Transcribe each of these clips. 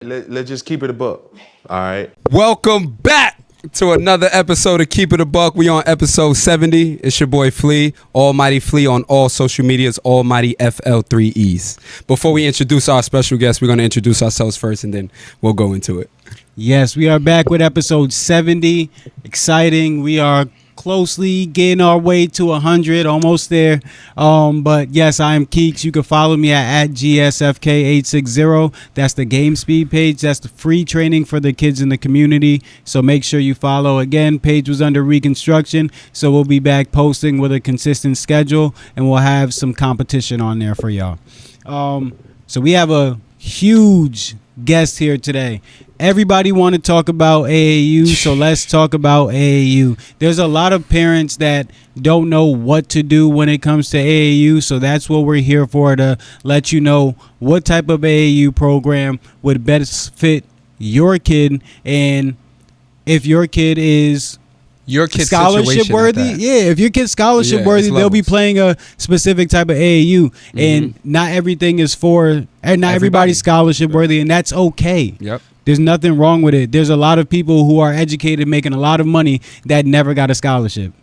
Let's just keep it a buck. All right. Welcome back to another episode of Keep It a Buck. We on episode 70. It's your boy Flea, Almighty Flea on all social medias, Almighty FL3Es. Before we introduce our special guest, we're going to introduce ourselves first and then we'll go into it. Yes, we are back with episode 70. Exciting. We are closely getting our way to 100, almost there. But yes, I am Keeks. You can follow me at GSFK860. That's the Game Speed page. That's the free training for the kids in the community. So make sure you follow. Again, page was under reconstruction. So we'll be back posting with a consistent schedule and we'll have some competition on there for y'all. So we have a huge guest here today. Everybody want to talk about AAU, so let's talk about AAU. There's a lot of parents that don't know what to do when it comes to AAU, so that's what we're here for, to let you know what type of AAU program would best fit your kid, and if your kid is scholarship worthy. Yeah, if your kid's scholarship worthy, they'll be playing a specific type of AAU, and not everything is for, and not everybody's scholarship worthy, and that's okay. Yep. There's nothing wrong with it. There's a lot of people who are educated, making a lot of money, that never got a scholarship.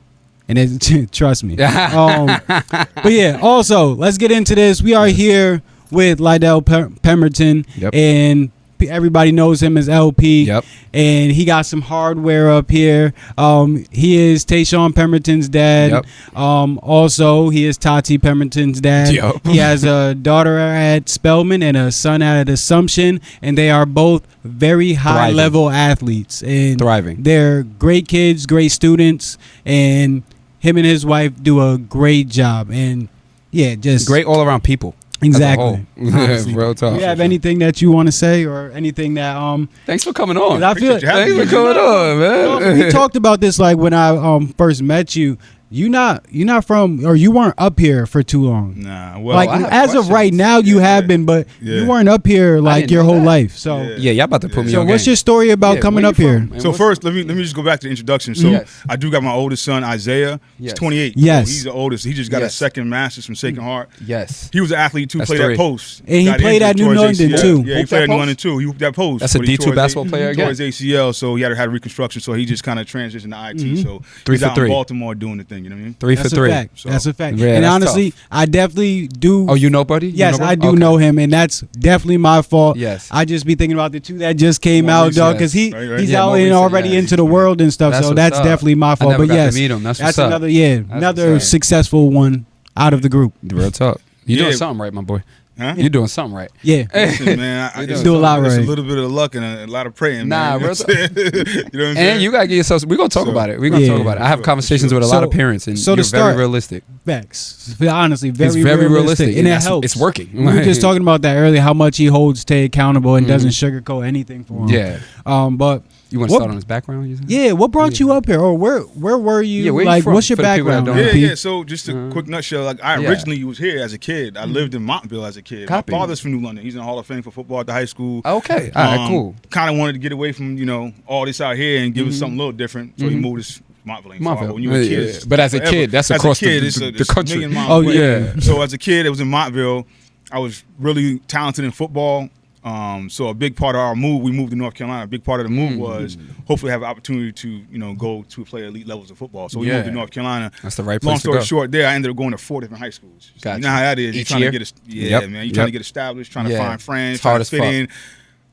And trust me. But yeah, also, let's get into this. We are here with Lydell Pemberton, and everybody knows him as LP, and he got some hardware up here. He is Tayshaun Pemberton's dad. Also, he is Tati Pemberton's dad. He has a daughter at Spelman and a son at Assumption, and they are both very high-level athletes. And thriving. They're great kids, great students, and him and his wife do a great job. And yeah, just great all-around people. Exactly. Real talk. Do you have anything that you want to say, or anything that Thanks for coming on. I feel thanks for coming on, man. We talked about this like when I first met you. You're not from, or you weren't up here for too long. Nah, well, like as of right now, you have been, but you weren't up here like your whole life. So y'all about to put me on. So what's your story about coming up here? So first, let me just go back to the introduction. So I do got my oldest son, Isaiah. He's 28. Yes, so he's the oldest. He just got a second master's from Sacred Heart. Yes, he was an athlete too. Played that post, and he played at New London too. Yeah, he played at New London too. He hooped that post. That's a D2 basketball player again. Towards ACL, so he had reconstruction. So he just kind of transitioned to IT. So he's out in Baltimore doing the thing. You know what I mean? 3 for 3. That's a fact. And honestly, I definitely do. Oh, you know, buddy? Yes, I do know him, and that's definitely my fault. Yes. I just be thinking about the two that just came out, dog, because he's out and already into the world and stuff. So that's definitely my fault. But yes, that's another successful one out of the group. Real talk. You're doing something right, my boy. Huh? You're doing something right. Yeah. Listen, man, I do a lot right. It's a little bit of luck and a lot of praying, man. Nah, you know what I'm saying? And you got to get yourself, we're going to talk about it. We're going to talk about it. I have conversations with a lot of parents, and you're very realistic. Facts. Honestly, very realistic. And it helps. It's working. We were just talking about that earlier, how much he holds Tay accountable and doesn't sugarcoat anything for him. Yeah. But you want to start on his background? Yeah, what brought you up here? Or where were you? Yeah, where like, you what's your background? Yeah. So just a quick nutshell. Like I originally was here as a kid. I lived in Montville as a kid. My father's from New London. He's in the Hall of Fame for football at the high school. Okay. All right, cool. Kind of wanted to get away from, all this out here and give us something a little different. So he moved us Montville. When you were a kid. But as a kid, that's across the country. Oh, yeah. So as a kid, it was in Montville. I was really talented in football. So a big part of our move, we moved to North Carolina. A big part of the move was hopefully have an opportunity to go to play elite levels of football. So we moved to North Carolina. That's the right place. Long story short, there I ended up going to 4 different high schools. So you know how that is. Each you're trying year? to get man. You're trying to get established, trying to find friends, it's hard trying to fit in.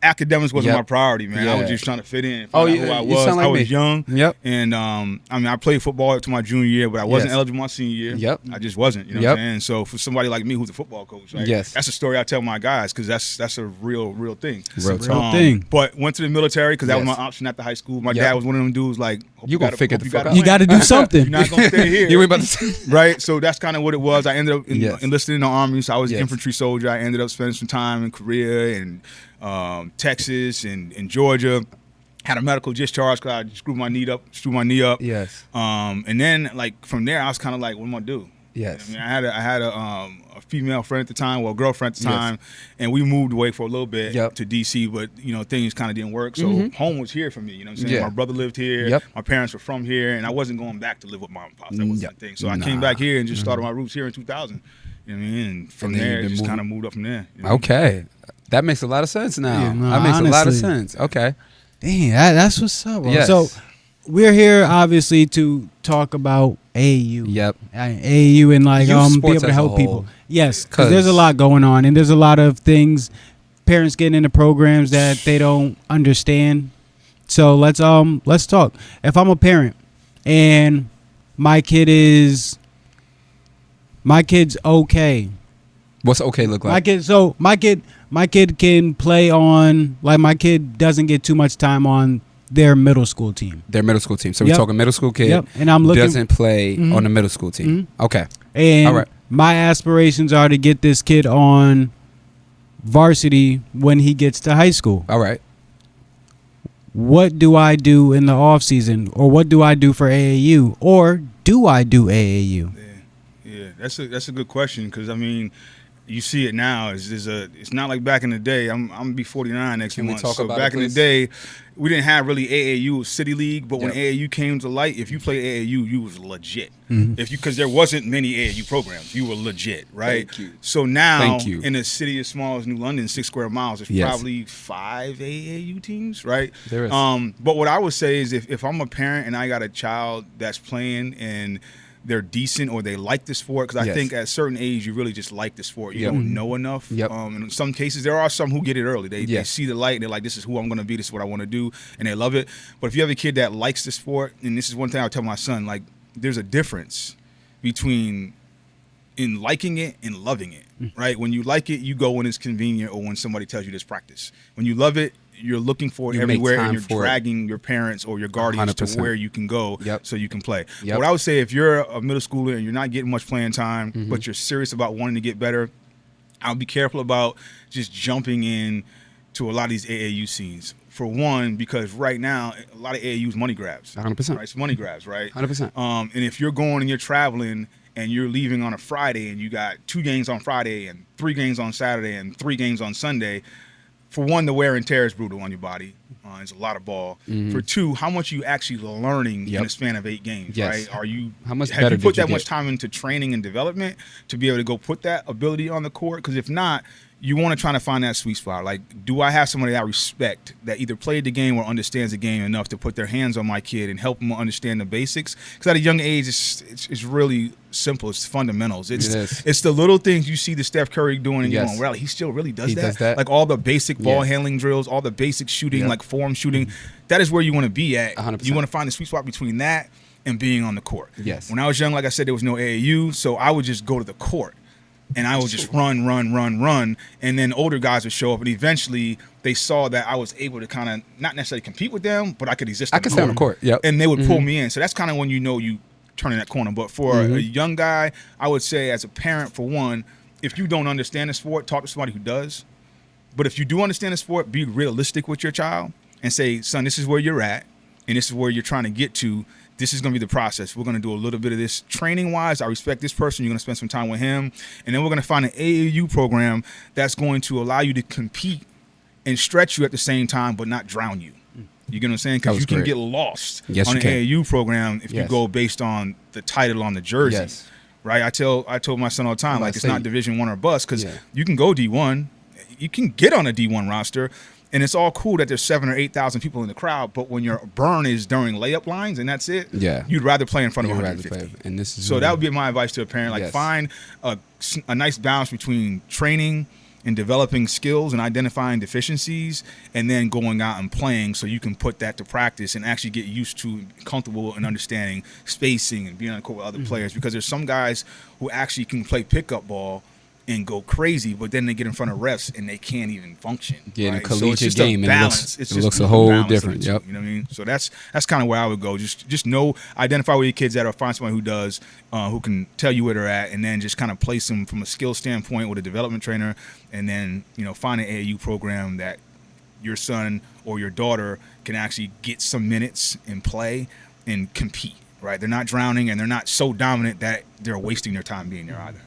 Academics wasn't my priority, man. I was just trying to fit in. Who I was. I was young. And I played football up to my junior year, but I wasn't eligible my senior year. I just wasn't. You know what I'm saying? So for somebody like me who's a football coach, right? That's a story I tell my guys because that's a real thing. Real thing. But went to the military because that was my option at the high school. My dad was one of them dudes like, you gonna figure the fuck out. You got to do something. You're not gonna stay here. You ain't about to say. Right? So that's kind of what it was. I ended up enlisted in the Army, so I was an infantry soldier. I ended up spending some time in Korea and Texas and Georgia. Had a medical discharge because I screwed my knee up. Yes. And then like from there, I was kind of like, what am I gonna do? Yes. I mean, I had a female friend at the time, well, girlfriend at the time, and we moved away for a little bit to DC, but things kind of didn't work. So home was here for me. You know what I'm saying? My brother lived here. My parents were from here, and I wasn't going back to live with mom and pops. That wasn't the thing. So I came back here and just started my roots here in 2000. You know what I mean? And from there, it just kind of moved up from there. You know? Okay. That makes a lot of sense now. Yeah, no, that makes honestly, a lot of sense. Okay. Dang, that's what's up, bro. Yes. So we're here obviously to talk about AAU. Yep. AAU and like Youth be able sports to as a help whole. people. Yes, because there's a lot going on, and there's a lot of things parents getting into programs that they don't understand. So let's talk. If I'm a parent and my kid's okay. What's okay look like? My kid can play on, like, my kid doesn't get too much time on their middle school team. Their middle school team. So we're talking middle school kid. Yep. And I'm looking, doesn't play on the middle school team. Okay. And all right. My aspirations are to get this kid on varsity when he gets to high school. All right. What do I do in the off season, or what do I do for AAU, or do I do AAU? Yeah, that's a good question, because I mean, you see it now. It's not like back in the day. I'm gonna be 49 next month. So back in the day, we didn't have really AAU, City League. But when AAU came to light, if you played AAU, you was legit. Because there wasn't many AAU programs, you were legit, right? Thank you. So now, in a city as small as New London, 6 square miles, there's probably 5 AAU teams, right? There is. But what I would say is, if I'm a parent and I got a child that's playing and they're decent, or they like the sport, because I think at a certain age you really just like the sport. You don't know enough. In some cases, there are some who get it early. They see the light and they're like, this is who I'm going to be, this is what I want to do, and they love it. But if you have a kid that likes the sport, and this is one thing I would tell my son, like, there's a difference between in liking it and loving it, right? When you like it, you go when it's convenient, or when somebody tells you there's practice. When you love it, you're looking for it everywhere, and you're dragging your parents or your guardians 100%. To where you can go so you can play. What I would say, if you're a middle schooler and you're not getting much playing time, but you're serious about wanting to get better, I'll be careful about just jumping in to a lot of these AAU scenes. For one, because right now, a lot of AAU is money grabs. 100%. Right? It's money grabs, right? 100%. And if you're going and you're traveling and you're leaving on a Friday, and you got 2 games on Friday and 3 games on Saturday and 3 games on Sunday, for one, the wear and tear is brutal on your body. It's a lot of ball. For 2, how much are you actually learning in a span of 8 games, right? Have you put that much time into training and development to be able to go put that ability on the court? Because if not, you want to try to find that sweet spot. Like, do I have somebody I respect that either played the game or understands the game enough to put their hands on my kid and help them understand the basics? Because at a young age, it's really simple. It's fundamentals. It's the little things you see the Steph Curry doing, and you're going, well, he still really does that? Like, all the basic ball handling drills, all the basic shooting, like form shooting. That is where you want to be at. 100%. You want to find the sweet spot between that and being on the court. Yes. When I was young, like I said, there was no AAU, so I would just go to the court. And I would just run. And then older guys would show up. And eventually they saw that I was able to kind of not necessarily compete with them, but I could exist. I could stay on the court. Yep. And they would pull me in. So that's kind of when you know you turning that corner. But for a young guy, I would say, as a parent, for one, if you don't understand the sport, talk to somebody who does. But if you do understand the sport, be realistic with your child and say, son, this is where you're at, and this is where you're trying to get to. This is going to be the process. We're going to do a little bit of this training-wise. I respect this person. You're going to spend some time with him. And then we're going to find an AAU program that's going to allow you to compete and stretch you at the same time, but not drown you. You get what I'm saying? Because you can get lost on an AAU program if you go based on the title on the jersey. Right? I told my son all the time, like, it's not Division I or bust, because you can go D1. You can get on a D1 roster. And it's all cool that there's 7,000 or 8,000 people in the crowd, but when your burn is during layup lines and that's it, you'd rather play in front of 150. And this is so that would be my advice to a parent. Like, find a nice balance between training and developing skills and identifying deficiencies, and then going out and playing so you can put that to practice and actually get used to, comfortable and understanding spacing and being on the court with other players. Because there's some guys who actually can play pickup ball and go crazy, but then they get in front of refs and they can't even function. In a collegiate game, and it looks a whole different. You know what I mean? So that's kind of where I would go. Just know, identify where your kids at, or find someone who does, who can tell you where they're at, and then just kind of place them from a skill standpoint with a development trainer, and then find an AAU program that your son or your daughter can actually get some minutes and play and compete. Right? They're not drowning, and they're not so dominant that they're wasting their time being there either.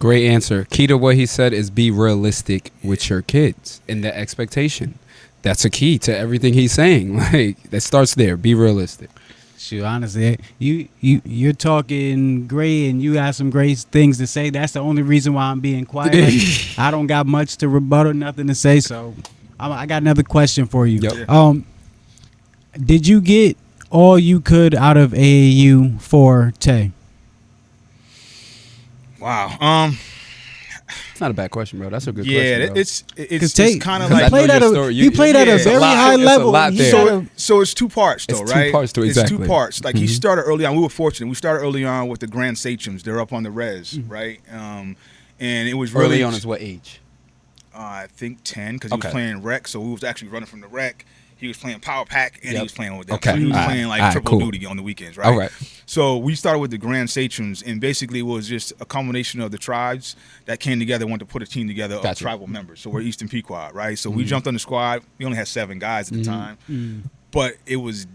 Great answer. Key to what he said is be realistic with your kids and the expectation. That's a key to everything he's saying. Like, that starts there. Be realistic. Shoot, honestly, you're talking great, and you got some great things to say. That's the only reason why I'm being quiet. Like, I don't got much to rebut or nothing to say, so I got another question for you. Yep. Did you get all you could out of AAU for Tay? Wow. It's not a bad question, bro. That's a good question. Yeah, it's kind of like he played at a very high level. So it's two parts, though, right? Two parts to exactly. It's two parts. Like he started early on. We were fortunate. We started early on with the Grand Sachems. They're up on the res, right? And it was really early on. Is what age? I think 10, because he was playing rec. So we was actually running from the rec. He was playing power pack, and he was playing with them. Okay. So he was playing like triple duty on the weekends, right? All right. So we started with the Grand Sachems, and basically it was just a combination of the tribes that came together and wanted to put a team together of tribal members. So we're Eastern Pequot, right? So we jumped on the squad. We only had 7 guys at the time, but it was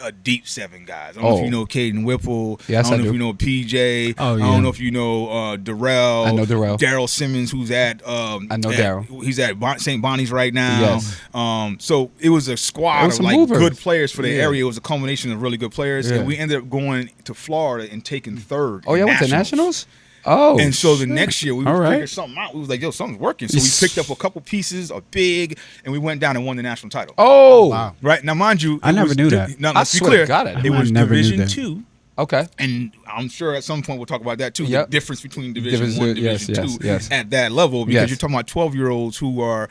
a deep 7 guys. I don't know if you know Caden Whipple. Yes, I don't know if you know PJ. I don't know if you know Darrell. I know Darrell. Daryl Simmons, who's at I know Daryl. He's at St. Bonnie's right now. Yes. So it was a squad of like movers. good players for the area. It was a culmination of really good players, and we ended up going to Florida and taking 3rd. Oh, yeah, went to nationals. Oh, and so the next year we figured something out. We was like, yo, something's working. So we picked up a couple pieces, a big, and we went down and won the national title. Oh, wow. Right now, mind you, I never knew that. Now, let's be clear. It was Division 2. Okay. And I'm sure at some point we'll talk about that too. The difference between Division 1 and Division 2 at that level, because you're talking about 12-year-olds who are,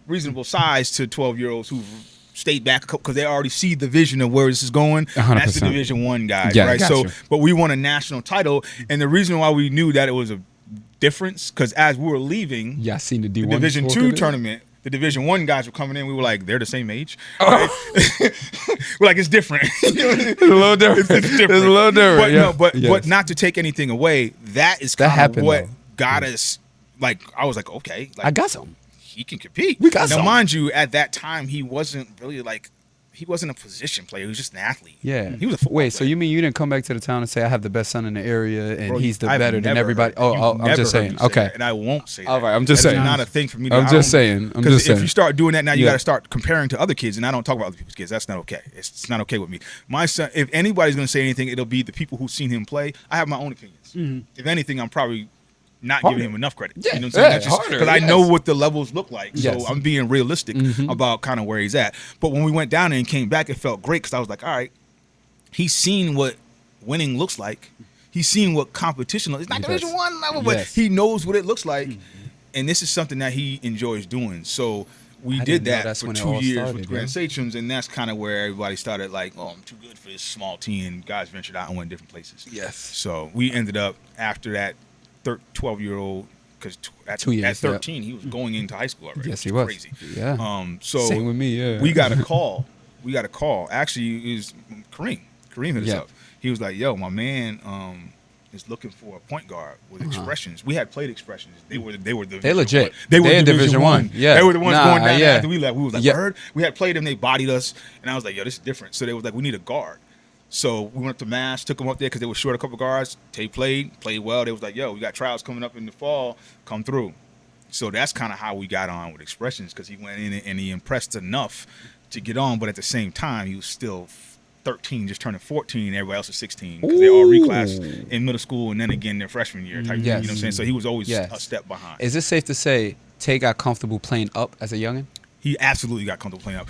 reasonable size to 12-year-olds who've stayed back because they already see the vision of where this is going. 100%. That's the Division 1 guys, right? So, but we won a national title, and the reason why we knew that it was a difference, because as we were leaving, I seen the D1 Division 2 tournament, the Division 1 guys were coming in. We were like, they're the same age. Right? We're like, it's different. It's a little different. It's different. It's a little different. But not to take anything away. That is kind of what got us. Like, I was like, okay, like, I got some. He can compete. We got now, some. mind you, at that time, he wasn't really like. He wasn't a position player. He was just an athlete. Yeah. He was a football player. So you mean you didn't come back to the town and say I have the best son in the area and he's the better than everybody? I'm just saying. Okay. And I won't say that. All right. I'm just saying. It's not a thing for me to I'm just saying. Because if you start doing that now, you got to start comparing to other kids. And I don't talk about other people's kids. That's not okay. It's not okay with me. My son, if anybody's going to say anything, it'll be the people who've seen him play. I have my own opinions. If anything, I'm probably not giving him enough credit. Yeah, you know what I'm saying? Because I know what the levels look like. So I'm being realistic about kind of where he's at. But when we went down there and came back, it felt great because I was like, all right, he's seen what winning looks like. He's seen what competition looks like. It's not Division 1 level, but he knows what it looks like. And this is something that he enjoys doing. So we did that for 2 years with Grand Sachems, and that's kind of where everybody started like, oh, I'm too good for this small team. And guys ventured out and went different places. Yes. So we ended up, after that, 12-year-old, because at 13 he was going into high school already. Yes, he was. Crazy. Yeah. So same with me. Yeah. We got a call. Actually, it was Kareem. Kareem hit us up. He was like, "Yo, my man is looking for a point guard with expressions. We had played expressions. They were they legit. They were Division 1. Yeah. They were the ones going down after we left. We was like, "Word." We had played them. They bodied us, and I was like, "Yo, this is different." So they was like, "We need a guard." So we went up to Mass, took them up there because they were short a couple guards. They played well. They was like, yo, we got trials coming up in the fall. Come through. So that's kind of how we got on with expressions, because he went in and he impressed enough to get on. But at the same time, he was still 13, just turning 14. Everybody else is 16 because they all reclassed in middle school and then again their freshman year type thing. You know what I'm saying? So he was always a step behind. Is it safe to say Tay got comfortable playing up as a youngin? He absolutely got comfortable playing up.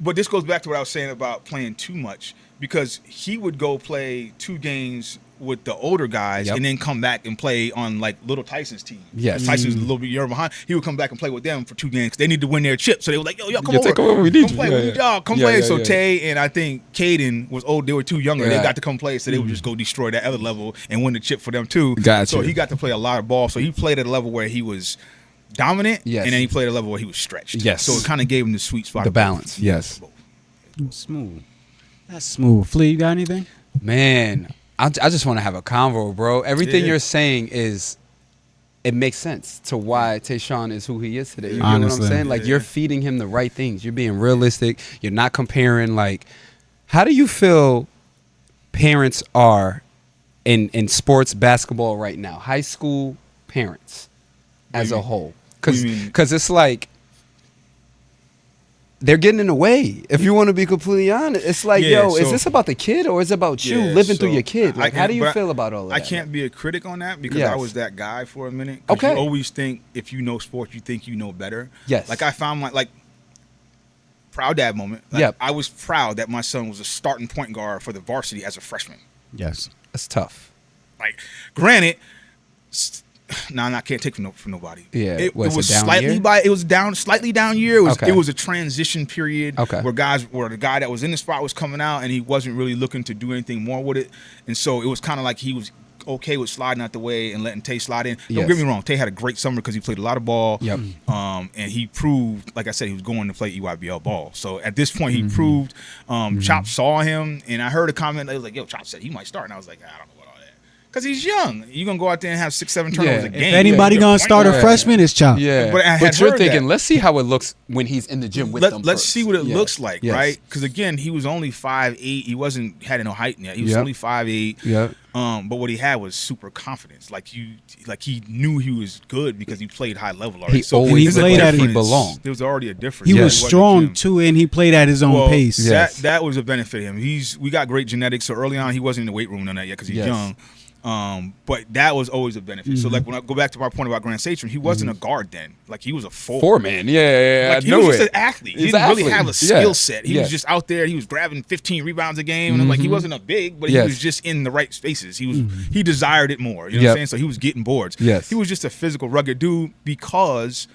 But this goes back to what I was saying about playing too much, because he would go play 2 games with the older guys and then come back and play on like little Tyson's team. Yes. Tyson's a little bit year behind. He would come back and play with them for 2 games because they need to win their chip. So they were like, yo, come over. Take over. We need come play. We need y'all. Come play. So Tay and I think Caden was old. They were too younger. They got to come play. So they would just go destroy that other level and win the chip for them too. So he got to play a lot of ball. So he played at a level where he was dominant, and then he played at a level where he was stretched. Yes. So it kind of gave him the sweet spot. The balance. Yes. Smooth. That's smooth. Flea, you got anything? Man, I just want to have a convo, bro. Everything you're saying it makes sense to why Tayshaun is who he is today. You know what I'm saying? Like, you're feeding him the right things. You're being realistic. You're not comparing. Like, how do you feel parents are in sports basketball right now? High school parents as a whole. Because it's like, they're getting in the way. If you want to be completely honest, it's like, is this about the kid or is it about you living through your kid? Like, how do you feel about all that? I can't be a critic on that because I was that guy for a minute. Okay. You always think if you know sports, you think you know better. Yes. Like I found like proud dad moment. Like, I was proud that my son was a starting point guard for the varsity as a freshman. Yes. That's tough. Like, granted, I can't take from nobody. Yeah, it was slightly year? It was slightly down year. It was a transition period where the guy that was in the spot was coming out and he wasn't really looking to do anything more with it, and so it was kind of like he was okay with sliding out the way and letting Tay slide in. Don't get me wrong, Tay had a great summer because he played a lot of ball. Yep. And he proved, like I said, he was going to play EYBL ball. So at this point, he proved. Chop saw him, and I heard a comment that was like, "Yo, Chop said he might start," and I was like, I don't know. Because he's young. You're going to go out there and have 6-7 turnovers a game. If anybody going to start a freshman, it's Chop. Yeah. But you're thinking, let's see how it looks when he's in the gym with them Let's see what it looks like, right? Because, again, he was only 5'8". He had no height yet. He was only 5'8". Yeah. But what he had was super confidence. Like he knew he was good because he played high level already. He always played at he belonged. There was already a difference. He was strong, too, and he played at his own pace. That was a benefit of him. We got great genetics, so early on he wasn't in the weight room on that yet because he's young. But that was always a benefit. So like when I go back to my point about Grant Satcham, he wasn't a guard then. Like he was a four-man. Yeah, like, he was just an athlete. He didn't really have a skill set. He was just out there. He was grabbing 15 rebounds a game, and I'm like, he wasn't a big, but he was just in the right spaces. He desired it more. You know what I'm saying? So he was getting boards. Yes. He was just a physical, rugged dude because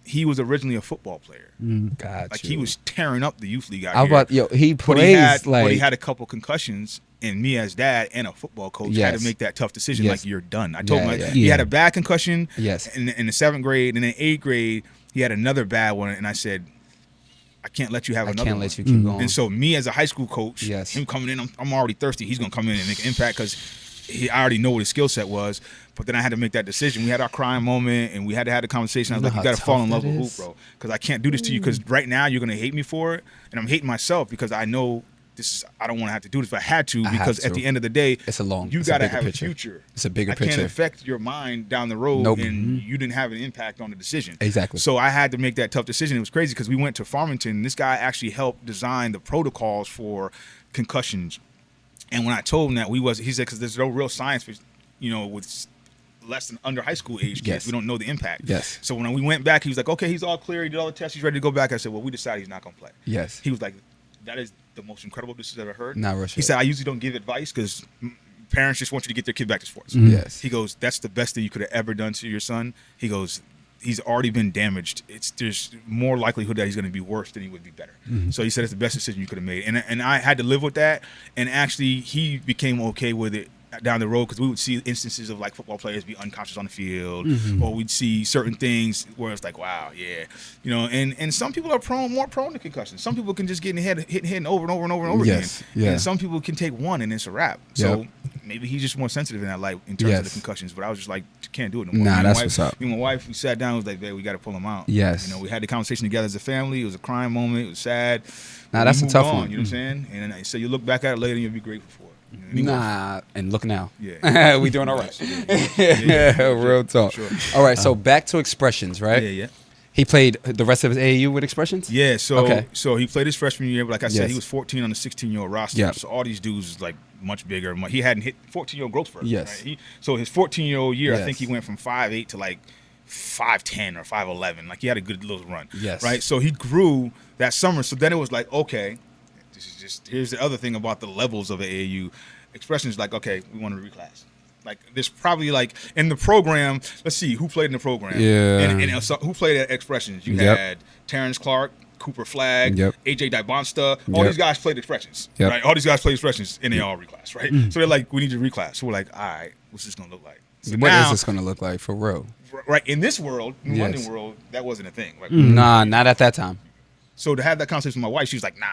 he was originally a football player. Like he was tearing up the youth league out here. He plays but he had a couple concussions. And me as dad and a football coach had to make that tough decision. Like, you're done. I told him he had a bad concussion in the 7th grade, and in 8th grade he had another bad one, and I said, I can't let you have another one. I can't let you keep going. And so me as a high school coach, him coming in, I'm already thirsty. He's going to come in and make an impact because I already know what his skill set was. But then I had to make that decision. We had our crying moment, and we had to have the conversation. I was like, you got to fall in love with hoop, bro, because I can't do this to you because right now you're going to hate me for it, and I'm hating myself because I know I don't want to have to do this, but I had to because at the end of the day, you got to have a future. It's a bigger picture. I can't affect your mind down the road, and you didn't have an impact on the decision. Exactly. So I had to make that tough decision. It was crazy because we went to Farmington. This guy actually helped design the protocols for concussions. And when I told him that he said, because there's no real science for, with less than under high school age kids, we don't know the impact. Yes. So when we went back, he was like, okay, he's all clear. He did all the tests. He's ready to go back. I said, well, we decided he's not going to play. Yes. He was like, that is the most incredible decision I've ever heard. Not Russia. He said, I usually don't give advice because parents just want you to get their kid back to sports. Yes. He goes, that's the best thing you could have ever done to your son. He goes, he's already been damaged. There's more likelihood that he's going to be worse than he would be better. So he said it's the best decision you could have made. And I had to live with that. And actually, he became okay with it down the road because we would see instances of like football players be unconscious on the field, or we'd see certain things where it's like, wow, and some people are more prone to concussions. Some people can just get in the head, hitting over and over and over and over again. And some people can take one and it's a wrap. So maybe he's just more sensitive in that light in terms of the concussions. But I was just like, can't do it no more. Nah, that's what's up. Me and my wife, we sat down and was like, babe, we got to pull him out. Yes. We had the conversation together as a family. It was a crying moment. It was sad. Nah, that's a tough one. You know what I'm saying? And so you look back at it later and you'll be grateful for it. And look now. Yeah. We doing all right. Real talk. Sure. All right, so back to Expressions, right? Yeah. He played the rest of his AAU with Expressions? Yeah, so he played his freshman year, but like I said, he was 14 on the 16-year-old roster. Yeah. So all these dudes was like much bigger. He hadn't hit 14-year-old growth spurt. Yes. Right? So his 14-year-old year, I think he went from 5'8" to like 5'10" or 5'11". Like he had a good little run. Yes. Right? So he grew that summer. So then it was like, okay, here's the other thing about the levels of the AAU. Expressions like, okay, we want to reclass. Like there's probably like in the program, let's see who played in the program. Yeah. And so who played at Expressions? You had Terrence Clark, Cooper Flagg, AJ Dibonsta. All these guys played Expressions. Right? All these guys played Expressions and they all reclass, right? So they're like, we need to reclass. So we're like, all right, what's this gonna look like? So what is this gonna look like for real? Right. In this world, in the London world, that wasn't a thing. Like, nah, not at that time. So to have that conversation with my wife, she was like, nah,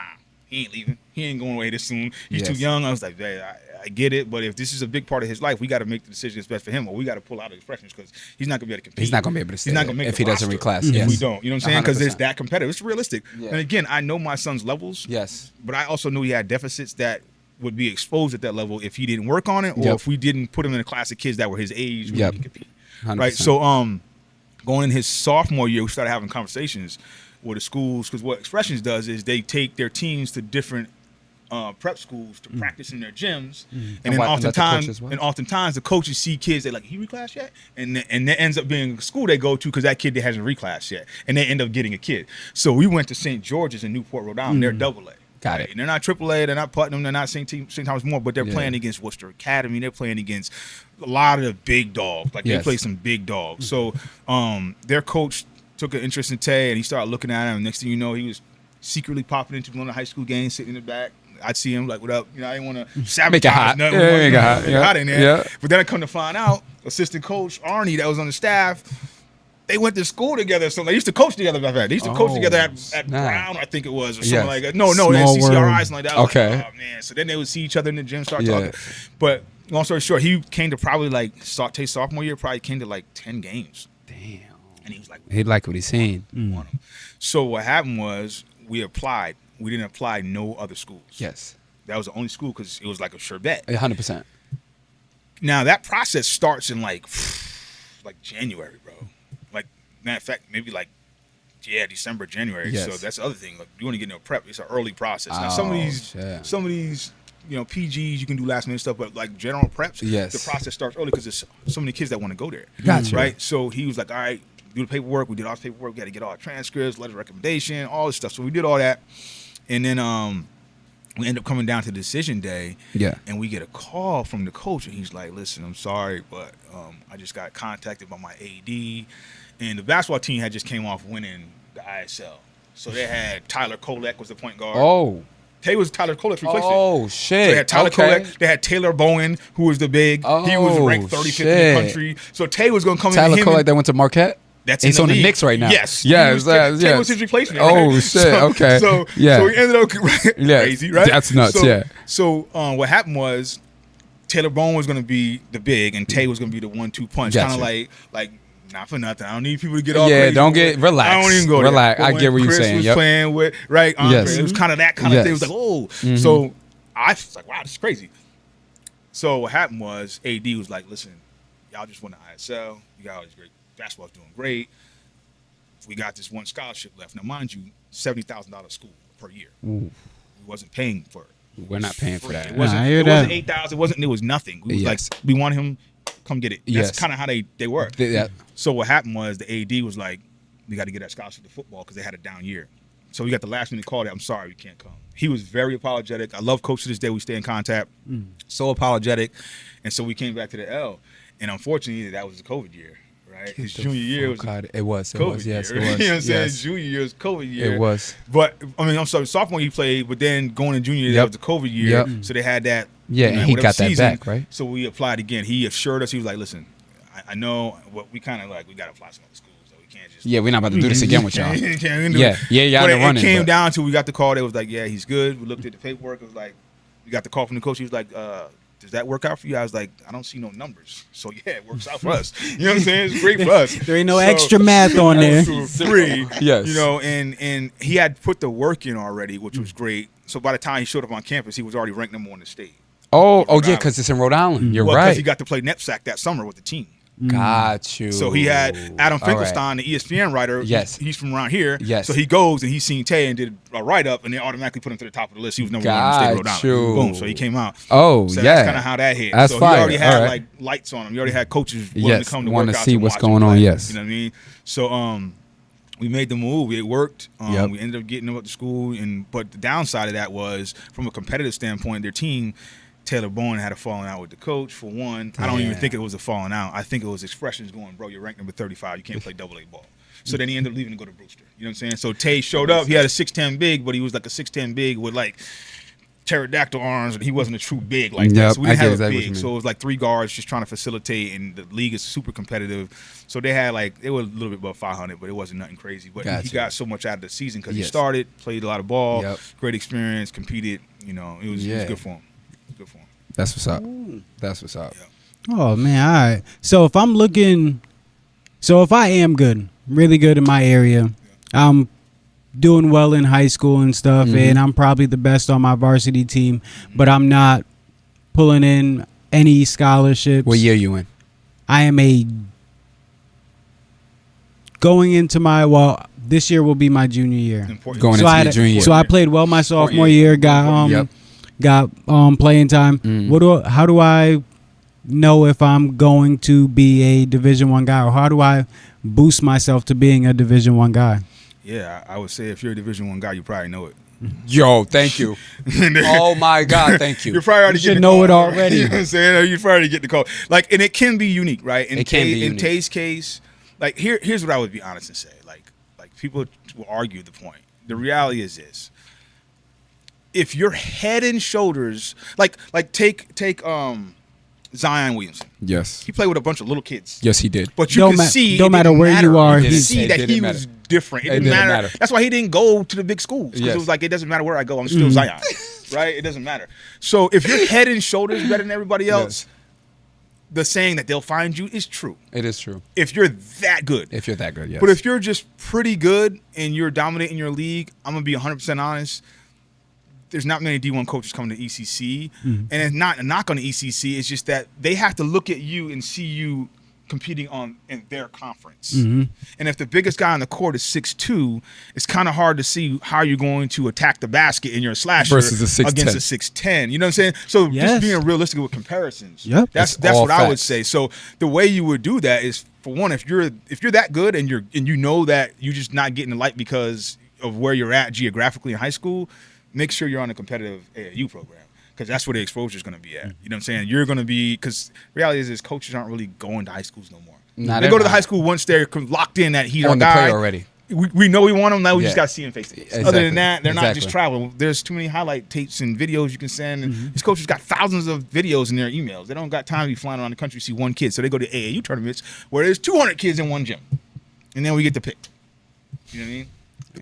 he ain't leaving. He ain't going away this soon. He's too young. I was like, hey, I get it, but if this is a big part of his life, we got to make the decision that's best for him, or we got to pull out of Expressions because he's not going to be able to compete. He's not going to be able to stay. He's not going to make if he doesn't reclass. If we don't, you know what I'm saying? Because it's that competitive. It's realistic. Yeah. And again, I know my son's levels. Yes. But I also knew he had deficits that would be exposed at that level if he didn't work on it, or if we didn't put him in a class of kids that were his age where he could compete. 100%. Right. So going in his sophomore year, we started having conversations. or the schools, because what Expressions does is they take their teams to different prep schools to practice in their gyms, and then oftentimes the coaches see kids, they're like, he reclassed yet? And that ends up being a school they go to because that kid that hasn't reclassed yet, and they end up getting a kid. So we went to St. George's in Newport, Rhode Island. They're AA. Got it. And they're not AAA, they're not Putnam, they're not St. Thomas More, but they're playing against Worcester Academy. They're playing against a lot of the big dogs. Like they play some big dogs. So their coach took an interest in Tay, and he started looking at him. And next thing you know, he was secretly popping into one of the high school games, sitting in the back. I'd see him like, what up? You know, I didn't want to sabotage make it hot. Nothing. Make it hot. Hot in there. Yeah. But then I come to find out, assistant coach Arnie that was on the staff, they went to school together. So they used to coach together. They used to coach together at Brown, I think it was, or something like that. No, at CCRI, something like that. Okay. Like, oh, man. So then they would see each other in the gym, start talking. But long story short, he came to probably Tay sophomore year, probably came to like 10 games. Damn. And he was like, he liked what he's seen. So what happened was we applied. We didn't apply no other schools. Yes. That was the only school because it was like a sure bet. 100%. Now that process starts in like January, bro. Like matter of fact, maybe December, January. Yes. So that's the other thing. Like you want to get no prep. It's an early process. Now some of these PGs you can do last minute stuff, but like general preps, the process starts early because there's so many kids that want to go there. Gotcha. Right. So he was like, all right, do the paperwork. We did all the paperwork. We got to get all our transcripts, letter of recommendation, all this stuff. So we did all that, and then we end up coming down to decision day, and we get a call from the coach, and he's like, listen, I'm sorry, but I just got contacted by my AD, and the basketball team had just came off winning the ISL. So they had Tyler Kolek was the point guard. Oh. Tay was Tyler Kolek's replacement. Oh, shit. So they had Tyler Kolek. They had Taylor Bowen, who was the big. He was ranked 35th in the country. So Tay was going to come in. Tyler Kolek that went to Marquette? He's on the Knicks right now. Yes. Tay was his replacement. Oh, shit. Okay. So we ended up crazy, right? That's nuts, So what happened was Taylor Bowen was going to be the big, and Tay was going to be the 1-2 punch. Kind of like not for nothing. I don't need people to get all crazy. Don't get relax. I don't even go relax. there. I get what you're saying. Chris was playing with Andre. It was kind of that kind of thing. It was like, oh. So I was like, wow, this is crazy. So what happened was AD was like, listen, y'all just won the ISL. You got all this great basketball's doing great. We got this one scholarship left. Now, mind you, $70,000 school per year. We wasn't paying for it. We're not paying for that. It wasn't $8,000. It was nothing. We was like, we want him. Come get it. That's kind of how they work. So what happened was the AD was like, we got to get that scholarship to football because they had a down year. So we got the last minute call that I'm sorry, we can't come. He was very apologetic. I love Coach to this day. We stay in contact. So apologetic. And so we came back to the L. And unfortunately, that was the COVID year, right? His junior year was it was. Yes, it was. You know what I'm saying? His junior year was COVID year. It was. But, I mean, I'm sorry, sophomore he played, but then going to junior year, that was the COVID year. So they had that. And he got that back, right? So we applied again. He assured us, he was like, listen, I know what we kind of like, we got to apply some other schools. So we can't just. We're not about to do this again with y'all. Y'all running. It came down to, we got the call. They was like, yeah, he's good. We looked at the paperwork. It was like, we got the call from the coach. He was like, does that work out for you? I was like, I don't see no numbers. So, it works out for us. You know what I'm saying? It's great for us. There ain't no extra math on there. Free. Yes. You know, and he had put the work in already, which was great. So by the time he showed up on campus, he was already ranked #1 in the state. Because it's in Rhode Island. You're right. Because he got to play NEPSAC that summer with the team. Got you. So he had Adam Finkelstein, the ESPN writer. Yes. He's from around here. Yes. So he goes and he's seen Tay and did a write-up, and they automatically put him to the top of the list. He was #1 in the state of Rhode Island. Boom. So he came out. So that's kind of how that hit. That's so fire. He already had like lights on him. He already had coaches willing to come to work out see what's going on. Yes. You know what I mean? So we made the move. It worked. We ended up getting him up to school, but the downside of that was, from a competitive standpoint, their team, Taylor Bowen had a falling out with the coach, for one. I don't even think it was a falling out. I think it was expressions going, bro, you're ranked #35. You can't play AA ball. So then he ended up leaving to go to Brewster. You know what I'm saying? So Tay showed up. He had a 6'10" big, but he was like a 6'10" big with like pterodactyl arms, and he wasn't a true big like that. So we didn't have a big. So it was like 3 guards just trying to facilitate, and the league is super competitive. So they had they were a little bit above 500, but it wasn't nothing crazy. But he got so much out of the season because he started, played a lot of ball, great experience, competed. You know, it was good for him. Good for him. That's what's up. That's what's up. Yeah. Oh man, all right. So if I am good, really good in my area, I'm doing well in high school and stuff, and I'm probably the best on my varsity team, but I'm not pulling in any scholarships. What year you in? I am going into my this year will be my junior year. Going into your junior year. So I played well my sophomore year. Got playing time. How do I know if I'm going to be a Division I guy, or how do I boost myself to being a Division I guy? Yeah, I would say if you're a Division I guy, you probably know it. Yo, thank you. Oh my God, thank you. You're probably already should know it already. You know what I'm saying? You probably get the call. Like, and it can be unique, right? It can be unique. In Tay's case, like here's what I would be honest and say. Like people will argue the point. The reality is this: if you're head and shoulders, like take Zion Williamson. Yes. He played with a bunch of little kids. Yes, he did. But you can see, no matter where you are, you can see that he was different. It didn't matter. That's why he didn't go to the big schools. Because it was like, it doesn't matter where I go, I'm still Zion. Right? It doesn't matter. So if you're head and shoulders better than everybody else, the saying that they'll find you is true. It is true. If you're that good. If you're that good, yes. But if you're just pretty good and you're dominating your league, I'm going to be 100% honest. There's not many D1 coaches coming to ECC, and it's not a knock on the ECC. It's just that they have to look at you and see you competing in their conference. And if the biggest guy on the court is 6'2", it's kind of hard to see how you're going to attack the basket in your slasher versus a 6'10". Against a 6'10". You know what I'm saying? So just being realistic with comparisons. Yep. That's what I would say. So the way you would do that is, for one, if you're that good and you know that you're just not getting the light because of where you're at geographically in high school, make sure you're on a competitive AAU program, because that's where the exposure is going to be at. You know what I'm saying? You're going to be, because reality is coaches aren't really going to high schools no more. They go to the high school once they're locked in that he's our guy. On the play already. We know we want them. Now we just got to see him face to face. Exactly. Other than that, they're not just traveling. There's too many highlight tapes and videos you can send. And these coaches got thousands of videos in their emails. They don't got time to be flying around the country to see one kid. So they go to AAU tournaments where there's 200 kids in one gym. And then we get to pick. You know what I mean?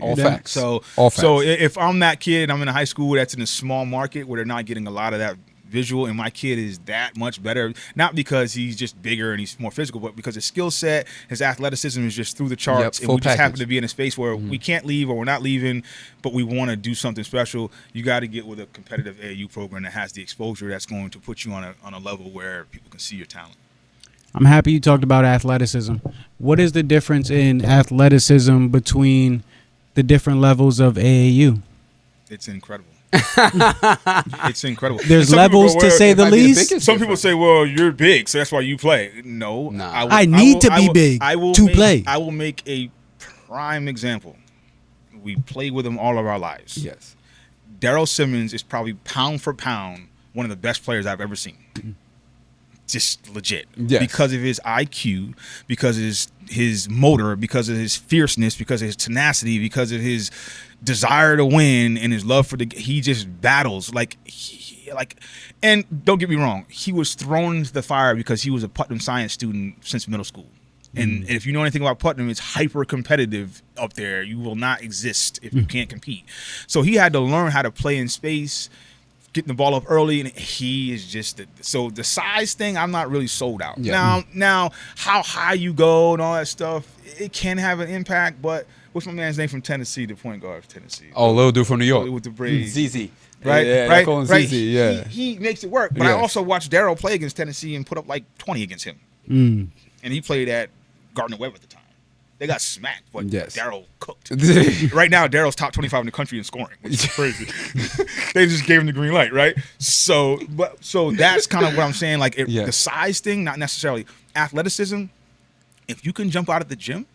All facts. So if I'm that kid, I'm in a high school that's in a small market where they're not getting a lot of that visual, and my kid is that much better, not because he's just bigger and he's more physical, but because his skill set, his athleticism is just through the charts, and we just happen to be in a space where we can't leave or we're not leaving, but we want to do something special. You got to get with a competitive AAU program that has the exposure that's going to put you on a level where people can see your talent. I'm happy you talked about athleticism. What is the difference in athleticism between the different levels of AAU? It's incredible. It's incredible. There's levels, to say the least. Some people say, well, you're big, so that's why you play. No. I need to be big to play. I will make a prime example. We played with him all of our lives. Yes. Daryl Simmons is probably pound for pound one of the best players I've ever seen. Just legit. Yes. Because of his IQ, because of his motor, because of his fierceness, because of his tenacity, because of his desire to win and his love for he just battles and don't get me wrong, he was thrown into the fire because he was a Putnam science student since middle school. And if you know anything about Putnam, it's hyper competitive up there. You will not exist if you can't compete. So he had to learn how to play in space, getting the ball up early, and he is just so the size thing I'm not really sold out. Now how high you go and all that stuff, it can have an impact. But what's my man's name from Tennessee, the point guard of Tennessee? Oh, little dude from New York with the braids. ZZ. Right, yeah, right, right. right. ZZ, yeah. He makes it work. But I also watched Daryl play against Tennessee and put up like 20 against him. And he played at Gardner-Webb at the time. They got smacked, but Daryl cooked. Right now, Daryl's top 25 in the country in scoring, which is crazy. They just gave him the green light, right? So that's kind of what I'm saying. Like the size thing, not necessarily athleticism. If you can jump out of the gym,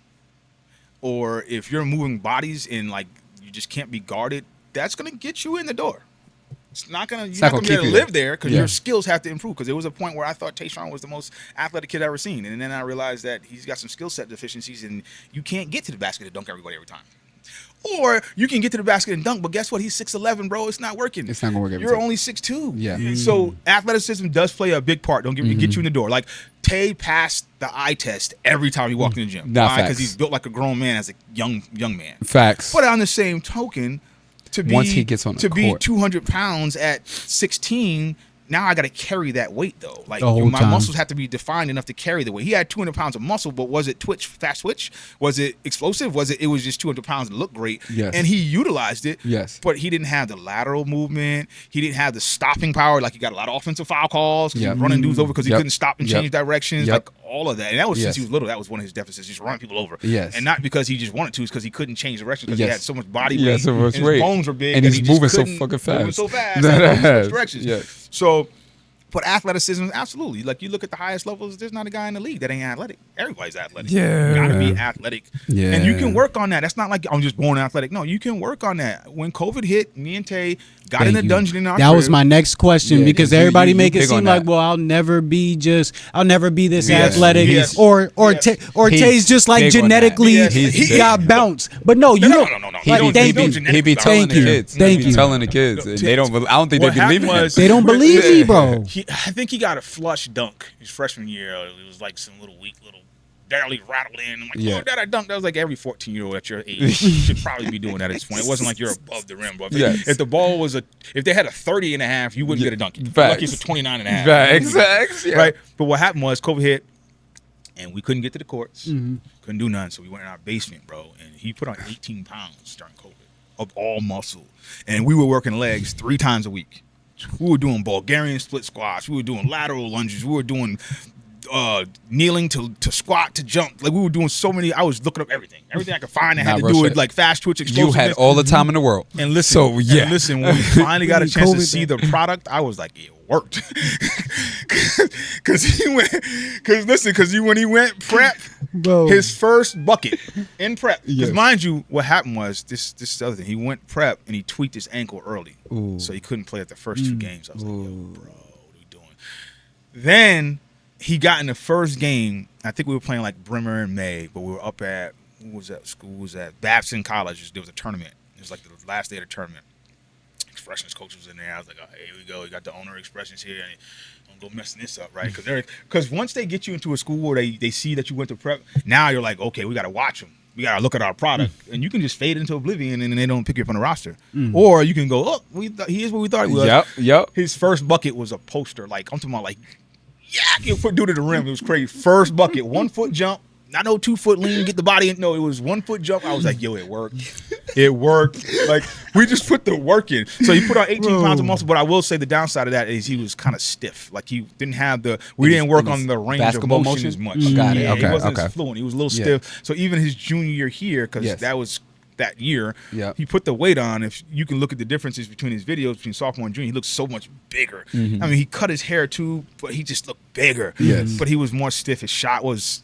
or if you're moving bodies and like you just can't be guarded, that's gonna get you in the door. You're not gonna be able to live there because your skills have to improve. Because there was a point where I thought Tayshaun was the most athletic kid I've ever seen, and then I realized that he's got some skill set deficiencies, and you can't get to the basket to dunk everybody every time. Or you can get to the basket and dunk, but guess what? He's 6'11", bro. It's not working. It's not gonna work every You're time. only 6'2". Yeah. So athleticism does play a big part. Don't get you in the door. Like Tay passed the eye test every time he walked in the gym. Why? Because he's built like a grown man as a young man. Facts. But on the same token, once he gets on the court, be 200 pounds at 16, now I got to carry that weight though. Like my muscles have to be defined enough to carry the weight. He had 200 pounds of muscle, but was it fast twitch? Was it explosive? It was just 200 pounds and looked great. Yes. And he utilized it. Yes. But he didn't have the lateral movement. He didn't have the stopping power. Like he got a lot of offensive foul calls. He was running dudes over because he couldn't stop and change directions. Like all of that. And that was since he was little. That was one of his deficits, just running people over. Yes. And not because he just wanted to, it's because he couldn't change direction because he had so much body weight. So much and weight. His bones were big. And he's moving so fucking fast. Moving so fast. Directions. Yes. So, but athleticism, absolutely. Like, you look at the highest levels, there's not a guy in the league that ain't athletic. Everybody's athletic. Yeah. You gotta be athletic. Yeah. And you can work on that. That's not like I'm just born athletic. No, you can work on that. When COVID hit, me and Tay got in the dungeon in our That was my next question because everybody make it seem like, well, I'll never be this athletic, or Tay's just like genetically he got bounced. But no, you don't. No. He be telling the kids. Thank you. Telling the kids. They don't. I don't think they believe him. They don't believe me, bro. I think he got a flush dunk his freshman year. It was like some little weak little. Barely rattled in. I'm like, oh, that I dunked. That was like every 14-year-old at your age. You should probably be doing that at this point. It wasn't like you're above the rim, bro. If the ball was if they had a 30 and a half, you wouldn't get a dunk. Lucky it's a 29 and a half. Exactly. Right. But what happened was COVID hit, and we couldn't get to the courts. Couldn't do nothing. So we went in our basement, bro, and he put on 18 pounds during COVID of all muscle. And we were working legs 3 times a week. We were doing Bulgarian split squats. We were doing lateral lunges. We were doing kneeling to squat to jump. Like, we were doing so many. I was looking up everything I could find. I had to do it like fast twitch explosiveness. You had all the time in the world. And listen, when we finally got a chance to see the product, I was like, it worked. Because when he went prep, bro, his first bucket in prep. Because mind you, what happened was this is the other thing. He went prep and he tweaked his ankle early, so he couldn't play at the first 2 games. I was like, yo, bro, what are you doing? Then he got in the first game. I think we were playing like Bremer in May, but we were up at what was that school? Was at Babson College. There was a tournament. It was like the last day of the tournament. Expressions coach was in there. I was like, oh, here we go. You got the owner expressions here, and don't go messing this up, right? Because once they get you into a school where they see that you went to prep, now you're like, okay, we got to watch them. We got to look at our product, and you can just fade into oblivion, and they don't pick you up on the roster. Or you can go, oh, he is what we thought he was. Yep. His first bucket was a poster. Like, I'm talking about like. Yeah, you put dude to the rim. It was crazy. First bucket, 1 foot jump. Not no 2 foot lean, get the body in. No, it was 1 foot jump. I was like, yo, it worked. It worked. Like, we just put the work in. So he put on 18 pounds of muscle. But I will say the downside of that is he was kind of stiff. Like, he didn't have we didn't work on the range of motion as much. Got it. Okay. He wasn't as fluent. He was a little stiff. So even his junior year here, because that was that year, he put the weight on. If you can look at the differences between his videos between sophomore and junior, he looked so much bigger. I mean, he cut his hair too, but he just looked bigger. But he was more stiff. His shot was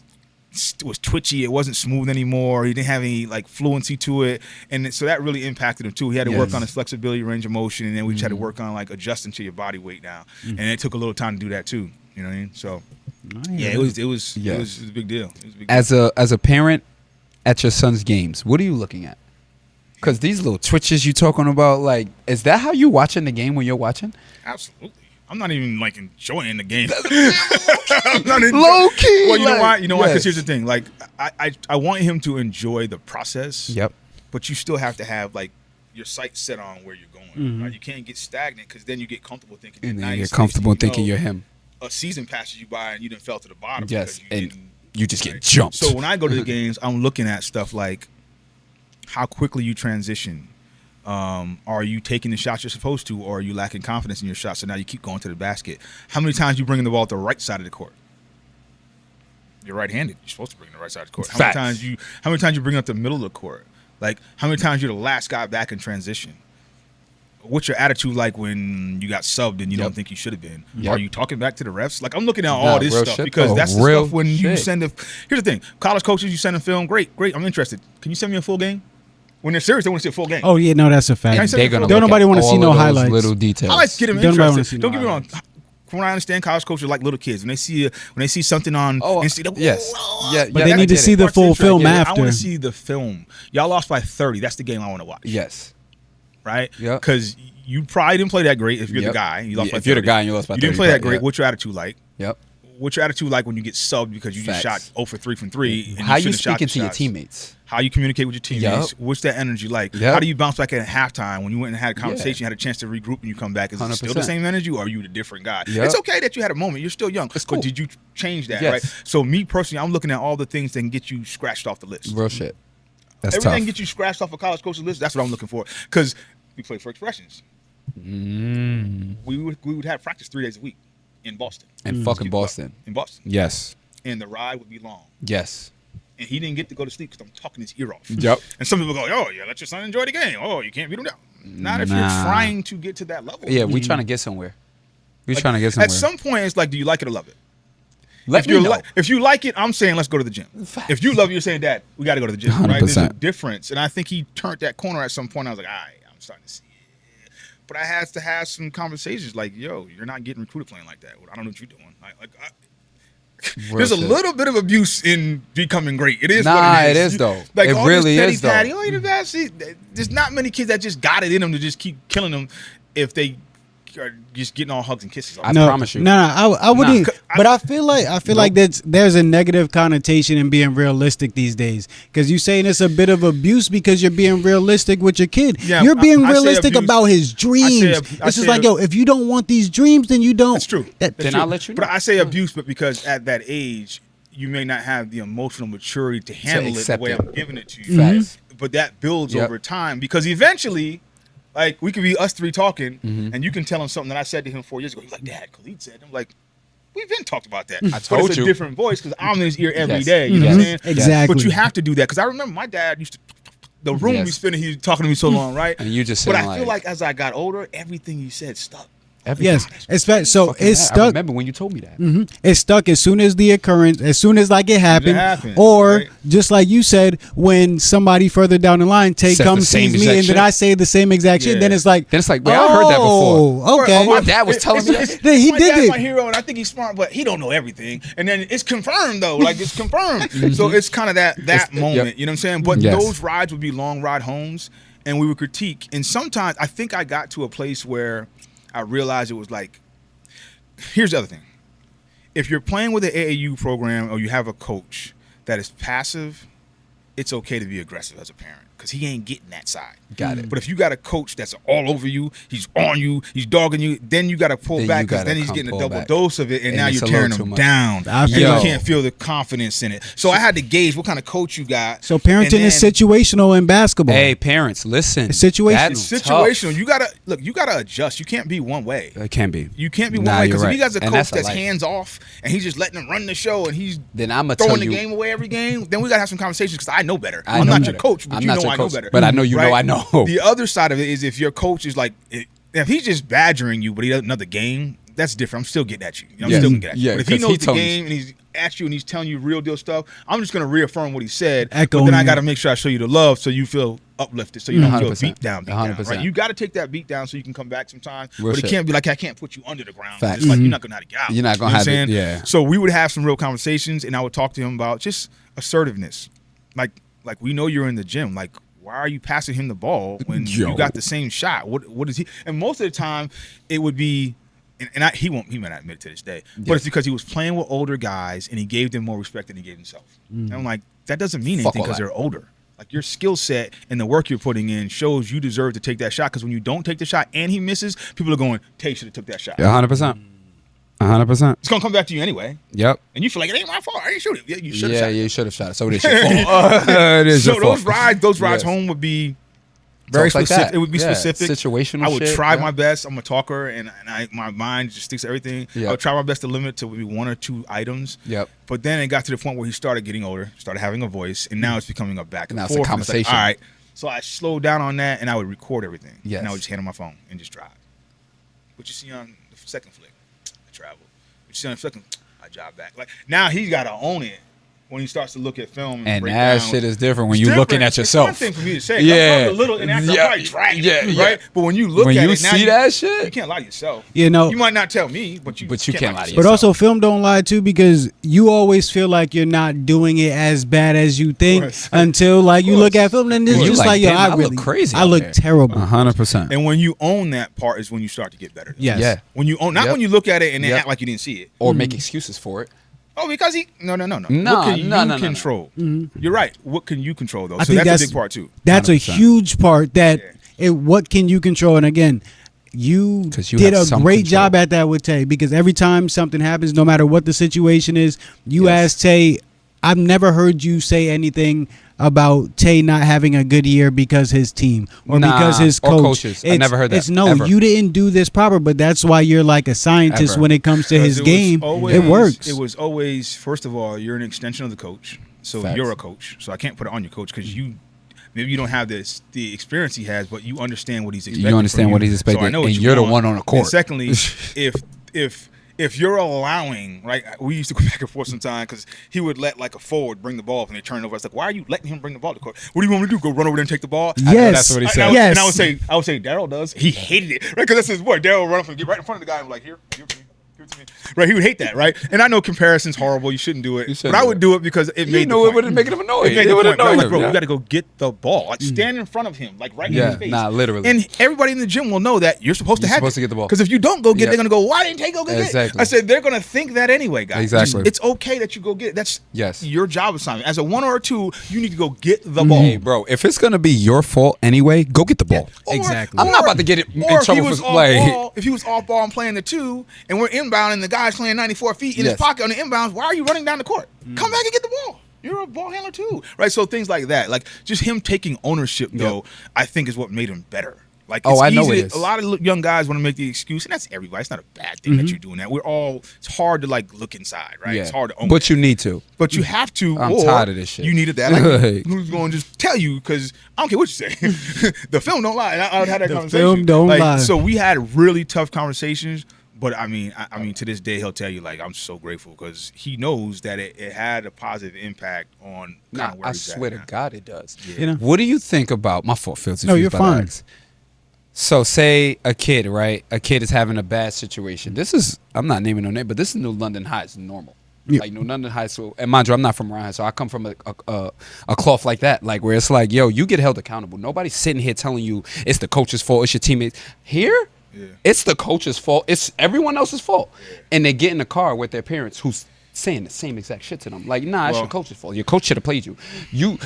twitchy. It wasn't smooth anymore. He didn't have any like fluency to it, and so that really impacted him too. He had to work on his flexibility, range of motion, and then we just had to work on like adjusting to your body weight now. And it took a little time to do that too. You know what I mean? So it was a big deal. As a parent at your son's games, what are you looking at? Because these little twitches you talking about, like, is that how you watching the game when you're watching? Absolutely. I'm not even like enjoying the game. I'm not low key. Well, you know why? You know why? Because here's the thing. Like, I want him to enjoy the process. Yep. But you still have to have like your sights set on where you're going. Right? You can't get stagnant because then you get comfortable thinking. And then you get comfortable thinking you're him. A season passes you by and you didn't fell to the bottom. Yes, and you just get jumped. So when I go to the games, I'm looking at stuff like how quickly you transition. Are you taking the shots you're supposed to, or are you lacking confidence in your shots? So now you keep going to the basket. How many times you bringing the ball to the right side of the court? You're right-handed. You're supposed to bring the right side of the court. How many times you bring up the middle of the court? Like, how many times you're the last guy back in transition? What's your attitude like when you got subbed and you don't think you should have been? Are you talking back to the refs? Like, I'm looking at all this stuff because that's the stuff when you send here's the thing. College coaches, you send a film. Great. I'm interested. Can you send me a full game? When they're serious, they want to see a full game. Oh, yeah, no, that's a fact. Don't nobody want to see no highlights. Little details. I like to get them interested. Don't get me wrong. From what I understand, college coaches are like little kids. When they see something on Instagram, but they need to see the full film after. I want to see the film. Y'all lost by 30. That's the game I want to watch. Yes. Right? Yeah. Because you probably didn't play that great if you're the guy. You lost by 30. If you're the guy and you lost by 30. You didn't play that great. What's your attitude like? Yep. What's your attitude like when you get subbed because you just shot 0 for 3 from 3? How you speaking to your teammates? How you communicate with your teammates? What's that energy like? How do you bounce back at halftime when you went and had a conversation, you had a chance to regroup, and you come back? Is it still the same energy, or are you the different guy? It's okay that you had a moment. You're still young. But did you change that, right? So me personally, I'm looking at all the things that can get you scratched off the list. Real shit. That's Everything tough. Get you scratched off a college coach's list. That's what I'm looking for. Because we play for expressions. We would have practice 3 days a week in Boston. In fucking Boston. In Boston. Yes. and the ride would be long. Yes. And he didn't get to go to sleep because I'm talking his ear off. Yep. And some people go, oh, yeah, let your son enjoy the game. Oh, you can't beat him down. Not if you're trying to get to that level. Yeah, we trying to get somewhere. We trying to get somewhere. At some point, it's like, do you like it or love it? Let me know. If you like it, I'm saying let's go to the gym. Facts. If you love it, you're saying, Dad, we got to go to the gym. 100%. Right? There's a difference. And I think he turned that corner at some point. I was like, all right, I'm starting to see it. But I had to have some conversations like, yo, you're not getting recruited playing like that. I don't know what you're doing. There's a little bit of abuse in becoming great. It is what it is. It is, though. Like, it really is, though. Patty, oh, you're the best. There's not many kids that just got it in them to just keep killing them if they are just getting all hugs and kisses. I promise you. No, I wouldn't. But I feel like there's a negative connotation in being realistic these days, because you're saying it's a bit of abuse because you're being realistic with your kid. Yeah, you're being realistic about his dreams. It's just like, yo, if you don't want these dreams, then you don't. That's true. Then I'll let you know. But I say abuse, but because at that age, you may not have the emotional maturity to handle it the way I'm giving it to you. Mm-hmm. But that builds over time, because eventually, like, we could be us three talking, and you can tell him something that I said to him 4 years ago. He's like, Dad, Khalid said. I'm like, we've been talked about that. I told but it's you. a different voice because I'm in his ear every day. You know what I'm saying? Exactly. But you have to do that, because I remember my dad used to, the room we spent, he was talking to me so long, right? And you just But I feel like as I got older, everything he said stuck. Yes, so it's stuck. I remember when you told me that. It's stuck as soon as the occurrence, as soon as like it happened, or right? just like you said, when somebody further down the line comes sees me and then I say the same exact shit, then it's like, wait, I heard that before. Okay, my dad was telling me that. He my did dad's it. my hero, and I think he's smart, but he don't know everything. And then it's confirmed though, like it's confirmed. So it's kind of that moment, you know what I'm saying? But those rides would be long ride homes, and we would critique. And sometimes I think I got to a place where I realized it was like, here's the other thing. If you're playing with an AAU program or you have a coach that is passive, it's okay to be aggressive as a parent, because he ain't getting that side. Got it. But if you got a coach that's all over you, he's on you, he's dogging you, then you got to pull back, because then he's getting a double dose of it, and now you're tearing him down. And you can't feel the confidence in it. So I had to gauge what kind of coach you got. So parenting is situational in basketball. Hey, parents, listen. It's situational. It's situational. You gotta adjust. You can't be one way. It can be. You can't be one way, because if you got a coach that's life. hands off and he's just letting them run the show and he's then I'm throwing the game away every game, then we gotta have some conversations, because I know better. I'm not your coach, but you know I know better. But I know you know I know. The other side of it is, if your coach is like, if he's just badgering you, but he doesn't know the game, that's different. I'm still getting at you. I'm still getting at you. But if he knows the game and he's at you and he's telling you real deal stuff, I'm just going to reaffirm what he said. But then I got to make sure I show you the love so you feel uplifted, so you don't feel beat down. Right? You got to take that beat down so you can come back sometimes. But it can't be like, I can't put you under the ground. It's like, you're not going to have to get out. You're not going to have it. Yeah. So we would have some real conversations, and I would talk to him about just assertiveness. Like we know you're in the gym. Like, why are you passing him the ball when you got the same shot? What is he? And most of the time, it would be, and he may not admit it to this day, but it's because he was playing with older guys and he gave them more respect than he gave himself. And I'm like, that doesn't mean anything because they're older. Like, your skill set and the work you're putting in shows you deserve to take that shot. Because when you don't take the shot and he misses, people are going, Tay should have took that shot. Yeah, 100%. 100%. It's gonna come back to you anyway. Yep. And you feel like it ain't my fault. I didn't shoot it. Yeah, you should have. Yeah, you should have shot it. So it is your fault. It is your fault. those rides home would be very specific. Like it would be specific. Situational. I would try my best. I'm a talker, and my mind just sticks to everything. Yep. I would try my best to limit it to maybe 1 or 2 items. Yep. But then it got to the point where he started getting older, started having a voice, and now it's becoming a back and now forth. It's a conversation. It's like, all right. So I slowed down on that, and I would record everything. Yes. And I would just hand him my phone and just drive. What you see on the second flick, I travel. I drive back. Like, now he's got to own it when he starts to look at film. And that shit is different when you're looking at yourself. It's one thing for me to say. Yeah. I'm a little inactive. I'm probably dragging it, right? But when you look at it, when you see that shit, you can't lie to yourself. You know, you might not tell me, but you can't lie to yourself. But also, film don't lie too, because you always feel like you're not doing it as bad as you think until like you look at film and it's just like, yo, I really look crazy. I look terrible. 100%. And when you own that part is when you start to get better. Yes. Yeah. When you own, not when you look at it and then act like you didn't see it or make excuses for it. Oh, because no. What can you control? You're right. What can you control, though? So that's a big part, too. That's 100%. A huge part. What can you control? And again, you did a great job at that with Tay, because every time something happens, no matter what the situation is, you ask Tay, I've never heard you say anything about Tay not having a good year because his team or because his coach. Or coaches. I never heard that. It's no, ever. You didn't do this proper, but that's why you're like a scientist when it comes to his game. It works. It was always, first of all, you're an extension of the coach. So Facts. You're a coach. So I can't put it on your coach because maybe you don't have the experience he has, but you understand what he's expecting. You understand what he's expecting, so and you're the one on the court. And secondly, if you're allowing, right, we used to go back and forth sometimes because he would let like a forward bring the ball and they turn it over. I was like, why are you letting him bring the ball to the court? What do you want me to do? Go run over there and take the ball? Yes, that's what he said. Yes. And I would say Daryl does. He hated it, right? Because that's his boy. Daryl would run up and get right in front of the guy and be like, here, give it to me. Right, he would hate that, right? And I know comparison's horrible. You shouldn't do it, but I would do it because it made. It would make him annoying. It would annoy him. Bro, you got to go get the ball. Like stand in front of him, like right in his face. Nah, literally. And everybody in the gym will know that you're supposed to get the ball. Because if you don't go get it, they're gonna go, why didn't Tay go get it? I said they're gonna think that anyway, guys. Exactly. It's okay that you go get it. That's your job assignment. As a 1 or a 2, you need to go get the ball. Hey, bro, if it's gonna be your fault anyway, go get the ball. Exactly. I'm not about to get it in trouble for like. If he was off ball and playing the 2, and we're inbound and the guy's playing 94 feet in his pocket on the inbounds, why are you running down the court? Come back and get the ball. You're a ball handler too, right? So things like that, like just him taking ownership, though, I think is what made him better. Like, it's I know easy it is. A lot of young guys want to make the excuse, and that's everybody. It's not a bad thing that you're doing that. It's hard to like look inside, right? It's hard to own. But you need to. But you have to. I'm tired of this shit. You needed that. Like, who's going to just tell you? Because I don't care what you say. The film don't lie. And I had that conversation. Film don't lie. So we had really tough conversations. But I mean, to this day, he'll tell you, like, I'm so grateful because he knows that it had a positive impact on kind of where he's at. I swear to God, it does. Yeah. You know? What do you think about my fault, Phil? No, you're fine. So, say a kid, right? A kid is having a bad situation. I'm not naming no name, but this is New London High. It's normal. Yeah. Like New London High School, and mind you, I'm not from around here, so I come from a cloth like that, like where it's like, yo, you get held accountable. Nobody's sitting here telling you it's the coach's fault, it's your teammates. Here, it's the coach's fault. It's everyone else's fault. And they get in the car with their parents who's saying the same exact shit to them. Like, nah, it's your coach's fault. Your coach should have played you.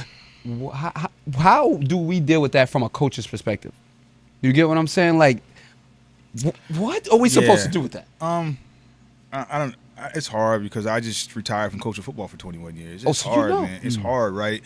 How do we deal with that from a coach's perspective? You get what I'm saying? Like, what are we supposed to do with that? I don't. It's hard because I just retired from coaching football for 21 years. It's so hard, man. It's hard, right?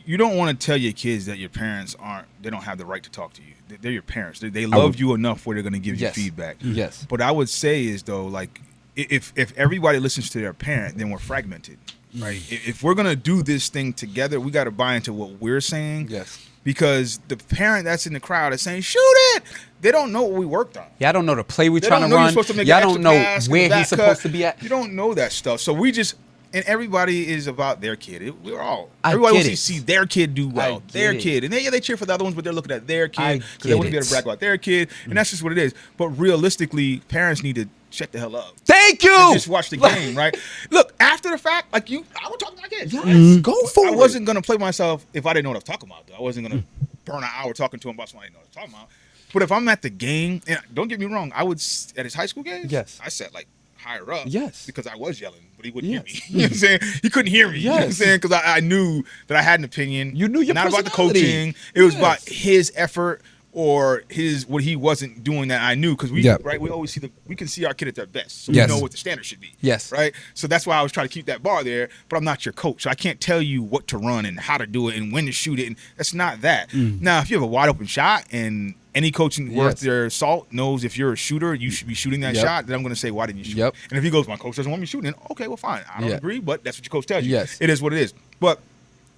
You don't want to tell your kids that your parents they don't have the right to talk to you. They're your parents. They love you enough where they're going to give you feedback. Yes. But I would say is, though, like, if everybody listens to their parent, then we're fragmented, right? If we're going to do this thing together, we got to buy into what we're saying. Yes. Because the parent that's in the crowd is saying, shoot it. They don't know what we worked on. Y'all don't know the play we're trying to run. Y'all don't know where he's supposed to be at. You don't know that stuff. So we just... And everybody is about their kid. Everybody wants to see their kid do well. Their kid. And they cheer for the other ones, but they're looking at their kid because they want to be able to brag about their kid. And that's just what it is. But realistically, parents need to shut the hell up. Thank you. And just watch the game, right? Look, after the fact, like I would talk to my kids. Yes, go for it. I wasn't going to play myself if I didn't know what I was talking about, though. I wasn't going to burn an hour talking to him about something I didn't know what I was talking about. But if I'm at the game, and don't get me wrong, I would, at his high school games, I sat like higher up. Yes. Because I was yelling, but he wouldn't hear me. You know what I'm saying? He couldn't hear me. You know what I'm saying? Because I knew that I had an opinion. You knew your Not about the coaching. It was about his effort or what he wasn't doing that I knew. Because we always we can see our kid at their best. So we know what the standard should be. Yes. Right? So that's why I was trying to keep that bar there, but I'm not your coach. So I can't tell you what to run and how to do it and when to shoot it. And that's not that. Now, if you have a wide open shot and any coach worth their salt knows if you're a shooter, you should be shooting that shot. Then I'm going to say, why didn't you shoot? And if he goes, my coach doesn't want me shooting, okay, well, fine. I don't agree, but that's what your coach tells you. Yes. It is what it is. But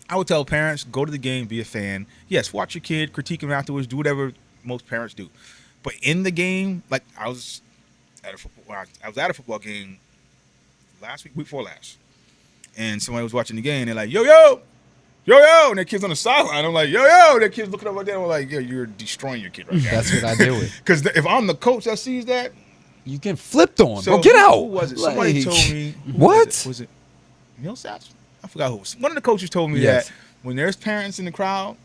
I would tell parents, go to the game, be a fan. Yes, watch your kid, critique him afterwards, do whatever most parents do. But in the game, like I was at a football game week before last, and somebody was watching the game. They're like, yo, and their kid's on the sideline. I'm like, yo, their kid's looking up right there. I'm like, yo, you're destroying your kid right now. That's what I deal with. Because if I'm the coach that sees that, you get flipped on. So bro, get out. Who was it? Somebody told me. What? Was it Millsaps? I forgot who. One of the coaches told me that when there's parents in the crowd,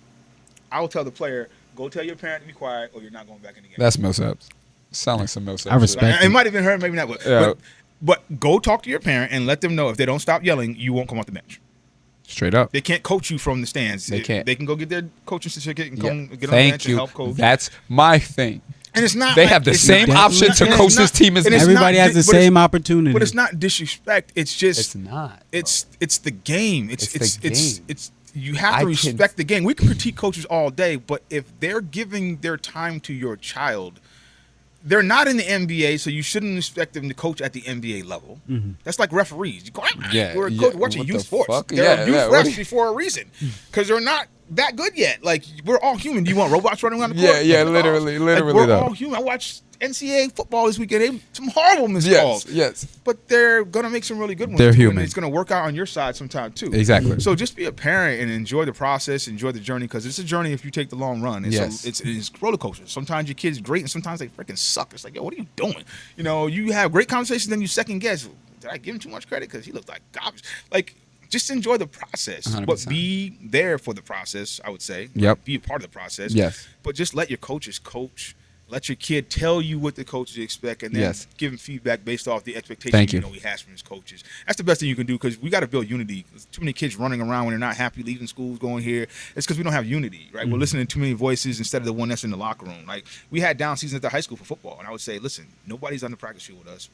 I will tell the player, go tell your parent to be quiet or you're not going back in the game. That's Millsaps. Sound like some Millsaps. I respect it. It might have been her, maybe not. But go talk to your parent and let them know if they don't stop yelling, you won't come off the bench. Straight up. They can't coach you from the stands. They can't. They can go get their coaching certificate and come get on the bench and help coach. That's my thing. And it's not. They have the same option to coach this team as everybody has the same opportunity. But it's not disrespect. It's just. It's not. It's the game. It's you have to respect the game. We can critique coaches all day, but if they're giving their time to your child, they're not in the NBA, so you shouldn't expect them to coach at the NBA level. Mm-hmm. That's like referees. You go, we're a coach. Watch youth sports. They're youth refs for a reason, because they're not that good yet. Like, we're all human. Do you want robots running around the court? Yeah, literally. Like, we're all human. I watched NCAA football this weekend. Some horrible missed calls. Yes. But they're going to make some really good ones. They're human. And it's going to work out on your side sometime, too. Exactly. So just be a parent and enjoy the process, enjoy the journey, because it's a journey if you take the long run. It's roller coaster. Sometimes your kid's great, and sometimes they freaking suck. It's like, yo, what are you doing? You know, you have great conversations, then you second guess. Did I give him too much credit? Because he looked like garbage. Like, just enjoy the process, 100%. But be there for the process, I would say. Yep. Be a part of the process. Yes. But just let your coaches coach. Let your kid tell you what the coaches expect, and then give him feedback based off the expectations he has from his coaches. That's the best thing you can do, because we got to build unity. There's too many kids running around when they're not happy, leaving schools, going here. It's because we don't have unity, right? Mm-hmm. We're listening to too many voices instead of the one that's in the locker room. Like, we had down seasons at the high school for football, and I would say, listen, nobody's on the practice field with us.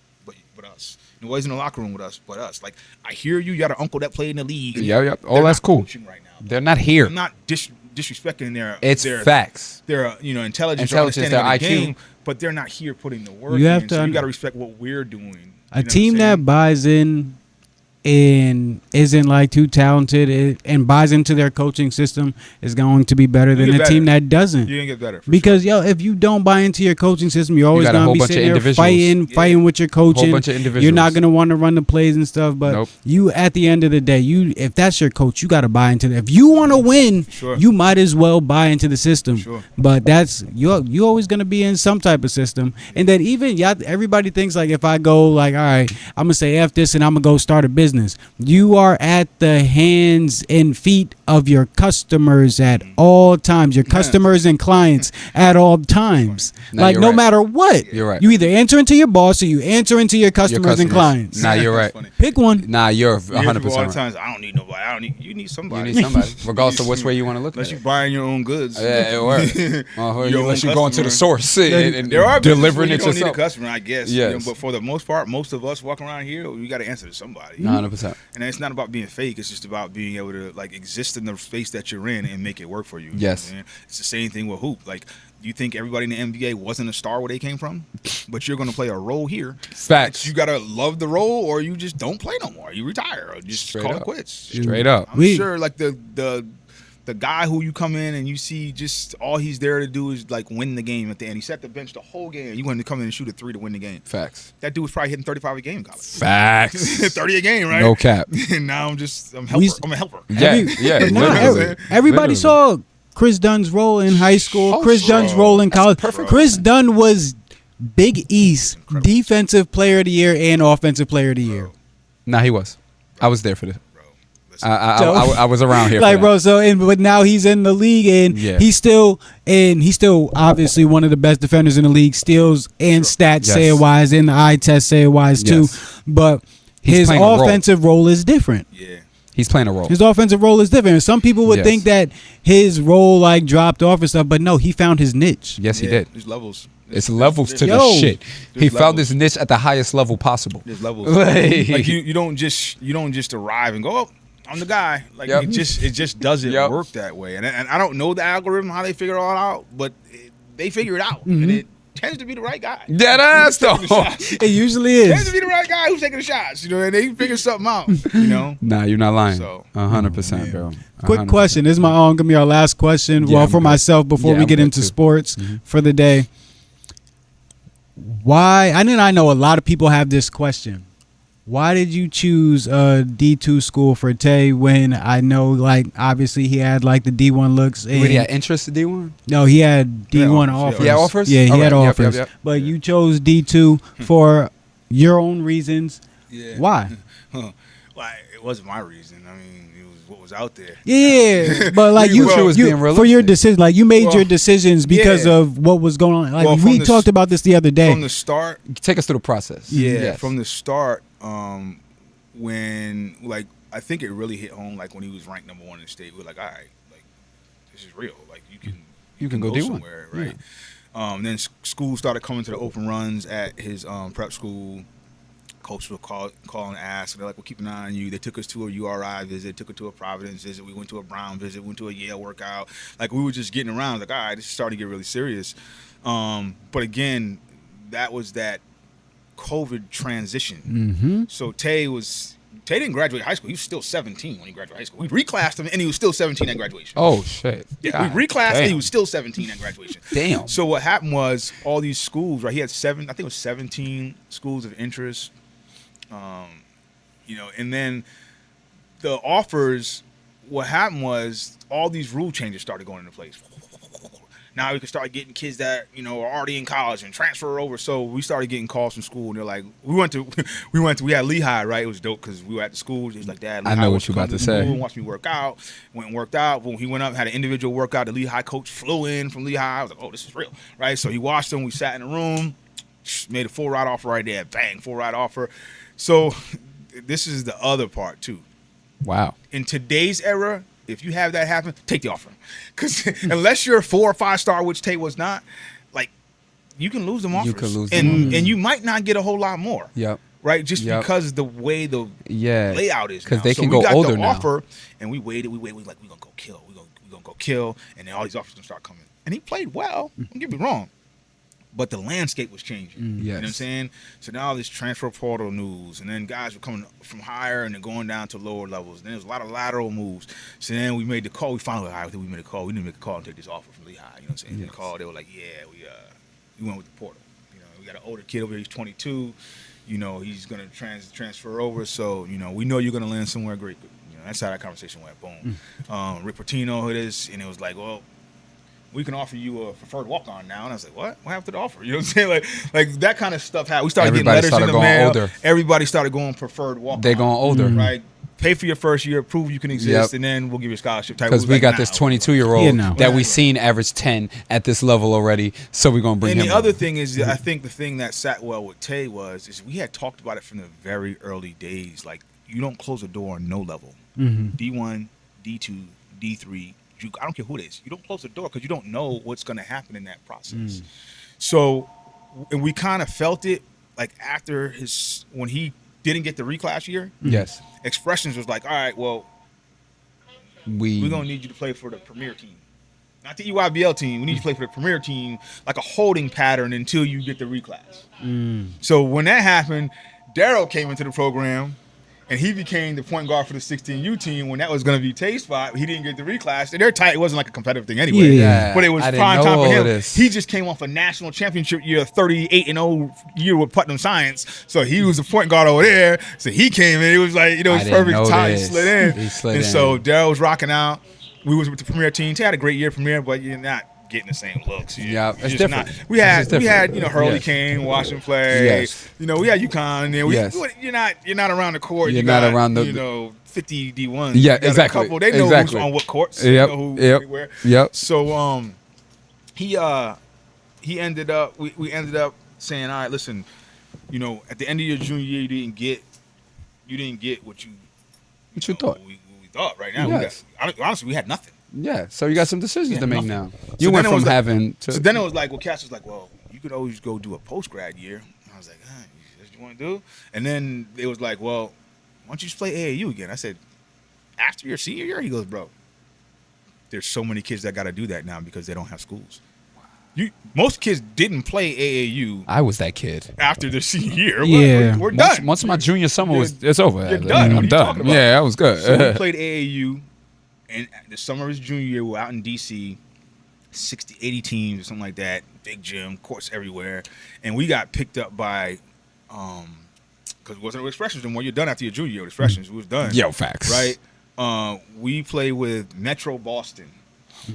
But us. Nobody's in the locker room with us, but us. Like, I hear you got an uncle that played in the league. Yeah. Oh, that's cool. Right now. They're not here. They're not disrespecting their facts. Their intelligence or understanding their of the IQ. game, but they're not here putting the work you in. So you got to respect what we're doing. A team that buys in and isn't like too talented and buys into their coaching system is going to be better than a team that doesn't. You're gonna get better because if you don't buy into your coaching system, you're always gonna be sitting there fighting with your coaching. You're not gonna want to run the plays and stuff. But you, at the end of the day, if that's your coach, you got to buy into it. If you want to win, you might as well buy into the system. But that's you always gonna be in some type of system. And then even everybody thinks like, if I go like, all right, I'm gonna say F this and I'm gonna go start a business. You are at the hands and feet of your customers at all times. Your customers and clients at all times. Like, no matter what. You're right. You either answer into your boss or you answer into your customers and clients. Nah, you're right. Pick one. Nah, you're 100% all the times, I don't need nobody. You need somebody. You need somebody. Regardless of which way you want to look at it. Unless you're buying your own goods. Yeah, it works. Unless you're going to the source and there are delivering it yourself. yourself. You don't need a customer, I guess. Yes. But for the most part, most of us walking around here, we got to answer to somebody. 100%. And it's not about being fake. It's just about being able to like exist in the space that you're in and make it work for you. Yes. You know, it's the same thing with hoop. Like, you think everybody in the NBA wasn't a star where they came from? But you're going to play a role here. Facts. You got to love the role, or you just don't play no more. You retire, or just call it quits. Straight up. I'm sure like the guy who you come in and you see just all he's there to do is like win the game at the end. He sat the bench the whole game. You want him to come in and shoot a 3 to win the game. Facts. That dude was probably hitting 35 a game in college. Facts. 30 a game, right? No cap. And now I'm a helper. Yeah. Everybody saw Chris Dunn's role in high school. Chris Dunn's role in college. Chris Dunn was Big East defensive player of the year and offensive player of the year. Nah, he was. I was there for this. I was around here. Like, bro, but now he's in the league and he's still obviously one of the best defenders in the league, steals and stats say it wise, and the eye test say it wise too. But his offensive role is different. Yeah. He's playing a role. His offensive role is different. Some people would think that his role like dropped off and stuff, but no, he found his niche. Yes, he did. There's levels. It's levels to the shit. He found his niche at the highest level possible. There's levels. Like you don't just arrive and go, oh, I'm the guy. Like it just doesn't work that way. And I don't know the algorithm, how they figure it all out, but they figure it out, and it tends to be the right guy. Dead ass though. It usually is. Tends to be the right guy who's taking the shots. You know, and they figure something out. You know. Nah, you're not lying. 100%, bro. 100%. Quick question. This is gonna be our last question. Well, for myself before we get into sports for the day. Why? I know a lot of people have this question. Why did you choose a D2 school for Tay when I know, like, obviously he had, like, the D1 looks? Wait, he had interest in D1? No, he had D1 offers. He had offers? Yeah, he had offers. But you chose D2 for your own reasons. Yeah. Why? Well, it wasn't my reason. I mean, it was what was out there. Yeah, but like you for your decision, like you made your decisions because of what was going on. Like we talked about this the other day. From the start, take us through the process. Yeah, from the start, when like I think it really hit home. Like when he was ranked #1 in the state, we were like, all right, like this is real. Like you can go D1 somewhere, right? Then school started coming to the open runs at his prep school. Coach would call and ask. They're like, we'll keep an eye on you. They took us to a URI visit, took us to a Providence visit. We went to a Brown visit, went to a Yale workout. Like, we were just getting around. Like, all right, this is starting to get really serious. But again, that was that COVID transition. Mm-hmm. So Tay didn't graduate high school. He was still 17 when he graduated high school. We reclassed him, and he was still 17 at graduation. Oh, shit. Yeah, God, we reclassed, damn. and he was still 17 at graduation. Damn. So what happened was all these schools, right? He had I think it was 17 schools of interest. And then the offers, what happened was all these rule changes started going into place. Now we could start getting kids that, are already in college and transfer over. So we started getting calls from school, and they're like, we had Lehigh, right? It was dope because we were at the school. He was like, Dad, Lehigh I know what you're about to say. Watched me work out. Went and worked out. When he went up, had an individual workout. The Lehigh coach flew in from Lehigh. I was like, oh, this is real, right? So he watched them. We sat in the room, made a full ride offer right there. Bang, full ride offer. So this is the other part too. Wow. In today's era, if you have that happen, take the offer. Because unless you're a 4 or 5 star, which Tay was not, like, you can lose them offers. You can lose them. And you might not get a whole lot more. Yep. Right? Just because the way the layout is now. Because they can go older now. We got the offer, and we waited. We like, we're going to go kill. We're going to go kill. And then all these offers going to start coming. And he played well. Don't get me wrong. But the landscape was changing. Yes. You know what I'm saying? So now this transfer portal news, and then guys were coming from higher and then going down to lower levels. And then there was a lot of lateral moves. So then we made the call. We finally, I think we made a call. We didn't make a call and take this offer from Lehigh. You know what I'm saying? Yes. The call, they were like, yeah, we went with the portal. We got an older kid over here. He's 22. He's going to transfer over. So, we know you're going to land somewhere great. That's how that conversation went. Boom. Rick Pitino, it is. And it was like, well, we can offer you a preferred walk-on now. And I was like, what? What happened to the offer? You know what I'm saying? Like that kind of stuff happened. We started getting letters in the mail. Older. Everybody started going preferred walk-on. They're going older. Right? Pay for your first year, prove you can exist, and then we'll give you a scholarship. Because we got this 22-year-old that we seen average 10 at this level already, so we're going to bring him. And the other thing is, I think the thing that sat well with Tay is we had talked about it from the very early days. Like, you don't close a door on no level. D1, D2, D3, I don't care who it is. You don't close the door because you don't know what's going to happen in that process. So, and we kind of felt it like after when he didn't get the reclass year. Yes. Expressions was like, all right, well, we're going to need you to play for the premier team. Not the EYBL team. We need you to play for the premier team, like a holding pattern until you get the reclass. So when that happened, Daryl came into the program. And he became the point guard for the 16U team when that was going to be Tay's spot. He didn't get the reclass. And they're tight. It wasn't like a competitive thing anyway. Yeah. But it was prime time for him. He just came off a national championship year, 38-0 year with Putnam Science. So he was the point guard over there. So he came in. It was like, it was perfect time. He slid in. So Daryl was rocking out. We was with the premier team. Tay had a great year premier, but you're not getting the same looks. It's different. We had Hurley Kane, Washington play. Yes. We had UConn. And you're not around the court. You're not around the 50 D1s. Yeah, exactly. A couple. They know who's on what courts. They know who everywhere. Yep. So he ended up. We ended up saying, all right, listen, at the end of your junior year, you didn't get what you thought. We thought right now. Yes. Honestly, we had nothing. Yeah, so you got some decisions to make now. You went from having to. So then it was like, Cass was like, well, you could always go do a post-grad year. And I was like, that's what you want to do? And then it was like, well, why don't you just play AAU again? I said, after your senior year? He goes, bro, there's so many kids that got to do that now because they don't have schools. Most kids didn't play AAU. I was that kid. After their senior year. Yeah. We're done. Once my junior summer it's over. You're done. I'm done. Yeah, I was good. So we played AAU. And the summer of his junior year, we were out in D.C., 60, 80 teams or something like that, big gym, courts everywhere. And we got picked up by, because it wasn't with Expressions anymore. You're done after your junior year with Expressions. We was done. Yo, facts. Right? We played with Metro Boston.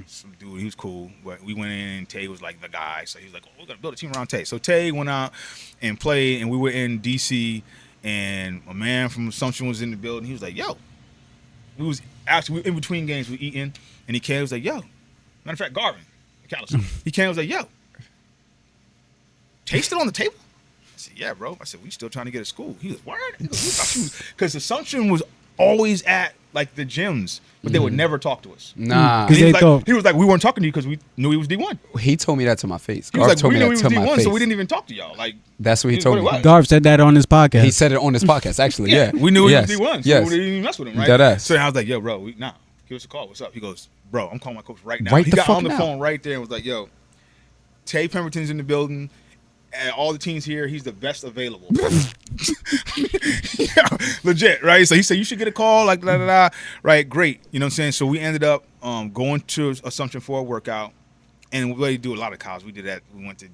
Some dude, he was cool. But we went in, and Tay was like the guy. So he was like, we're going to build a team around Tay. So Tay went out and played, and we were in D.C., and a man from Assumption was in the building. He was like, yo. We was actually in between games we eating, and he came and was like, yo. Matter of fact, Garvin, McAllister. He came and was like, yo. Taste it on the table? I said, yeah, bro. I said, we still trying to get a school. He was, word? Because Assumption was always at like the gyms, but they would never talk to us. Nah. He was like, we weren't talking to you because we knew he was D1. He told me that to my face. He was like, told we me knew that he was to my D1, face. so we didn't even talk to y'all. Like, that's what he told me. Garv said that on his podcast. He said it on his podcast, actually. Yeah. We knew he was D1, so yes. we didn't even mess with him, right? Deadass. So I was like, yo, bro, give us a call. What's up? He goes, bro, I'm calling my coach right now. Right He the got fuck on the now. phone right there and was like, yo, Tay Pemberton's in the building. And all the teams here, he's the best available. Yeah, legit, right? So he said, you should get a call, like, da, da, da. Right, great. You know what I'm saying? So we ended up going to Assumption for a workout. And we do a lot of college. We did that. We went to,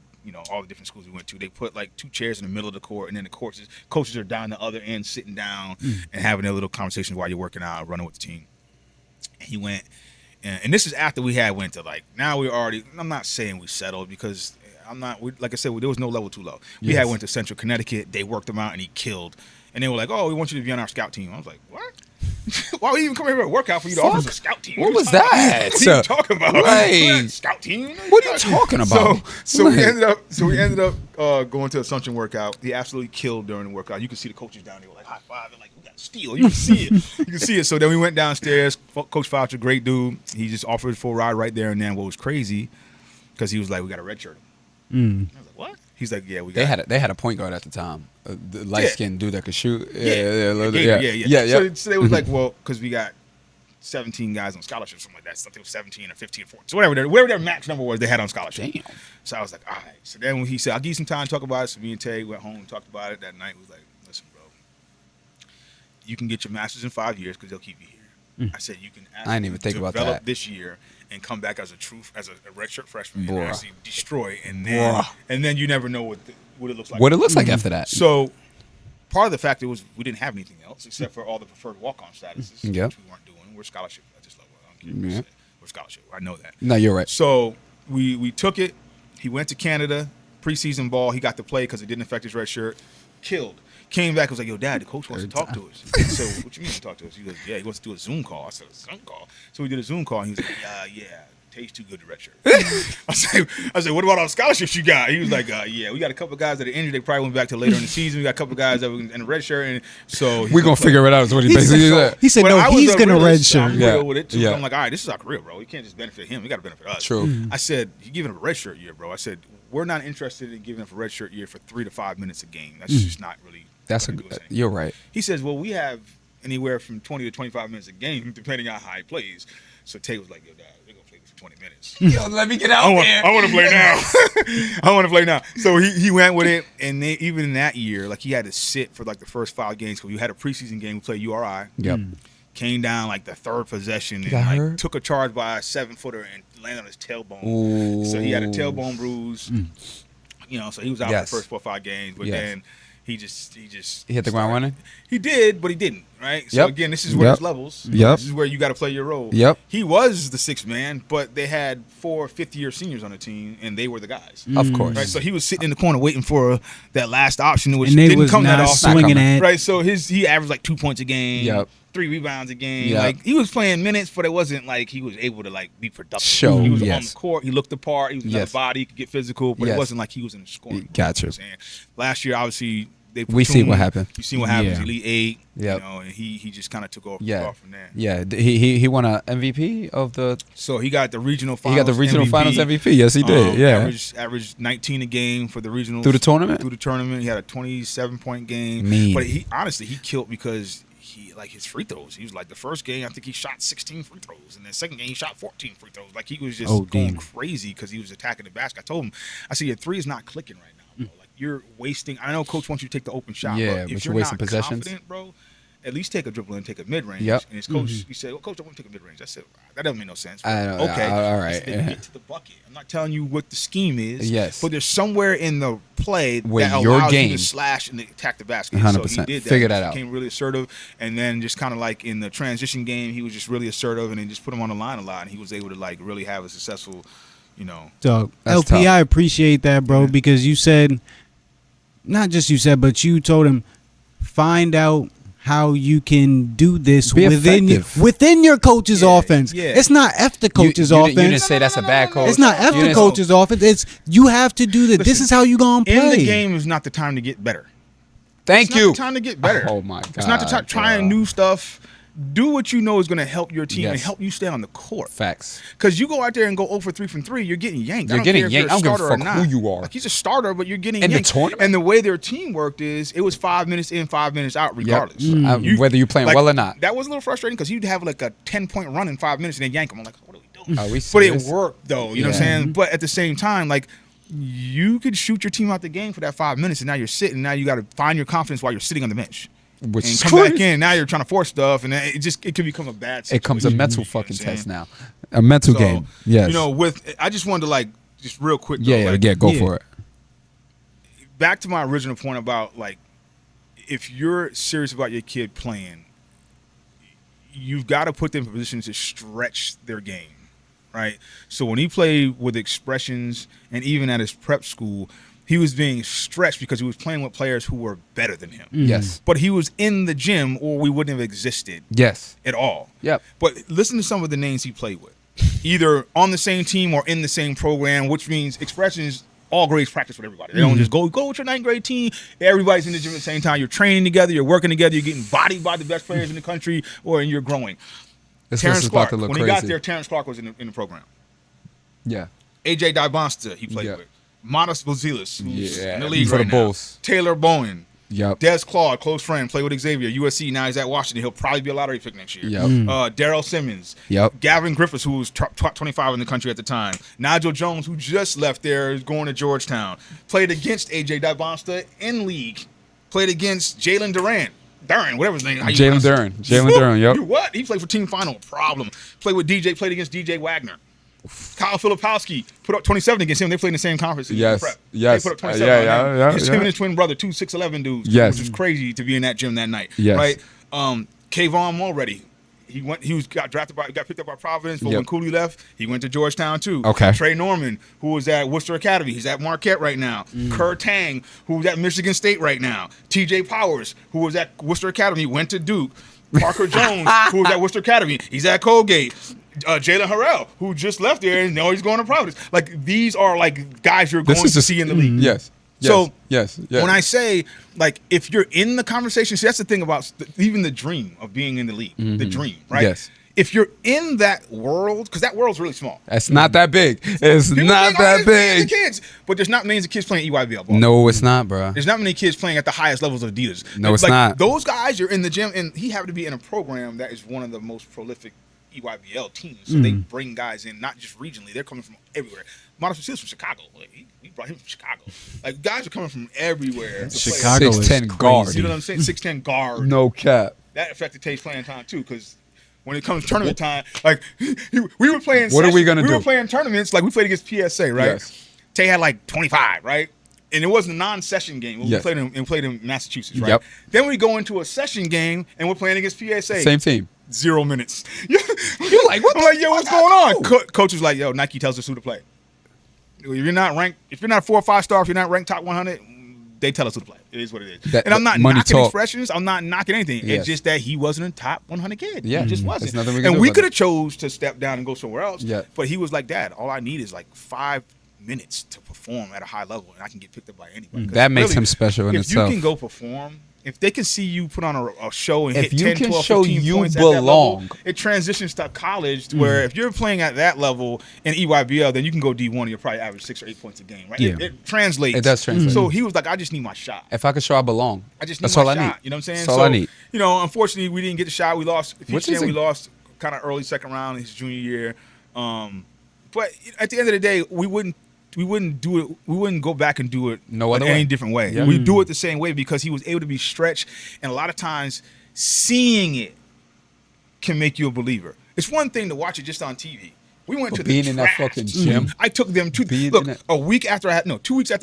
all the different schools we went to. They put, like, 2 chairs in the middle of the court, and then the coaches are down the other end, sitting down and having their little conversations while you're working out, running with the team. And he went, and this is after we went to, like, now we're already, I'm not saying we settled because – like I said, there was no level too low. We went to Central Connecticut. They worked him out, and he killed. And they were like, "Oh, we want you to be on our scout team." I was like, "What? Why would you even come here for a workout for you to offer us a scout team? What was that? What are you talking about? Right. Scout team? What are you talking about?" So we ended up going to Assumption workout. He absolutely killed during the workout. You could see the coaches down there, like high five and like, we got steel. You can see it. You can see it. So then we went downstairs. Coach Foucher, great dude. He just offered a full ride right there and then. What was crazy, because he was like, "We got a red shirt." I was like, what? He's like, yeah, we got They had a point guard at the time, the light skinned dude that could shoot. Yeah. So they was like, well, because we got 17 guys on scholarship, something like that. Something was 17 or 15 or 14. So whatever their max number was, they had on scholarship. Damn. So I was like, all right. So then when he said, I'll give you some time to talk about it. So me and Tay went home and talked about it that night. We was like, listen, bro, you can get your master's in 5 years because they'll keep you here. I said, you can I didn't even think about that. Develop this year and come back as a redshirt freshman and actually destroy, and then you never know what it looks like. What it looks like after that. So part of the fact was we didn't have anything else except for all the preferred walk-on statuses, which we weren't doing. We're scholarship at this level. I don't care. We're scholarship. I know that. No, you're right. So we took it. He went to Canada, preseason ball. He got to play because it didn't affect his red shirt. Killed. Came back, was like, yo, Dad, the coach wants to talk to us. I said, what you mean to talk to us? He goes, yeah, he wants to do a Zoom call. I said, a Zoom call? So we did a Zoom call, and he was like, yeah, Tay's too good to redshirt. I said, what about all the scholarships you got? He was like, yeah, we got a couple of guys that are injured. They probably went back to later in the season. We got a couple of guys that were in the redshirt, and so we're going to figure it out is what he basically said. He said, no, he's going to redshirt. I'm real with it, too. I'm like, all right, this is our career, bro. We can't just benefit him. We got to benefit us. True. I said, you're giving him a redshirt year, bro. I said, we're not interested in giving him a redshirt year for 3 to 5 minutes a game. That's just not really. You're right. He says, well, we have anywhere from 20 to 25 minutes a game, depending on how he plays. So Tay was like, yo, Dad, we're going to play this for 20 minutes. Yo, let me get out there. I want to play now. I want to play now. So he went with it, and even in that year, like, he had to sit for, like, the first 5 games. Because we had a preseason game. We played URI. Yep. Came down, like, the 3rd possession and, like, took a charge by a 7-footer and landed on his tailbone. Ooh. So he had a tailbone bruise. So he was out for the first 4 or 5 games. But then he hit the ground running? He did, but he didn't, right? So again, this is where there's levels. This is where you got to play your role. He was the 6th man, but they had 4 fifth-year seniors on the team, and they were the guys. Of course. Right? So he was sitting in the corner waiting for that last option, which and didn't come that often. Swinging at. Right? So he averaged like 2 points a game. 3 rebounds a game. Like, he was playing minutes, but it wasn't like he was able to, like, be productive. He was on the court. He looked the part. He was another body. He could get physical, but it wasn't like he was in the scoring. Gotcha. Last year, obviously, we see what happened. You see what happens. Elite 8. And he just kind of took off from there. Yeah, he won a MVP of the. So he got the regional finals. He got the regional finals MVP. Yes, he did. Averaged 19 a game for the regionals. Through the tournament. He had a 27-point game. But he killed because his free throws. He was like, the first game, I think he shot 16 free throws, and the second game he shot 14 free throws. Like, he was just going crazy because he was attacking the basket. I told him, I said, your 3 is not clicking right now, bro. Like, you're wasting. I know coach wants you to take the open shot, but if you're wasting possessions, confident, bro, at least take a dribble and take a mid-range. And his coach, he said, well, coach, I want to take a mid-range. I said, that doesn't make no sense. I know. Okay. All right. Get to the bucket. I'm not telling you what the scheme is. But there's somewhere in the play where that your allows game you to slash and attack the basket. 100%. So he did that. Figure that out. Became really assertive. And then just kind of like in the transition game, he was just really assertive, and then just put him on the line a lot. And he was able to, like, really have a successful, So, LP, tough. I appreciate that, bro, because you said, not just you said, but you told him, find out how you can do this within your coach's offense. It's not F the coach's offense. You didn't say that's a bad coach. It's not F the coach's offense. It's you have to do this. This is how you gonna play. In the game is not the time to get better. Thank you. It's not the time to get better. Oh my God. It's not the time trying new stuff. do what you know is going to help your team and help you stay on the court. Facts. Because you go out there and go 0 for 3 from 3, you're getting yanked. You're getting yanked. I don't give a fuck who you are. Like, he's a starter, but you're getting in yanked. the tournament. And the way their team worked is it was 5 minutes in, 5 minutes out, regardless. Whether you're playing well or not. That was a little frustrating because you'd have like a 10-point run in 5 minutes and then yank them. I'm like, what are we doing? But it worked, though. You know what I'm saying? But at the same time, like, you could shoot your team out the game for that 5 minutes, and now you're sitting. Now you got to find your confidence while you're sitting on the bench. Which and is come crazy. back in. Now you're trying to force stuff, and it can become a bad situation. It comes a mental fucking test now. A mental game. Yes. You know, I just wanted to, like, just real quick. Though, go for it. Back to my original point about, like, if you're serious about your kid playing, you've got to put them in a position to stretch their game, right? So when he played with expressions and even at his prep school, he was being stretched because he was playing with players who were better than him. Yes. But he was in the gym or we wouldn't have existed. Yes. At all. Yep. But listen to some of the names he played with. Either on the same team or in the same program, which means expressions, all grades practice with everybody. They don't just go with your 9th grade team. Everybody's in the gym at the same time. You're training together. You're working together. You're getting bodied by the best players in the country, or you're growing. Terrence Clark. When he got there, Terrence Clark was in the program. Yeah. AJ Dybonsta, he played with. Monas Vazilis, who's in the league for right the Bulls. Now. Taylor Bowen. Yep. Des Claude, close friend, played with Xavier, USC. Now he's at Washington. He'll probably be a lottery pick next year. Yep. Darrell Simmons. Yep. Gavin Griffiths, who was top 25 in the country at the time. Nigel Jones, who just left there, is going to Georgetown. Played against AJ Dybonsta in league. Played against Jalen Duran, whatever his name. Jalen Duran, yep. What? He played for Team Final. Problem. Played against DJ Wagner. Kyle Filipowski put up 27 against him. They played in the same conference. Yes. They put up 27. Just him and his twin brother, 2 6'11" dudes. Yes. Which was crazy to be in that gym that night. Yes. Right? Kayvon Mulready. Got picked up by Providence, but when Cooley left, he went to Georgetown too. Okay. Trey Norman, who was at Worcester Academy, he's at Marquette right now. Kerr Tang, who was at Michigan State right now. TJ Powers, who was at Worcester Academy, went to Duke. Parker Jones, who was at Worcester Academy, he's at Colgate. Jalen Harrell, who just left there, and now he's going to Providence. Like, these are like guys you're going to see in the league. Yes. So yes. When I say, like, if you're in the conversation, see, that's the thing about even the dream of being in the league, the dream, right? Yes. If you're in that world, because that world's really small. It's not that big. It's People not think, that big. Kids, but there's not millions of kids playing EYBL ball. No, it's not, bro. There's not many kids playing at the highest levels of Adidas. No, it's not. Those guys, you're in the gym, and he happened to be in a program that is one of the most prolific EYBL teams. So they bring guys in, not just regionally. They're coming from everywhere. Monas Vazilis from Chicago. We brought him from Chicago. Like, guys are coming from everywhere. Chicago 6'10" guard. You know what I'm saying? 6'10" guard. No cap. That affected Tay's playing time too, because when it comes to tournament time, like, we were playing. What are we gonna do? We were playing tournaments, like we played against PSA, right? Yes. Tay had like 25, right? And it wasn't a non-session game. We played in Massachusetts, right? Yep. Then we go into a session game and we're playing against PSA. Same team. 0 minutes. You're like, what? I'm like, yo, what's going on? Coach was like, yo, Nike tells us who to play. If you're not ranked, if you're not 4 or 5 star, if you're not ranked top 100, they tell us who to play. It is what it is. And I'm not knocking expressions. I'm not knocking anything. Yes. It's just that he wasn't a top 100 kid. Yeah. He just wasn't. And we could have chose to step down and go somewhere else. Yeah. But he was like, Dad, all I need is like 5 minutes to perform at a high level, and I can get picked up by anybody. That makes him special in itself. If you can go perform, if they can see you put on a show and if hit you 10, can 12, show 15 you points belong, at that level, it transitions to college where if you're playing at that level in EYBL, then you can go D1 and you'll probably average 6 or 8 points a game, right? Yeah. It translates. It does translate. So he was like, I just need my shot. If I could show I belong, I just need that's my all shot. I need. You know what I'm saying? That's all I need. You know, unfortunately, we didn't get the shot. We lost. We lost kind of early second round in his junior year. But at the end of the day, we wouldn't do it. We wouldn't go back and do it any different way. Yeah. We do it the same way because he was able to be stretched, and a lot of times seeing it can make you a believer. It's one thing to watch it just on TV. We went to being the in that draft. fucking gym. I took them to 2 weeks after I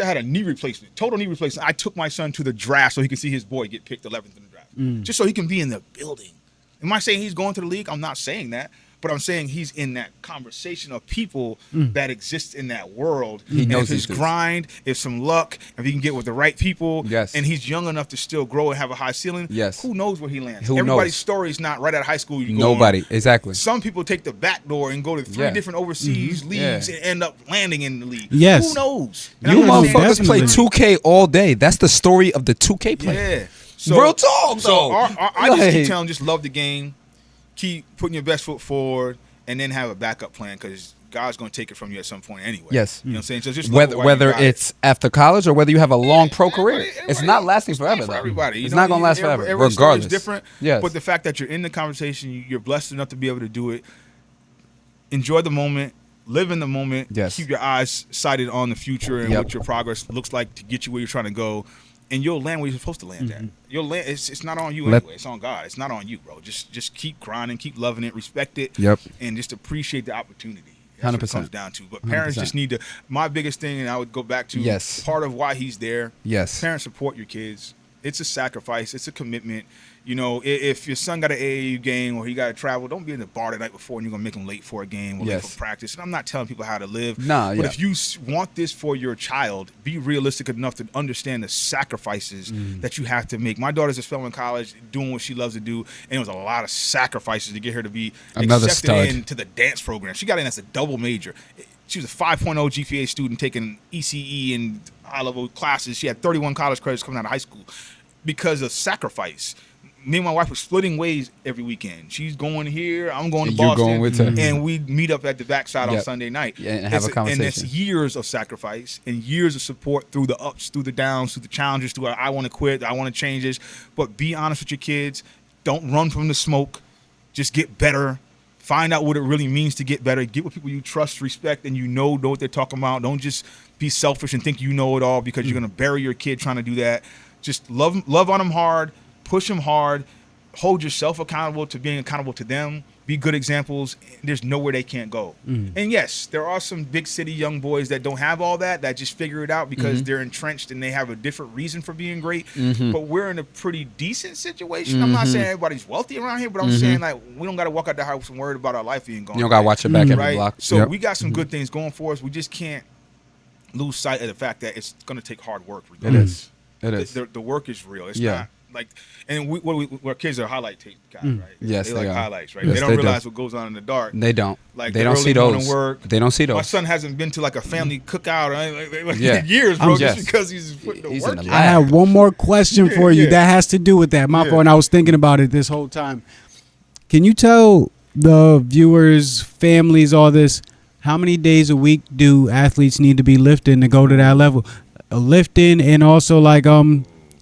had a knee replacement, total knee replacement. I took my son to the draft so he could see his boy get picked 11th in the draft, just so he can be in the building. Am I saying he's going to the league? I'm not saying that. But I'm saying he's in that conversation of people that exist in that world. He knows if his grind, if some luck, if he can get with the right people, and he's young enough to still grow and have a high ceiling, who knows where he lands? Everybody's story is not right out of high school. Exactly. Some people take the back door and go to 3 different overseas leagues and end up landing in the league. Yes. Who knows? You motherfuckers play 2K all day. That's the story of the 2K player. Yeah. So, real talk, though. I just keep telling him, just love the game. keep putting your best foot forward, and then have a backup plan because God's going to take it from you at some point anyway. Yes. You know what I'm saying? So just whether it's after college or whether you have a long pro career. It's not lasting forever, for everybody. It's not going to last forever, regardless. It's different. Yes. But the fact that you're in the conversation, you're blessed enough to be able to do it. Enjoy the moment. Live in the moment. Yes. Keep your eyes sighted on the future and what your progress looks like to get you where you're trying to go. And you'll land where you're supposed to land at. You'll land. It's not on you anyway. It's on God. It's not on you, bro. Just keep grinding, keep loving it, respect it, and just appreciate the opportunity. That's 100%. What it comes down to. But parents 100%. Just need to. My biggest thing, and I would go back to part of why he's there. Yes. Parents support your kids. It's a sacrifice. It's a commitment. You know, if your son got an AAU game or he got to travel, don't be in the bar the night before and you're going to make him late for a game or late for practice. And I'm not telling people how to live. But if you want this for your child, be realistic enough to understand the sacrifices that you have to make. My daughter's just still in college doing what she loves to do, and it was a lot of sacrifices to get her to be accepted into the dance program. She got in as a double major. She was a 5.0 GPA student taking ECE and high-level classes. She had 31 college credits coming out of high school because of sacrifice. Me and my wife were splitting ways every weekend. She's going here, I'm going to Boston, going with her. And we meet up at the backside on Sunday night. And have a conversation. And it's years of sacrifice and years of support through the ups, through the downs, through the challenges, through I want to quit, I want to change this. But be honest with your kids. Don't run from the smoke. Just get better. Find out what it really means to get better. Get with people you trust, respect, and you know what they're talking about. Don't just be selfish and think you know it all because you're going to bury your kid trying to do that. Just love on them hard. Push them hard. Hold yourself accountable to being accountable to them. Be good examples. There's nowhere they can't go. And yes, there are some big city young boys that don't have all that just figure it out because they're entrenched and they have a different reason for being great. But we're in a pretty decent situation. I'm not saying everybody's wealthy around here, but I'm saying like we don't got to walk out the house and worry about our life being gone. You don't got to watch your back every block. So we got some good things going for us. We just can't lose sight of the fact that it's going to take hard work. Regardless. It is. The work is real. It's not. Like, and our kids are highlight tape guys, right? Yes, they like highlights, right? Yes, they don't realize what goes on in the dark. They don't. Like they don't see those. They don't see those. My son hasn't been to like a family cookout in years, bro, just because he's putting the work in. I have one more question for you that has to do with that. My fault. And I was thinking about it this whole time. Can you tell the viewers, families, all this, how many days a week do athletes need to be lifting to go to that level? Lifting and also like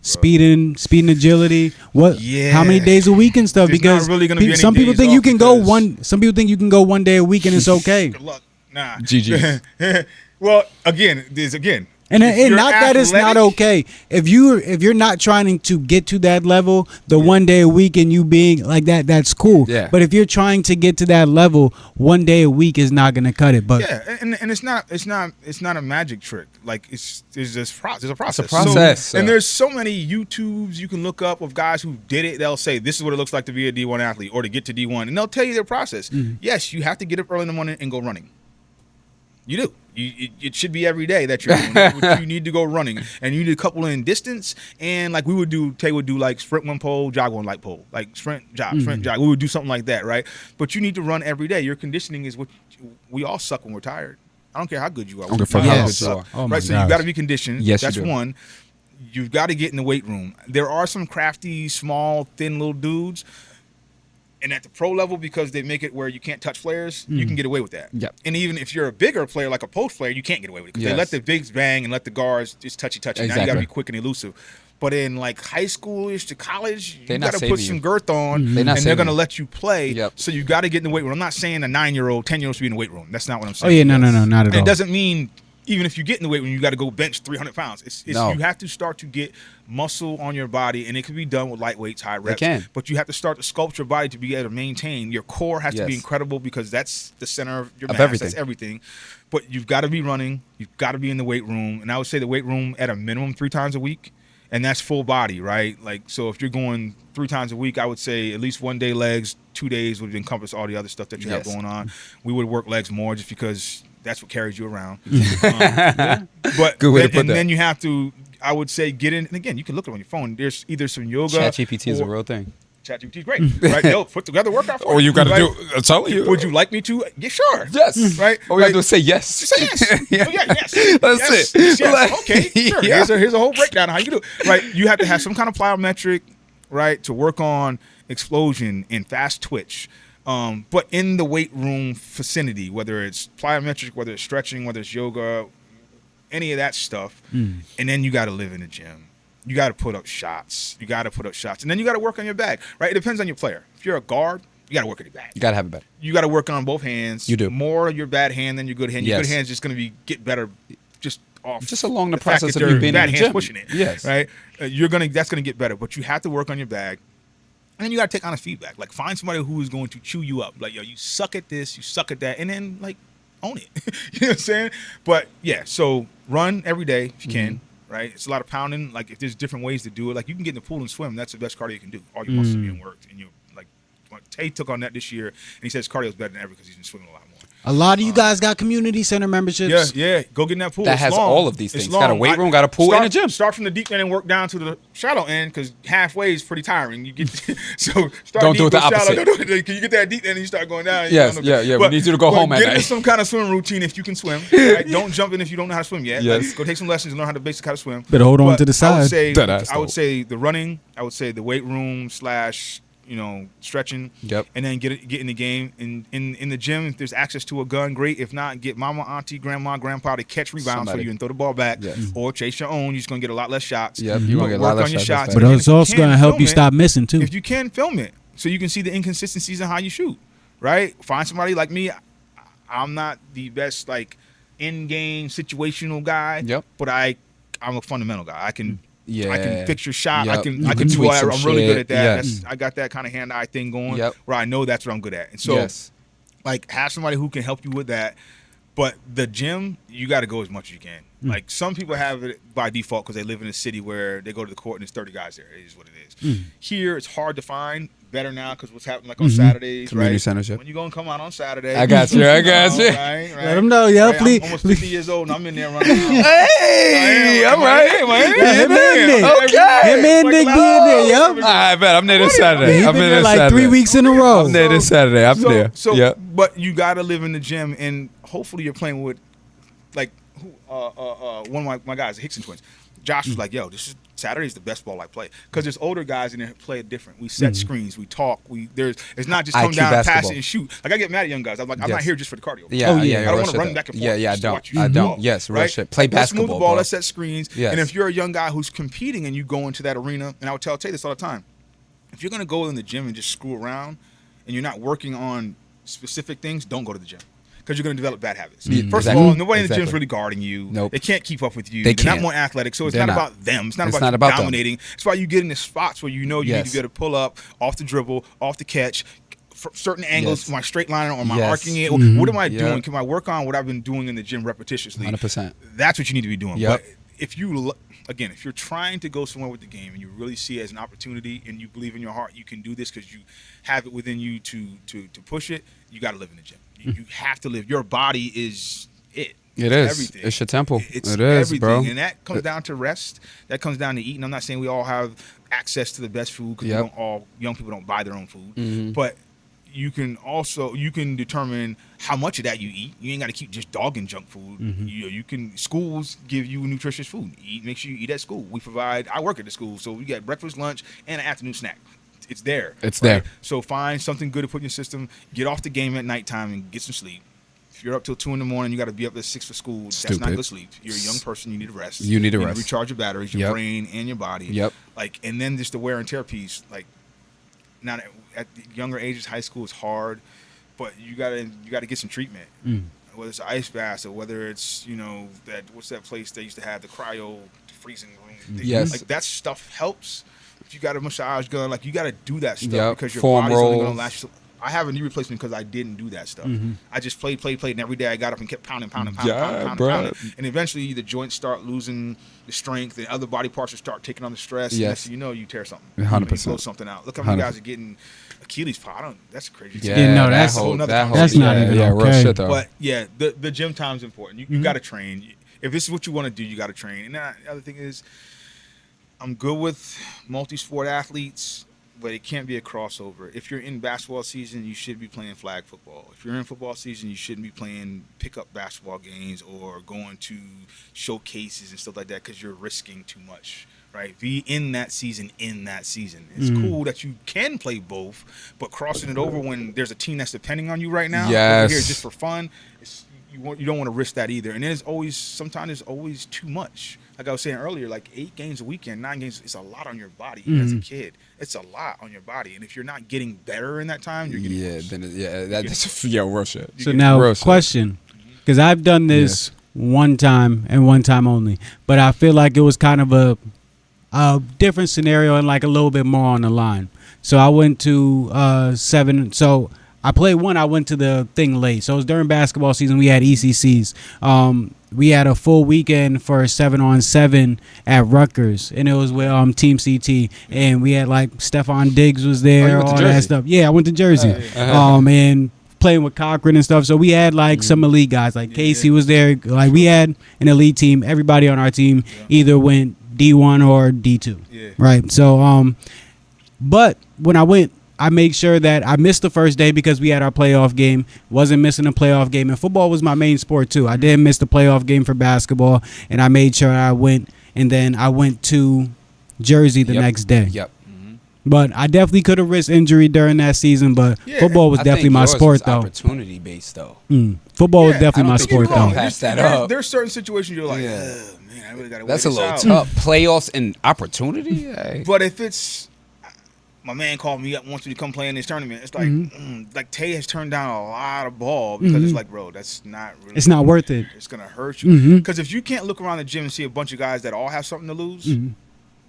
speed and agility. How many days a week and stuff? There's because really some people think you can go one. Some people think you can go one day a week and it's okay. Good luck. Nah. GG. Well, again. And not that it's not okay. If you're not trying to get to that level, the 1 day a week and you being like that, that's cool. Yeah. But if you're trying to get to that level, 1 day a week is not gonna cut it. But and it's not a magic trick. Like there's a process. It's a process. So, and there's so many YouTubes you can look up of guys who did it. They'll say this is what it looks like to be a D1 athlete or to get to D1, and they'll tell you their process. Yes, you have to get up early in the morning and go running. You do. It should be every day that you're doing it. You need to go running, and you need to couple in distance. And like Tay would do like sprint one pole, jog one light pole, like sprint, jog, sprint, jog. We would do something like that, right? But you need to run every day. Your conditioning is what we all suck when we're tired. I don't care how good you are. Right? So you got to be conditioned. Yes, that's one. You've got to get in the weight room. There are some crafty, small, thin little dudes. And at the pro level, because they make it where you can't touch flares, you can get away with that. Yep. And even if you're a bigger player, like a post player, you can't get away with it. Because they let the bigs bang and let the guards just touchy. Exactly. Now you got to be quick and elusive. But in like high schoolish to college, you got to put some girth on, and they're going to let you play. Yep. So you got to get in the weight room. I'm not saying a 9-year-old, 10-year-old should be in the weight room. That's not what I'm saying. Oh, yeah, no, not at all. It doesn't mean even if you get in the weight room, you got to go bench 300 pounds. You have to start to get muscle on your body, and it can be done with light weights, high reps. But you have to start to sculpt your body to be able to maintain. Your core has to be incredible because that's the center of your mass. Everything. That's everything. But you've got to be running. You've got to be in the weight room. And I would say the weight room at a minimum 3 times a week. And that's full body, right? Like, so if you're going 3 times a week, I would say at least 1 day legs, 2 days would encompass all the other stuff that you have going on. We would work legs more just because that's what carries you around. But good way to put that. Then you have to, I would say, get in. And again, you can look it on your phone. There's either some yoga. ChatGPT is a real thing. ChatGPT is great, right? They'll put together a workout for you. Or you got to do. I'm telling you. Would you like me to? Yeah, sure. Yes. Right. All we got to do is say yes. Just say yes. Yes. That's it. Yes. Okay. Sure. Here's a whole breakdown of how you do it. Right. You have to have some kind of plyometric, right, to work on. explosion, and fast twitch. But in the weight room vicinity, whether it's plyometric, whether it's stretching, whether it's yoga, any of that stuff, and then you got to live in the gym. You got to put up shots. And then you got to work on your back, right? It depends on your player. If you're a guard, you got to work on your back. You got to have it better. You got to work on both hands. You do. More your bad hand than your good hand. Your good hand's just going to get better just off. Just along the fact process that of you being bad in the hands gym. pushing it. Yes. Right? That's going to get better. But you have to work on your bag. And then you got to take honest feedback. Like, find somebody who is going to chew you up. Like, yo, you suck at this, you suck at that. And then, like, own it. You know what I'm saying? But, yeah, so run every day if you can. Right, it's a lot of pounding. Like, if there's different ways to do it, like you can get in the pool and swim. That's the best cardio you can do. All your muscles are being worked, and you like. Tay took on that this year, and he says cardio is better than ever because he's been swimming a lot more. A lot of you guys got community center memberships. Yeah. Go get in that pool. That has all of these things. Got a weight room, got a pool, and a gym. Start from the deep end and work down to the shallow end because halfway is pretty tiring. You get so start. Don't do it the opposite. Don't do it. You get that deep end and you start going down. Yes, yeah. We need you to go home at night. Get into some kind of swim routine if you can swim. Right? Don't jump in if you don't know how to swim yet. Yes. Like, go take some lessons and learn how to swim. Better hold on to the side. I would say the running. I would say the weight room / stretching. Yep. And then get in the game. In the gym, if there's access to a gun, great. If not, get mama, auntie, grandma, grandpa to catch rebounds for you and throw the ball back. Yes. Or chase your own. You're just gonna get a lot less shots. Yep. You're gonna get a lot less shots. But it's also gonna help you stop missing too. If you can, film it so you can see the inconsistencies in how you shoot. Right? Find somebody like me. I'm not the best in-game situational guy. Yep. But I'm a fundamental guy. I can fix your shot. Yep. I can do all that. I'm really good at that. Yes. I got that kind of hand-eye thing going where I know that's what I'm good at. And so, have somebody who can help you with that. But the gym, you got to go as much as you can. Like, some people have it by default because they live in a city where they go to the court and there's 30 guys there. It is what it is. Here, it's hard to find. Better now because what's happening on Saturdays, community right? centers, When you gonna come out on Saturday? I got you. Right? Let them know, right? please. I'm almost 50 years old and I'm in there running around. Hey, all right. Him and Nick be in there, yo. I bet I'm there this Saturday. I'm in there 3 weeks in a row. I'm there this Saturday. I'm there. But you gotta live in the gym, and hopefully you're playing with, one of my guys, the Hickson twins. Josh was like, yo, Saturday's the best ball I play. Because there's older guys in there who play it different. We set screens, we talk, it's not just come down, pass it, and shoot. Like, I get mad at young guys. I'm like, I'm not here just for the cardio. I don't want to run back and forth. I don't. Yes, real shit. Play basketball. Let's move the ball, let's set screens. Yes. And if you're a young guy who's competing and you go into that arena, and I would tell Tay this all the time, if you're going to go in the gym and just screw around and you're not working on specific things, don't go to the gym. Because you're going to develop bad habits. First of all, nobody in the gym is really guarding you. Nope. They can't keep up with you. They're not more athletic. So it's not about them. It's not about dominating. It's about you getting the spots where you know you need to be able to pull up, off the dribble, off the catch, certain angles, my straight line or am I arcing it? What am I doing? Can I work on what I've been doing in the gym repetitiously? 100%. That's what you need to be doing. But if you're trying to go somewhere with the game and you really see it as an opportunity and you believe in your heart you can do this because you have it within you to push it, you got to live in the gym. You have to live. Your body is it. It is. Everything. It's your temple. It's it is, everything. bro. And that comes down to rest. That comes down to eating. I'm not saying we all have access to the best food because young people don't buy their own food. But you can determine how much of that you eat. You ain't got to keep just dogging junk food. Schools give you nutritious food. Make sure you eat at school. I work at the school, so we got breakfast, lunch, and an afternoon snack. It's there. There. So find something good to put in your system. Get off the game at nighttime and get some sleep. If you're up till 2 a.m, you got to be up at 6 for school. That's not good sleep. You're a young person. You need to rest. You need to recharge your batteries, your brain, and your body. And then just the wear and tear piece. Not at younger ages, high school is hard, but you gotta get some treatment. Whether it's ice baths or whether it's what's that place they used to have, the cryo freezing room. That stuff helps. If you got a massage gun, you got to do that stuff because your body's only going to last you. I have a knee replacement because I didn't do that stuff. I just played, and every day I got up and kept pounding. And eventually the joints start losing the strength and other body parts will start taking on the stress. Yes. And you tear something. 100%. You blow something out. Look how many guys are getting Achilles pop. That's crazy. That's not even okay. Real shit though. But the gym time's important. You got to train. If this is what you want to do, you got to train. And the other thing is, I'm good with multi-sport athletes. but it can't be a crossover. If you're in basketball season, you should be playing flag football. If you're in football season, you shouldn't be playing pickup basketball games or going to showcases and stuff like that because you're risking too much. Right, be in that season. It's cool that you can play both, but crossing it over when there's a team that's depending on you right now, over here just for fun, you don't want to risk that either. And sometimes there's always too much. Like I was saying earlier, like 8 games a weekend, 9 games, it's a lot on your body as a kid. It's a lot on your body, and if you're not getting better in that time, you're getting worse. That's real shit. So now, question, because I've done this one time and one time only, but I feel like it was kind of a different scenario and like a little bit more on the line. So I went to 7. So I played one. I went to the thing late. So it was during basketball season. We had ECCs. We had a full weekend for 7-on-7 at Rutgers, and it was with Team CT. And we had like Stephon Diggs was there, all that stuff. Yeah, I went to Jersey. And playing with Cochran and stuff. So we had like some elite guys. Like Casey was there. Like we had an elite team. Everybody on our team either went D1 or D2, right? So, but when I went, I made sure that I missed the first day because we had our playoff game. Wasn't missing a playoff game, and football was my main sport too. I didn't miss the playoff game for basketball, and I made sure I went. And then I went to Jersey the next day. But I definitely could have risked injury during that season. But football was definitely my sport, though. Opportunity based, though. Football was definitely my sport, though. There's certain situations you're like, man, I really gotta. That's a little tough. Playoffs and opportunity. But if it's my man called me up, wants me to come play in this tournament, it's like like Tay has turned down a lot of ball because it's like, bro, that's not really. It's not worth it. It's gonna hurt you because if you can't look around the gym and see a bunch of guys that all have something to lose.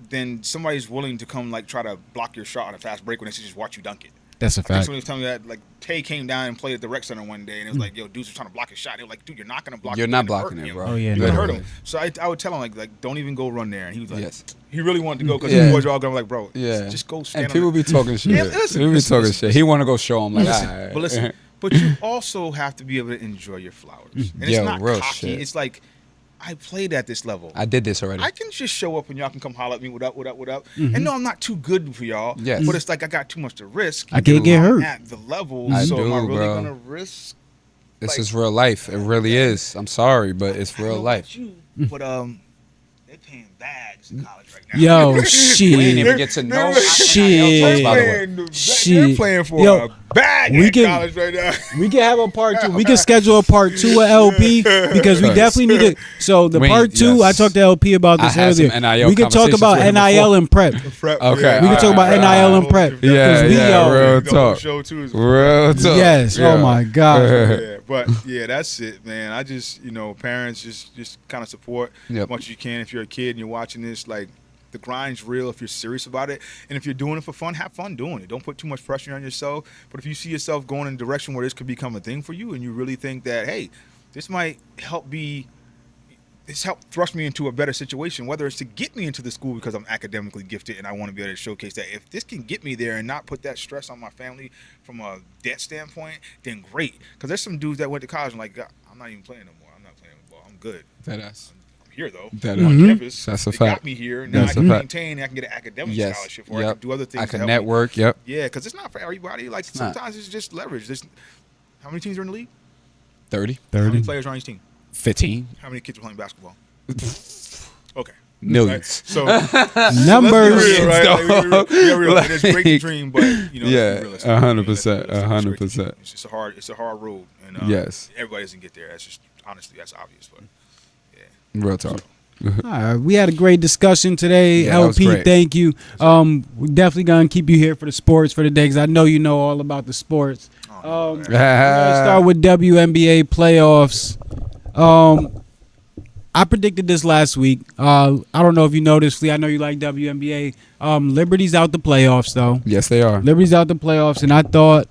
Then somebody's willing to come like try to block your shot on a fast break when they just watch you dunk it. That's a fact. Somebody was telling me that like Tay came down and played at the rec center one day and it was like, yo, dudes are trying to block his shot. They were like, dude, you're not gonna block. You're not blocking it, bro. Oh yeah, you hurt him. So I would tell him like don't even go run there. And he was like, he really wanted to go because the boys are all going like, bro, just go stand. And people be talking shit. People be talking shit. He want to go show him like, but listen, but you also have to be able to enjoy your flowers. And it's not cocky. Shit. It's like. I played at this level. I did this already. I can just show up and y'all can come holler at me. What up? And no, I'm not too good for y'all. Yes. But it's like I got too much to risk. I can't get hurt. At the level. Am I really going to risk? This is real life. It really is. I'm sorry, but it's real life. But they're paying bags in college right now. Yo, shit. We didn't even get to know. Shit. They're playing for a bag in college right now. We can have a part 2. We can schedule a part 2 of LP because we definitely need to. So the part 2, I talked to LP about this earlier. We can talk about NIL and prep. Okay. We can talk about NIL and prep. Yeah, real talk. Real talk. Yes. Oh my God. But yeah, that's it, man. I just, parents just kind of support as much as you can. If you're a kid and you're watching this, like the grind's real if you're serious about it. And if you're doing it for fun, have fun doing it. Don't put too much pressure on yourself. But if you see yourself going in a direction where this could become a thing for you and you really think that, hey, this might help thrust me into a better situation, whether it's to get me into the school because I'm academically gifted and I want to be able to showcase that. If this can get me there and not put that stress on my family from a debt standpoint, then great. Because there's some dudes that went to college and like, I'm not even playing no more. I'm not playing ball. I'm good. That's here though. On campus. That's a they fact. Got me here. Now I can maintain. I can get an academic scholarship, or I can do other things. I can network. Yeah, because it's not for everybody. Like sometimes it's just leverage. How many teams are in the league? 30. How many players are on each team? 15. How many kids are playing basketball? Okay. Millions. Right? So numbers. Real, right? It's great to dream, but it's 100%. 100%. It's a hard road, and everybody doesn't get there. That's just honestly that's obvious, but. Real talk. All right, we had a great discussion today. LP, thank you. We're definitely gonna keep you here for the sports for the day because I know you know all about the sports. We're gonna start with WNBA playoffs. I predicted this last week. I don't know if you noticed, Flea. I know you like WNBA. Liberty's out the playoffs, though. Yes, they are. Liberty's out the playoffs, and I thought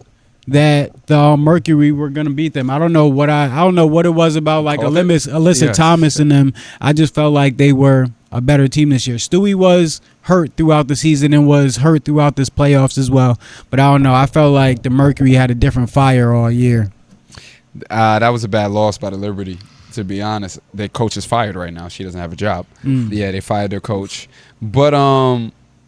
that the Mercury were gonna beat them. I don't know what it was about like Alyssa Thomas and them. I just felt like they were a better team this year. Stewie was hurt throughout the season and was hurt throughout this playoffs as well. But I don't know. I felt like the Mercury had a different fire all year. That was a bad loss by the Liberty. To be honest, their coach is fired right now. She doesn't have a job. Yeah, they fired their coach. But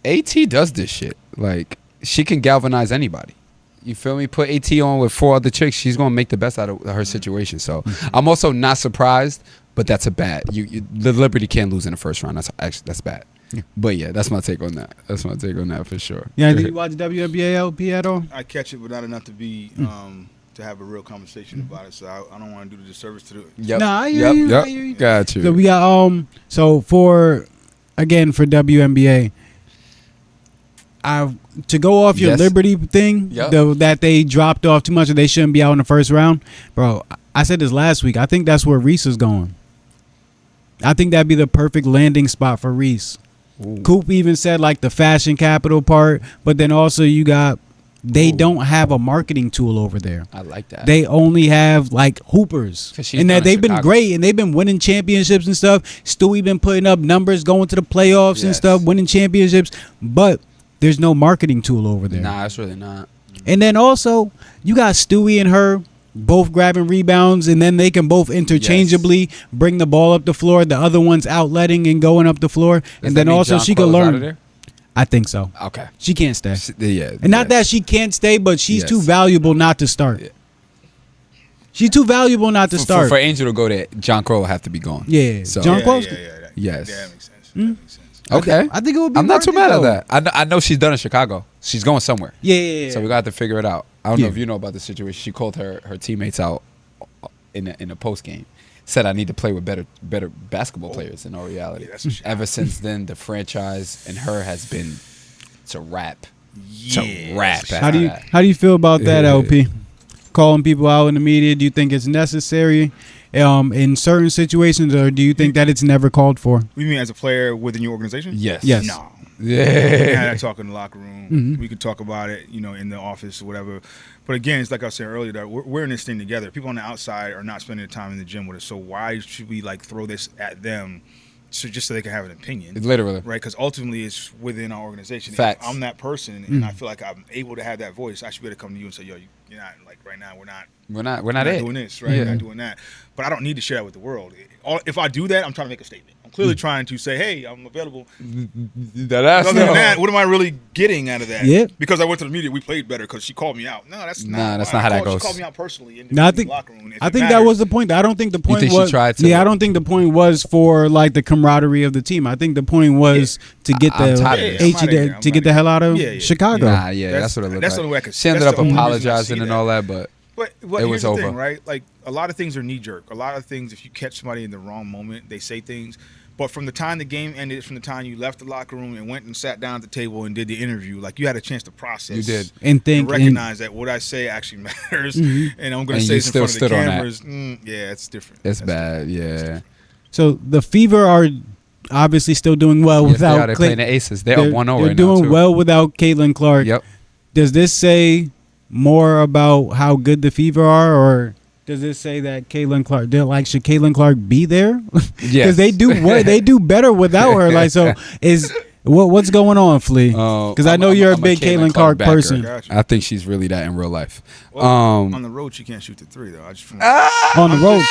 AT does this shit. Like she can galvanize anybody. You feel me? Put AT on with 4 other chicks. She's gonna make the best out of her situation. So I'm also not surprised, but that's a bad. The Liberty can't lose in the first round. That's bad. Yeah. But yeah, that's my take on that. That's my take on that for sure. Yeah, did you watch WNBA LP at all? I catch it, but not enough to be to have a real conversation about it. So I don't want to do the disservice to it. Yep. Nah, I hear you. I hear you. Got you. So we got So for WNBA, to go off your Liberty thing, that they dropped off too much and they shouldn't be out in the first round, bro. I said this last week. I think that's where Reese is going. I think that'd be the perfect landing spot for Reese. Ooh. Coop even said like the fashion capital part, but then also they don't have a marketing tool over there. I like that. They only have like hoopers, and that they've been great and they've been winning championships and stuff. Stewie been putting up numbers, going to the playoffs and stuff, winning championships, but there's no marketing tool over there. Nah, it's really not. And then also you got Stewie and her both grabbing rebounds, and then they can both interchangeably bring the ball up the floor. The other one's outletting and going up the floor. And then also she can learn. I think so. Okay. She can't stay. And not that she can't stay, but she's too valuable not to start. Yeah. She's too valuable not to start. For Angel to go there, John Crow will have to be gone. Yeah. So, John Crow's yes. Yeah, that makes sense. That makes sense. Okay. I think it would be. I'm not too mad at that. I know she's done in Chicago. She's going somewhere. Yeah. So we got to figure it out. I don't know if you know about the situation. She called her teammates out in a post game. Said I need to play with better basketball players in all reality. Yeah, ever since then, the franchise and her has been to rap. How do you feel about that, LP? Calling people out in the media. Do you think it's necessary in certain situations, or do you think that it's never called for? You mean as a player within your organization? Yes. No. Yeah. We had that talk in the locker room. We could talk about it, in the office or whatever. But again, it's like I was saying earlier, that we're in this thing together. People on the outside are not spending the time in the gym with us. So why should we throw this at them just so they can have an opinion? Literally. Right? Because ultimately it's within our organization. Facts. If I'm that person and I feel like I'm able to have that voice, I should be able to come to you and say, yo, you're not, right now, we're not doing this, right? We're not doing that. But I don't need to share that with the world. If I do that, I'm trying to make a statement. I'm clearly trying to say, hey, I'm available. Other than that, what am I really getting out of that? Yeah. Because I went to the media, we played better because she called me out. No, that's not how that goes. She called me out personally in I the think locker room. I think that was the point. I don't think the point was. She tried to? Yeah, I don't think the point was for the camaraderie of the team. I think the point was to get get the hell out of Chicago. Nah, that's what it looked that's like. The way I could, she ended up apologizing and all that, but it was here's the over. thing, right? Like a lot of things are knee jerk. A lot of things, if you catch somebody in the wrong moment, they say things. But from the time the game ended, from the time you left the locker room and went and sat down at the table and did the interview, you had a chance to process. You did. And think. And recognize that what I say actually matters. And I'm going to say this in front of the cameras. Yeah, it's different. It's bad, yeah. So the Fever are obviously still doing well without. They're playing the Aces. They're up 1-0 right now. They're doing well without Caitlin Clark. Yep. Does this say more about how good the Fever are, or does it say that Caitlin Clark? Should Caitlin Clark be there? Because they do better without her. What's going on, Flea? Because I know you're a big Caitlin Clark person. I think she's really that in real life. Well, on the road, she can't shoot the three though. On the road,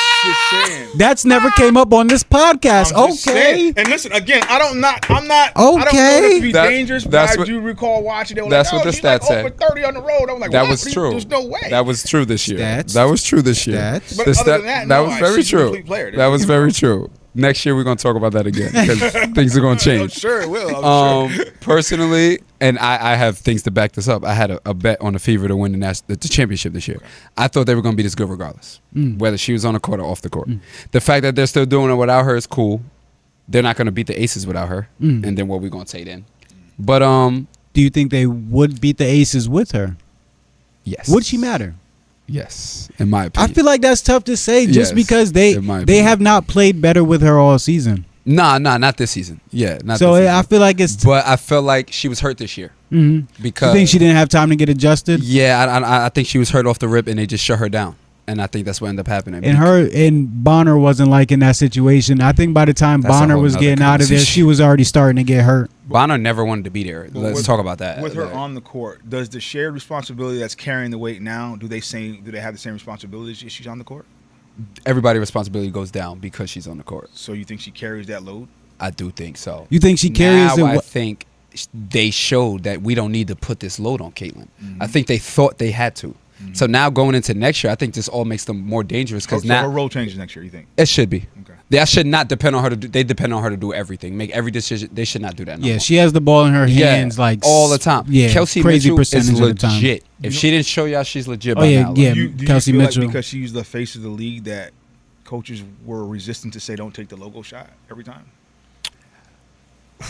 that's never came up on this podcast. Okay. And listen, again, I'm not. Okay. I don't know it to be dangerous, but I do recall watching it. That's what the stats say. Over 30 on the road. I'm like, that was true. There's no way. That was true this year. That was true this year. But other than that, that was very true. That was very true. Next year we're gonna talk about that again because things are gonna change. I'm sure it will. Personally, and I have things to back this up. I had a bet on the Fever to win the championship this year. Okay. I thought they were gonna be this good regardless, whether she was on the court or off the court. The fact that they're still doing it without her is cool. They're not gonna beat the Aces without her. And then what we gonna say then? But do you think they would beat the Aces with her? Yes. Would she matter? Yes, in my opinion. I feel like that's tough to say just because they have not played better with her all season. Nah, not this season. Yeah, not so this season. I feel like it's. But I felt like she was hurt this year. Because you think she didn't have time to get adjusted? Yeah, I think she was hurt off the rip, and they just shut her down. And I think that's what ended up happening. And Bonner wasn't in that situation. I think by the time Bonner was getting out of there, she was already starting to get hurt. Bonner never wanted to be there. Let's talk about that. With her on the court, does the shared responsibility that's carrying the weight now, do they have the same responsibilities if she's on the court? Everybody's responsibility goes down because she's on the court. So you think she carries that load? I do think so. You think she carries I think they showed that we don't need to put this load on Caitlin. I think they thought they had to. So now going into next year, I think this all makes them more dangerous because now her role changes next year. You think it should be? Okay. That should not depend on her to do. They depend on her to do everything, make every decision. They should not do that. No more. She has the ball in her hands like all the time. Yeah, Kelsey crazy Mitchell percentage is of the time. legit. If she didn't show y'all, she's legit. Oh by yeah, now. yeah. Do Kelsey you feel Mitchell. like because she's the face of the league that coaches were resistant to say don't take the logo shot every time?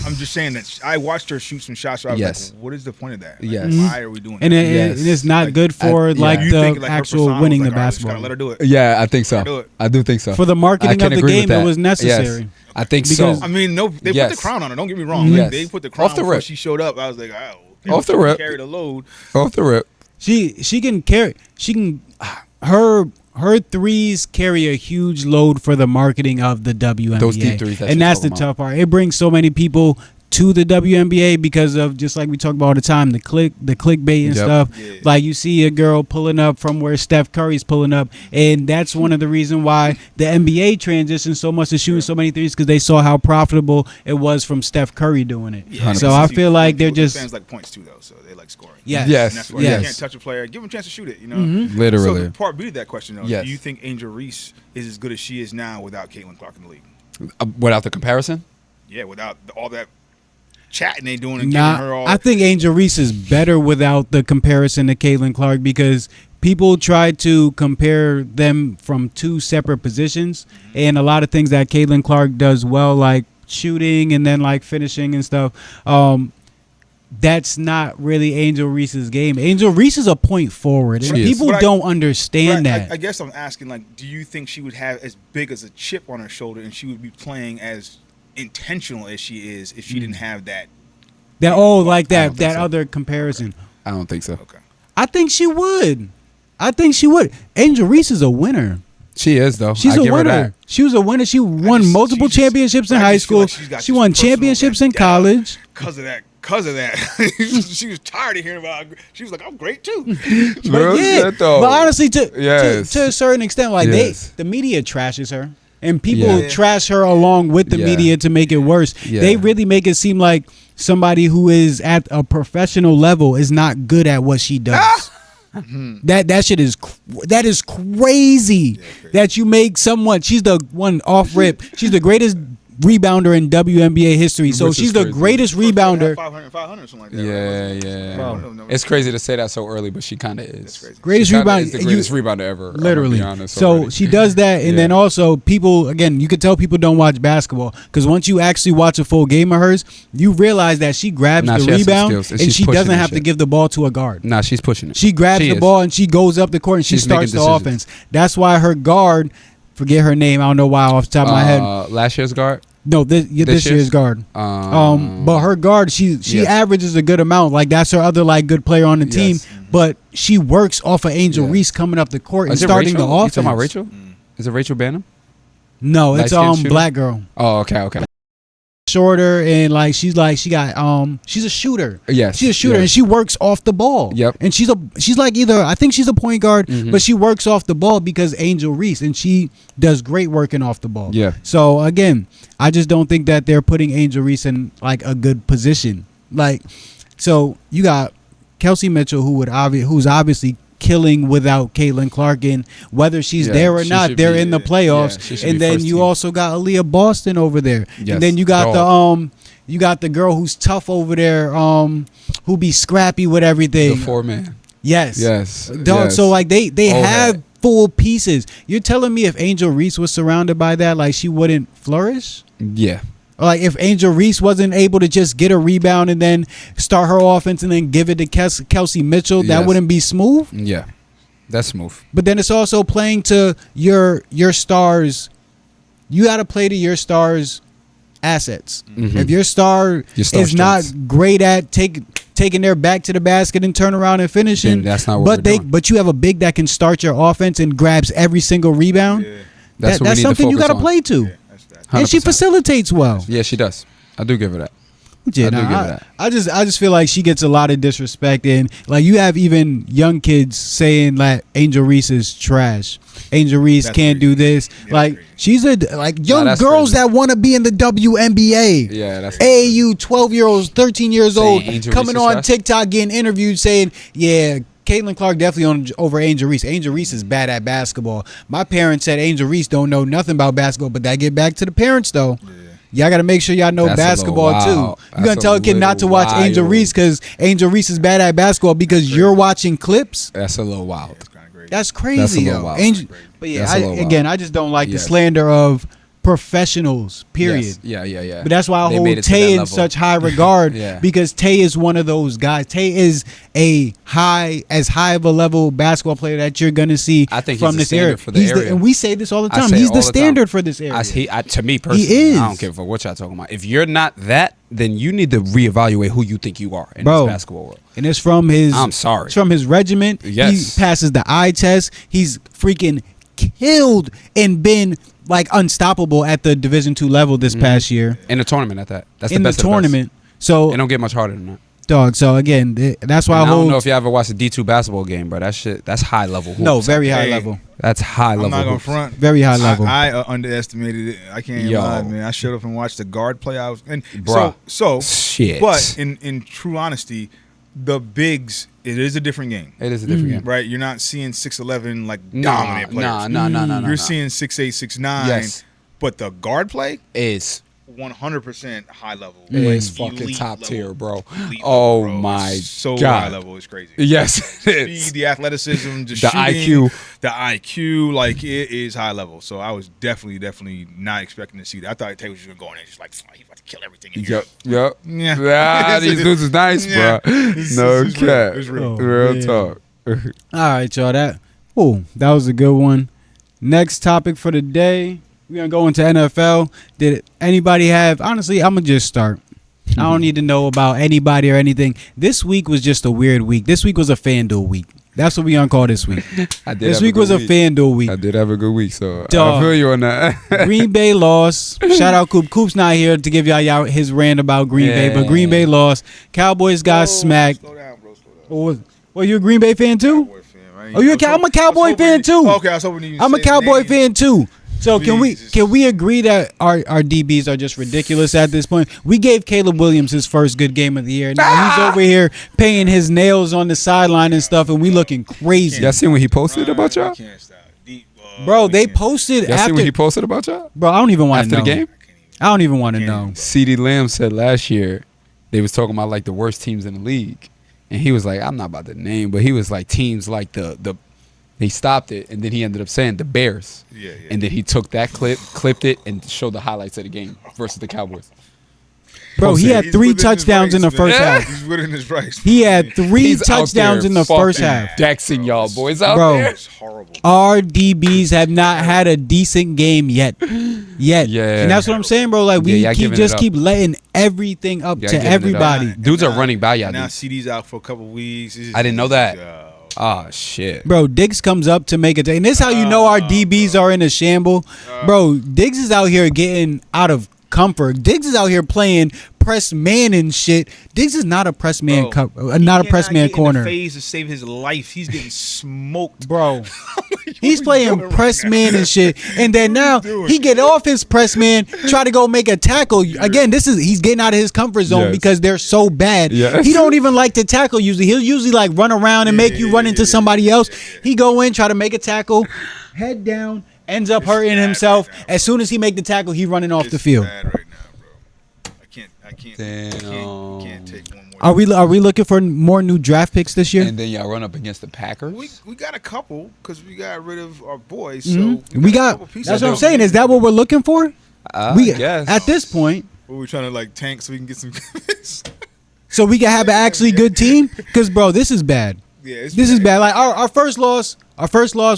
I'm just saying that I watched her shoot some shots. So I was like, what is the point of that? Like, Yes. Why are we doing that? And it's not good for You the think, like, her actual persona winning was the like, all right, just basketball. gotta let her do it. Yeah, I think Do so. it. I do think so. For the marketing I can of the agree game, with that. it was necessary. Yes. I think Because- so. I mean, no, they put the crown on her. Don't get me wrong. Yes. Like, they put the crown Off the before rip. she showed up. I was like, oh, Off the rip. Carry the load. Off the rip. She can carry. She can her threes carry a huge load for the marketing of the WNBA. Those deep threes that and you're that's the talking tough part. It brings so many people to the WNBA because of, just like we talk about all the time, the clickbait and stuff. Yeah. Like you see a girl pulling up from where Steph Curry's pulling up, and that's one of the reasons why the NBA transitioned so much to shooting so many threes, because they saw how profitable it was from Steph Curry doing it. Yeah. So I feel like they're just fans like points too, though, so they like scoring. Yes. Yes. And that's why Yes. you can't touch a player. Give them a chance to shoot it. You know, Literally. So the part B to that question, though, Yes. do you think Angel Reese is as good as she is now without Caitlin Clark in the league? Without the comparison? Yeah, without all that chatting they doing and giving her all. I think Angel Reese is better without the comparison to Caitlin Clark, because people try to compare them from two separate positions, and a lot of things that Caitlin Clark does well, like shooting and then like finishing and stuff, that's not really Angel Reese's game. Angel Reese is a point forward, and people don't understand that. I guess I'm asking, like, do you think she would have as big as a chip on her shoulder and she would be playing as intentional as she is if she didn't have that? That other comparison. I don't think so. Okay. I think she would. Angel Reese is a winner. She is, though. She's I a give her winner. that. She was a winner. She won multiple championships in high school. She won championships in college. Because of that. She was tired of hearing about her. She was like, I'm great too. But honestly, to a certain extent, like the media trashes her. And people trash her along with the media to make it worse. Yeah. They really make it seem like somebody who is at a professional level is not good at what she does. That shit is crazy. That you make someone, she's the one off rip. She's the greatest rebounder in WNBA history. So she's the greatest rebounder. 500, something like that. Yeah. It's crazy to say that so early, but she kind of is. Greatest rebounder. Is the greatest rebounder ever. Literally. I'm gonna be honest So already. she does that, and then also people, again, you could tell people don't watch basketball, because once you actually watch a full game of hers, you realize that she grabs the she has some rebound skills, and she's she pushing doesn't and have to shit. give the ball to a guard. Nah, she's pushing it. She grabs the ball and she goes up the court and she She's starts the making offense. That's why her guard, forget her name, I don't know why off the top of my head. Last year's guard? No, this year's guard. But her guard, she averages a good amount. Like, that's her other like good player on the team. But she works off of Angel Reese coming up the court and starting the offense. You talking about Rachel? Is it Rachel Banham? No, it's Light-skinned black girl. Oh, okay. Shorter, and like she's a shooter. Yes, she's a shooter, and she works off the ball. Yep. And she's like either, I think she's a point guard, but she works off the ball because Angel Reese, and she does great working off the ball. Yeah. So again, I just don't think that they're putting Angel Reese in like a good position. Like, so you got Kelsey Mitchell, who's obviously killing without Caitlin Clark, and whether she's there or not, they're in the playoffs. And then you also got Aaliyah Boston over there. Yes. And then you got the girl who's tough over there, who be scrappy with everything. The 4-man. Yes. Dog, so like they have full pieces. You're telling me if Angel Reese was surrounded by that, like, she wouldn't flourish? Yeah. Like, if Angel Reese wasn't able to just get a rebound and then start her offense and then give it to Kelsey Mitchell, that wouldn't be smooth? Yeah, that's smooth. But then it's also playing to your stars. You got to play to your stars' assets. If your star is not great at taking their back to the basket and turn around and finishing, that's not what but you have a big that can start your offense and grabs every single rebound, that's something you got to play to. And she facilitates well. Yeah, she does. I do give her that. Yeah, I just feel like she gets a lot of disrespect, and like you have even young kids saying like Angel Reese is trash. Angel Reese can't do this. Like she's young girls that want to be in the WNBA. Yeah, that's AAU 12-year-olds, 13 years old, coming on TikTok getting interviewed saying, yeah, Caitlin Clark definitely over Angel Reese. Angel Reese is bad at basketball. My parents said Angel Reese don't know nothing about basketball, but that get back to the parents though. Yeah. Y'all got to make sure y'all know basketball too. You're going to tell a kid not to watch Angel Reese because Angel Reese is bad at basketball because you're watching clips? That's a little wild. That's crazy, yo. But yeah, I just don't like the slander of professionals, period. Yes. Yeah. But that's why I hold Tay in such high regard because Tay is one of those guys. Tay is as high of a level basketball player that you're going to see from this area. And we say this all the time. He's the standard for this area. To me personally, he is. I don't care for what y'all talking about. If you're not that, then you need to reevaluate who you think you are in this basketball world. And it's from his It's from his regiment. Yes. He passes the eye test. He's freaking killed and been like unstoppable at the Division II level this past year. In the tournament at that. That's in the best the tournament. So it don't get much harder than that. Dog. So again, that's why I don't know if you ever watched a D2 basketball game, bro. That's high level hoops. No, very high level. That's high level. I'm not gonna front. Very high level. I underestimated it. I can't even lie, man. I showed up and watched the guard play. Shit. But in true honesty, the bigs, it is a different game. It is a different game, right? You're not seeing 6'11" like dominant players. No. You're seeing 6'8", 6'9". Yes. But the guard play is 100% high level. It's fucking top tier, bro. Oh my so god, high level is crazy. Yes, speed, the athleticism, the shooting, the IQ, like it is high level. So I was definitely not expecting to see that. I thought Tay was just gonna go in there just like he's about to kill everything in here. Yep. Yeah. These dudes is nice, bro. No cap. Real talk. All right, y'all. That was a good one. Next topic for the day. We're going to go into NFL. Did anybody have... Honestly, I'm going to just start. I don't need to know about anybody or anything. This week was just a weird week. This week was a FanDuel week. That's what we're going to call this week. This week was a FanDuel week. I did have a good week, so I feel you on that. Green Bay lost. Shout out Coop. Coop's not here to give y'all his rant about Green Bay, but Green Bay lost. Cowboys got smacked. Slow down, bro. Well, you a Green Bay fan too? I'm a Cowboy fan too. Okay, I was hoping you I'm a Cowboy fan too. So can we agree that our DBs are just ridiculous at this point? We gave Caleb Williams his first good game of the year. Now he's over here paying his nails on the sideline and stuff, and we looking crazy. Y'all seen what he posted about y'all? Bro, they posted after. Y'all seen what he posted about y'all? Bro, I don't even want to know. After the game? I don't even want to know. CeeDee Lamb said last year they was talking about like the worst teams in the league. And he was like, I'm not about to name, but he was like teams like the he stopped it, and then he ended up saying the Bears. Yeah. And then he took that clipped it, and showed the highlights of the game versus the Cowboys. Bro, he had 3 touchdowns in the first half. He's within his rights. He had 3 touchdowns in the first half. Dexing y'all boys out there. It's horrible. Our DBs have not had a decent game yet. Yeah. And that's what I'm saying, bro. Like we keep letting everything up to everybody. Dudes are running by y'all. Now CD's out for a couple weeks. I didn't know that. Oh, shit. Bro, Diggs comes up to make a day. And this is how you know our DBs are in a shamble. Bro, Diggs is out here getting out of comfort. Diggs is out here playing press man and shit. Diggs is not a press man, not a press man corner. In the phase to save his life. He's getting smoked, bro. He's playing press man and shit, and then now he get off his press man, try to go make a tackle. Again, he's getting out of his comfort zone because they're so bad. He don't even like to tackle usually. He'll usually like run around and make you run into somebody else. He go in, try to make a tackle, head down, ends up hurting himself. As soon as he make the tackle, he running off the field. I can't take one more. Are we looking for more new draft picks this year? And then y'all run up against the Packers. We got a couple because we got rid of our boys. Mm-hmm. So we got that's what I'm saying. Is that what we're looking for? Yes. At this point, we're trying to like tank so we can get some picks. So we can have an actually good team. Because bro, this is bad. Yeah, this is bad. Like our first loss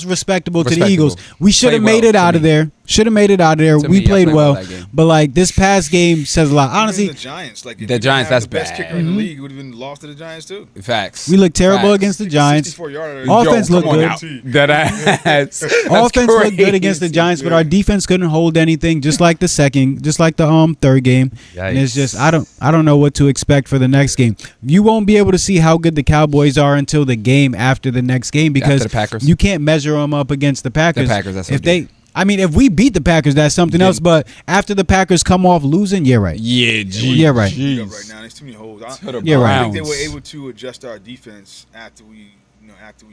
respectable to the Eagles. We should have made it out of there. Should have made it out of there. We played well, but like this past game says a lot. Honestly, the Giants, like the Giants, that's the best kicker in the league would have been lost to the Giants too. Facts. We looked terrible against the Giants. Offense looked good. That ass. Offense looked good against the Giants, but our defense couldn't hold anything. Just like the third game. Yikes. And it's just I don't know what to expect for the next game. You won't be able to see how good the Cowboys are until the game after the next game because you can't measure them up against the Packers. That's if we beat the Packers, that's something else. But after the Packers come off losing, yeah, right. Yeah, yeah, right. Right now, there's too many holes. Yeah, right. I think they were able to adjust our defense after we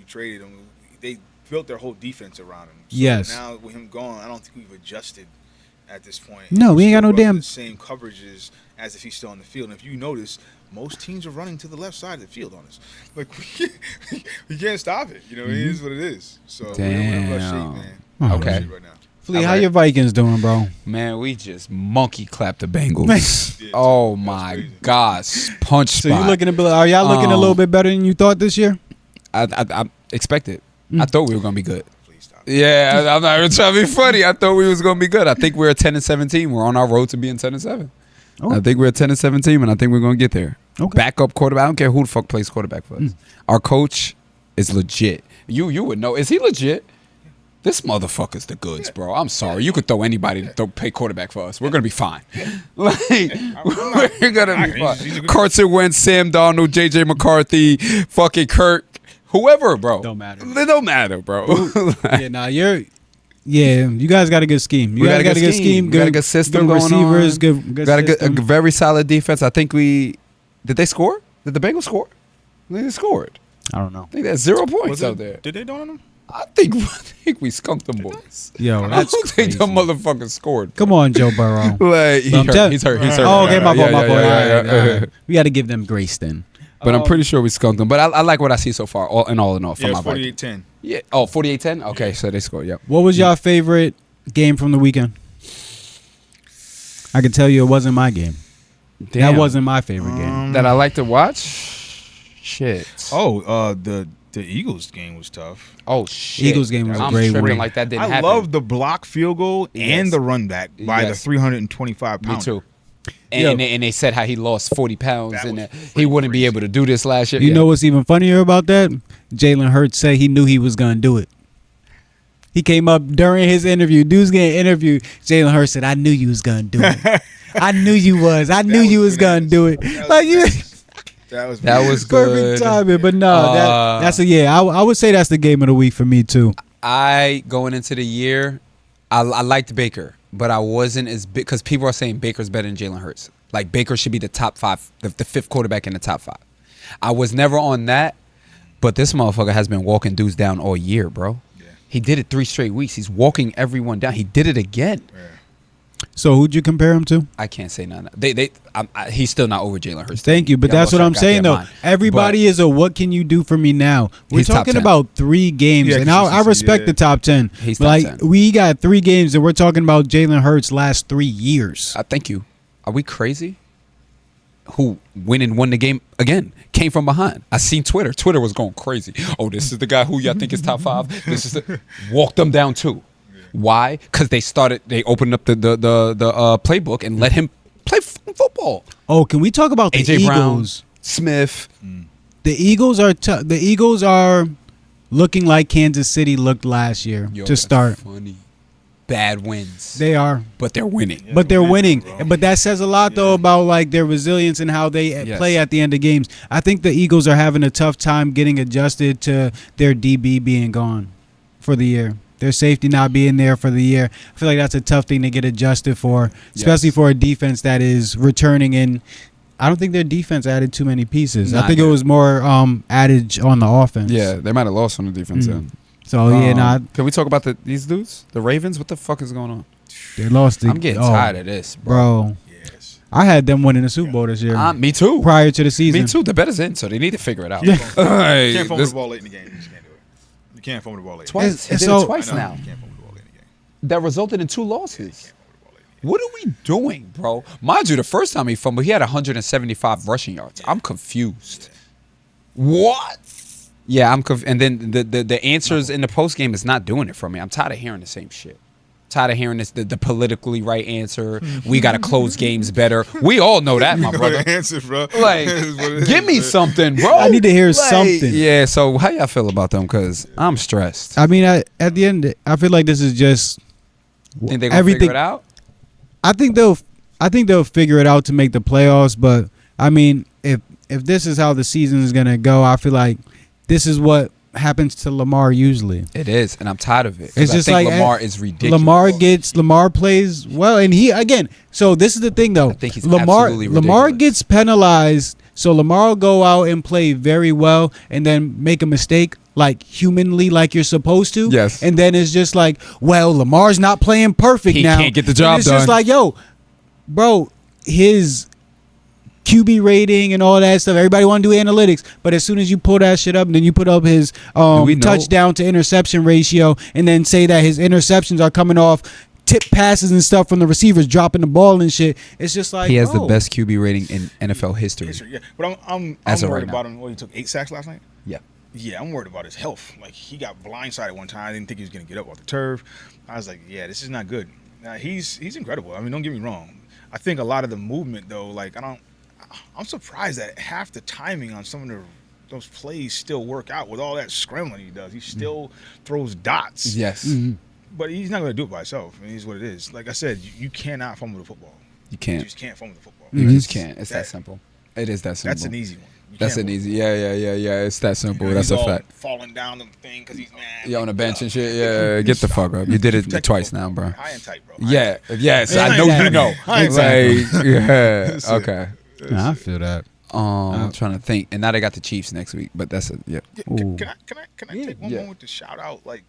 traded them. They built their whole defense around him. So yes. Now with him gone, I don't think we've adjusted at this point. No, we ain't got no damn same coverages as if he's still on the field. And if you notice, most teams are running to the left side of the field on us. Like we can't stop it. You know, it is what it is. So we're in rough shape, man. Okay. Right now. Flea, how your Vikings doing, bro? Man, we just monkey clapped the Bengals. Oh my gosh, punch spot. So you looking are y'all looking a little bit better than you thought this year? I expected. I thought we were gonna be good. Yeah, I'm not even trying to be funny. I thought we was gonna be good. I think we're at 10-17. We're on our road to being 10-7. I think we're at 10-17, and I think we're gonna get there. Okay. Backup quarterback. I don't care who the fuck plays quarterback for us. Our coach is legit. You would know. Is he legit? This motherfucker's the goods, bro. I'm sorry. You could throw anybody to play quarterback for us. We're going to be fine. Like, we're going to be fine. Carson Wentz, Sam Darnold, J.J. McCarthy, fucking Kirk, whoever, bro. Don't matter. It don't matter, bro. You guys got a good scheme. You guys got a good scheme. We got a good system going receivers, on. Good got a very solid defense. I think did they score? Did the Bengals score? I think they scored. I don't know. I think that's 0 points out there. Did they on them? I think we skunked them boys. Yo, I don't think the motherfuckers scored. Come on, Joe Burrow. Like, he's hurt. Oh, okay, my fault. We got to give them grace then. But I'm pretty sure we skunked them. But I like what I see all in all. From my 48-10. Yeah. Oh, 48-10? Okay, so they scored, yep. What was your favorite game from the weekend? I can tell you it wasn't my game. That wasn't my favorite game. That I like to watch? Shit. Oh, the Eagles game was tough. Oh, shit. Eagles game was a great one. Like that didn't happen. I love the block field goal and the run back by the 325-pounder. Me too. And they said how he lost 40 pounds and he wouldn't be able to do this last year. You know what's even funnier about that? Jalen Hurts said he knew he was going to do it. He came up during his interview. Dude's getting interviewed. Jalen Hurts said, I knew you was going to do it. I knew you was. I knew you was going to do it. Like you. That was good. Perfect timing, but no, that's I would say that's the game of the week for me too. Going into the year, I liked Baker, but I wasn't as big because people are saying Baker's better than Jalen Hurts. Like Baker should be the top 5, the 5th quarterback in the top 5. I was never on that, but this motherfucker has been walking dudes down all year, bro. Yeah. He did it 3 straight weeks. He's walking everyone down. He did it again. Yeah. So who'd you compare him to? I can't say none. He's still not over Jalen Hurts. Thank you, but that's what I'm saying though. Everybody is a what can you do for me now? We're talking about 3 games, and I respect the top 10. He's top 10. We got 3 games, and we're talking about Jalen Hurts' last 3 years. Thank you. Are we crazy? Who won the game again? Came from behind. I seen Twitter. Twitter was going crazy. Oh, this is the guy who y'all think is top 5. This is walked them down 2. Why? Because they opened up the playbook and let him play football. Oh, can we talk about the AJ Eagles? Brown, Smith. The Eagles are looking like Kansas City looked last year to start. Funny. Bad wins. They are. But they're winning. But they're winning. But that says a lot, though, about like their resilience and how they play at the end of games. I think the Eagles are having a tough time getting adjusted to their DB being gone for the year. Their safety not being there for the year. I feel like that's a tough thing to get adjusted for, especially for a defense that is returning in. I don't think their defense added too many pieces. I think it was more added on the offense. Yeah, they might have lost on the defense end. So, can we talk about these dudes? The Ravens? What the fuck is going on? They lost. I'm getting tired of this, bro. Yes. I had them winning the Super Bowl this year. Me too. Prior to the season. Me too. The bet is in, so they need to figure it out. Yeah. You can't fumble the ball late in the game. You just can't do it. You can't fumble the ball late. Twice. It did it twice now. You can't fumble the ball late in the game. That resulted in 2 losses. What are we doing, bro? Mind you, the first time he fumbled, he had 175 rushing yards. I'm confused. What? Yeah, I'm confused. And then the answers in the post game is not doing it for me. I'm tired of hearing the same shit. Tired of hearing this, the politically right answer. We got to close games better. We all know that, my brother. Answer, bro. Like, give me something, bro. I need to hear something. Yeah, so how y'all feel about them? Because I'm stressed. I mean, at the end, I feel like this is just Think they're going to figure it out? I think they'll figure it out to make the playoffs. But, I mean, if this is how the season is going to go, I feel like this is what happens to Lamar usually. It is, and I'm tired of it. It's just like Lamar is ridiculous. Lamar plays well, and he again. So this is the thing, though. I think he's absolutely ridiculous. Lamar gets penalized, so Lamar will go out and play very well, and then make a mistake, like humanly, like you're supposed to. Yes. And then it's just like, well, Lamar's not playing perfect now. He can't get the job and it's done. just like, yo, bro, his QB rating and all that stuff. Everybody want to do analytics, but as soon as you pull that shit up, and then you put up his touchdown to interception ratio, and then say that his interceptions are coming off tip passes and stuff from the receivers dropping the ball and shit. It's just like he has the best QB rating in NFL history. Yeah, but I'm worried about him. He took 8 sacks last night. Yeah, I'm worried about his health. Like, he got blindsided one time. I didn't think he was gonna get up off the turf. I was like, yeah, this is not good. Now, he's incredible. I mean, don't get me wrong. I think a lot of the movement, though, like I'm surprised that half the timing on some of those plays still work out with all that scrambling he does. He still throws dots. Yes. Mm-hmm. But he's not going to do it by himself. I mean, it's what it is. Like I said, you cannot fumble the football. You can't. You just can't fumble the football. You just can't. It's that simple. It is that simple. That's an easy one. That's an easy. Yeah. It's that simple. That's a fact. Falling down the thing because he's mad. Yeah, on the bench and shit. Yeah, get the fuck up. You did it twice now, bro. High and tight, bro. Yeah. Yes, I know you know. Yeah. Okay. Nah, I feel that. I'm trying to think, and now they got the Chiefs next week, but that's Can I take one moment to shout out like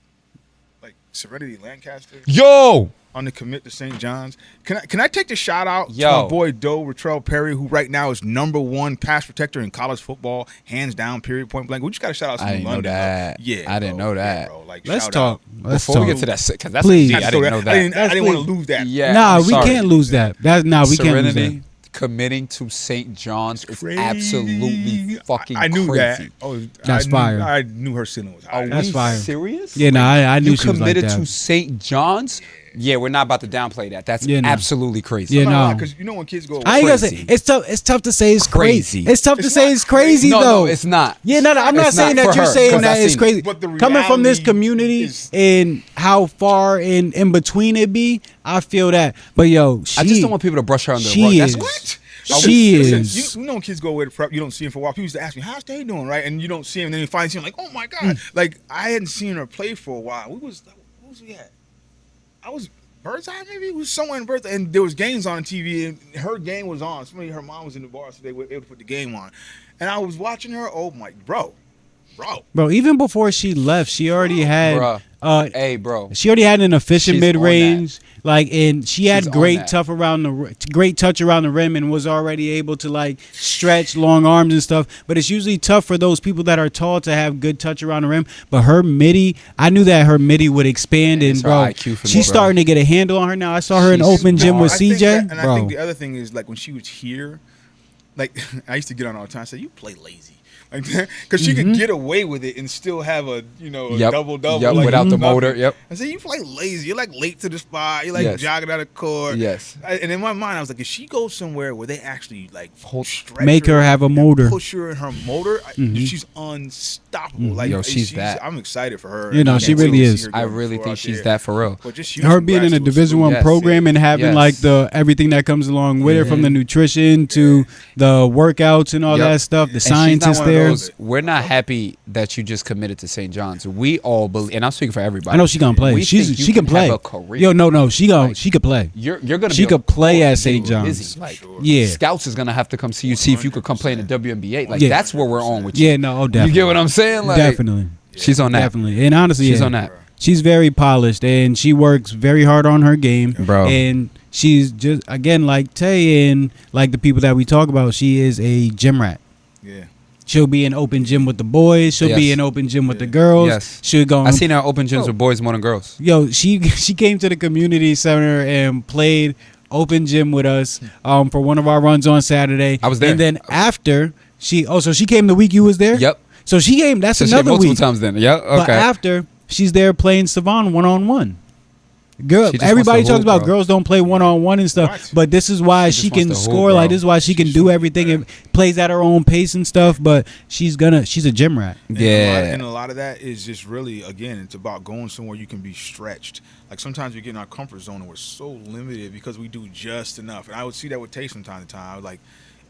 Serenity Lancaster? Yo, on the commit to St. John's. Can I take the shout out to Yo. my boy Doe Retrell Perry, who right now is #1 pass protector in college football, hands down, period, point blank. We just got to shout out to I didn't know that. Yeah, I didn't know that. Yeah, bro. Like, Let's shout talk. out. Before we get to that, because that's Please. I didn't know that. I didn't want to lose that. Yeah, Nah, I'm we sorry. can't lose that. We can't lose Serenity that. committing to St. John's is Crazy. absolutely fucking I knew crazy. that. Oh, That's fire. I knew her ceiling was high. Are That's we fire. serious? Yeah, no, I knew You she was like committed that. to St. John's? Yeah, we're not about to downplay that. That's Yeah, no. absolutely crazy. Yeah, no. Because you know when kids go I ain't gonna say Crazy. it's tough. It's tough to say it's crazy. It's tough to It's say not it's crazy No, though. no, it's not. Yeah, no, I'm not It's saying not that for you're her, saying 'cause that I've it's seen crazy. it. But the Coming from this reality community is- and how far in between it be, I feel that. But yo, I just don't want people to brush her under the she rug. That's is. What? She Listen, is. You know when kids go away to prep, you don't see him for a while. People used to ask me, how's they doing, right? And you don't see him, and then you finally see him, like, oh my God. Like, I hadn't seen her play for a while. What was we at? I was Birdseye, maybe? It was somewhere in Birdseye. And there was games on TV, and her game was on. Her mom was in the bar, so they were able to put the game on. And I was watching her, oh my, bro. Bro, even before she left, she already had hey, bro. she already had an efficient She's mid range, and she had She's great on that. great touch around the rim, and was already able to like stretch long arms and stuff. But it's usually tough for those people that are tall to have good touch around the rim. But her midi, I knew that her midi would expand, Man, and it's her bro, IQ for me, she's bro. starting to get a handle on her now. I saw her in She's open gym with I think CJ, that- bro. I think the other thing is, like, when she was here, like, I used to get on all the time and say, you play lazy. Because she could get away with it and still have a double-double. Yep, like, without the nothing. motor, yep. I said, you play lazy. You're, like, late to the spot. You're, like, Yes. jogging out of court. Yes. And in my mind, I was like, if she goes somewhere where they actually, like, stretch Make her have a and motor. push her in her motor, she's unstoppable. Like, Yo, she's that. I'm excited for her. You know, I she can't wait really to see is. her I go really for think out she's there. that for real. But just Her being in a Division I Yes. program and having Yes. like the everything that comes along with it, from the nutrition to the workouts and all Yep. that stuff, the And she's not scientists one of there. those- we're not happy that you just committed to St. John's. We all believe, and I'm speaking for everybody. I know she gonna play. We think you She can play. have a career. Yo, no, she could play. You're gonna. She be could play at St. busy. John's. Like, Yeah. Scouts is gonna have to come see you, see if you could come play in the WNBA. Like, Yeah. that's where we're on with you. Yeah, no, definitely. You get what I'm saying? Like, Definitely. She's on that. Definitely. And honestly, She's yeah, on that. She's very polished and she works very hard on her game. Bro. And she's just, again, like Tay and like the people that we talk about, she is a gym rat. Yeah. She'll be in open gym with the boys. She'll be Yes. in open gym with the girls. Yes. She'll go. I seen her open gyms with boys more than girls. Yo, she came to the community center and played open gym with us for one of our runs on Saturday. I was there. And then after so she came the week you was there? Yep. So she came, that's So she another multiple week. times then. Yeah. But Okay. after, she's there playing Savon 1-on-1. Everybody talks about girls don't play one-on-one and stuff, but this is why she can score. Like this is why she can do everything and plays at her own pace and stuff. But she's a gym rat. And a lot of that is just really, again, it's about going somewhere you can be stretched. Like sometimes we get in our comfort zone and we're so limited because we do just enough. And I would see that with Tay from time to time. I was like,